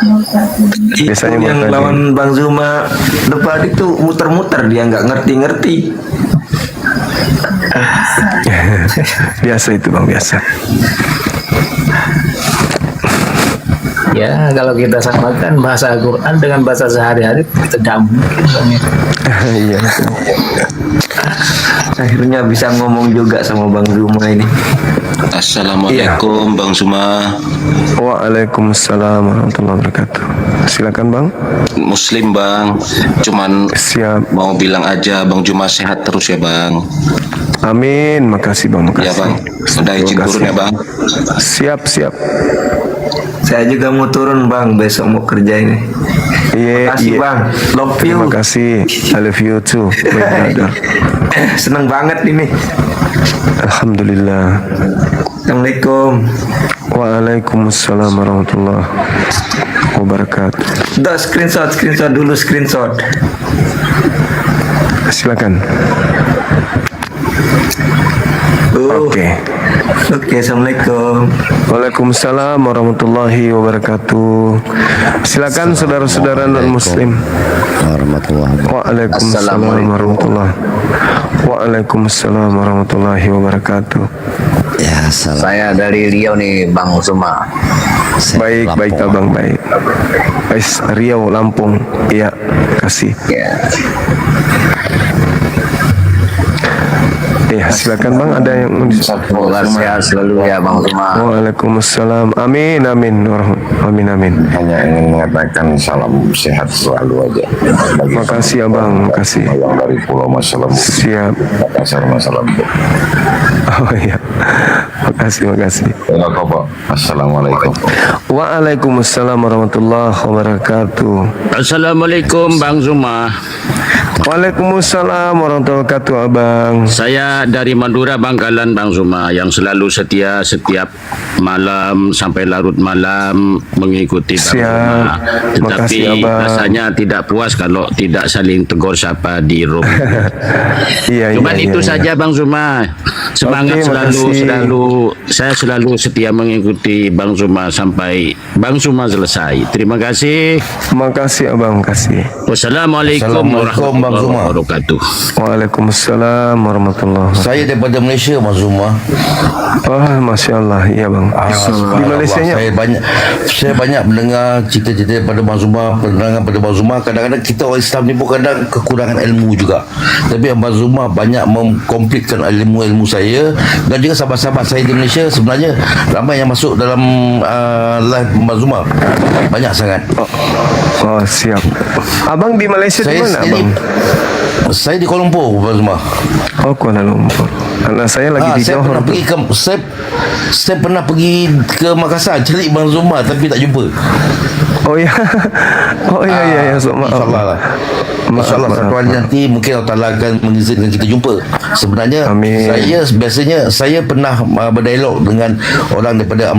Biasanya Itu yang murtadin. lawan Bang Zuma depan itu muter-muter, dia nggak ngerti-ngerti. Biasa itu bang, biasa. Ya kalau kita samakan bahasa Al-Quran dengan bahasa sehari-hari kita tidak mungkin bang ya. Iya. Akhirnya bisa ngomong juga sama Bang Zuma ini. Assalamualaikum Bang Zuma. Waalaikumsalam warahmatullahi wabarakatuh. Silakan bang. Muslim bang, cuman Siap. mau bilang aja Bang Zuma sehat terus ya bang. Amin. Makasih bang. Makasih. Ya bang, udah izin Terima turun kasih. ya bang. Siap. Saya juga mau turun bang, besok mau kerja ini. Iya. Makasih bang, love you. Terima kasih. I love you too, my brother. Seneng banget ini. Alhamdulillah. Assalamualaikum. Waalaikumsalam warahmatullahi wabarakatuh. Udah screenshot dulu screenshot. Silakan. Oke. Assalamualaikum. Waalaikumsalam warahmatullahi wabarakatuh. Silakan saudara-saudara non muslim. Waalaikumsalam warahmatullahi. Waalaikumsalam warahmatullahi wabarakatuh. Ya, saya dari Riau nih Bang Zuma. Baik abang, baik. Riau, Lampung. Iya, kasih. Ya. Silakan bang, ada yang mau Semoga sehat selalu ya Bang Zuma. Waalaikumsalam. Amin amin. Amin amin. Hanya ingin mengatakan salam sehat selalu aja. Makasih abang, makasih. Yang dari Pulau Masalam. Siap. Makassar Masalam. Oh iya. Makasih. Assalamualaikum. Waalaikumsalam warahmatullahi wabarakatuh. Assalamualaikum Bang Zuma. Waalaikumsalam warahmatullahi wabarakatuh abang. Saya dari Madura Bangkalan Bang Zuma yang selalu setia setiap malam sampai larut malam mengikuti Bang Zuma. Tetapi Makasih, abang. rasanya tidak puas kalau tidak saling tegur sapa di room. Iya, Cuman itu saja Bang Zuma. Semangat selalu saya selalu setia mengikuti Bang Zuma sampai Bang Zuma selesai. Terima kasih. Makasih abang, makasih. Wassalamualaikum warahmatullahi wabarakatuh. Waalaikumsalam warahmatullahi wabarakatuh. Saya daripada Malaysia, Mas Zuma. Oh, masya Allah, iya bang. Di Malaysia nya. Saya banyak mendengar cerita-cerita daripada Bang Zuma, penerangan pada Bang Zuma. Kadang-kadang kita orang Islam ni pun kadang kekurangan ilmu juga. Tapi Bang Zuma banyak mengkomplitkan ilmu saya, dan juga sahabat-sahabat saya di Malaysia sebenarnya ramai yang masuk dalam live Bang Zuma. Banyak sangat. Oh, siap. Abang di Malaysia di mana abang? Saya di Kuala Lumpur, Bang Zuma. Oh, Kuala Lumpur. Anak saya lagi di saya Johor. pernah pergi ke saya pernah pergi ke Makassar cari Bang Zuma tapi tak jumpa. Oh ya. Oh ya. So, maaf. InsyaAllah lah. InsyaAllah satu hari nanti mungkin Allah Ta'ala akan mengizinkan kita jumpa. Sebenarnya Amin. saya biasanya saya pernah berdialog dengan orang daripada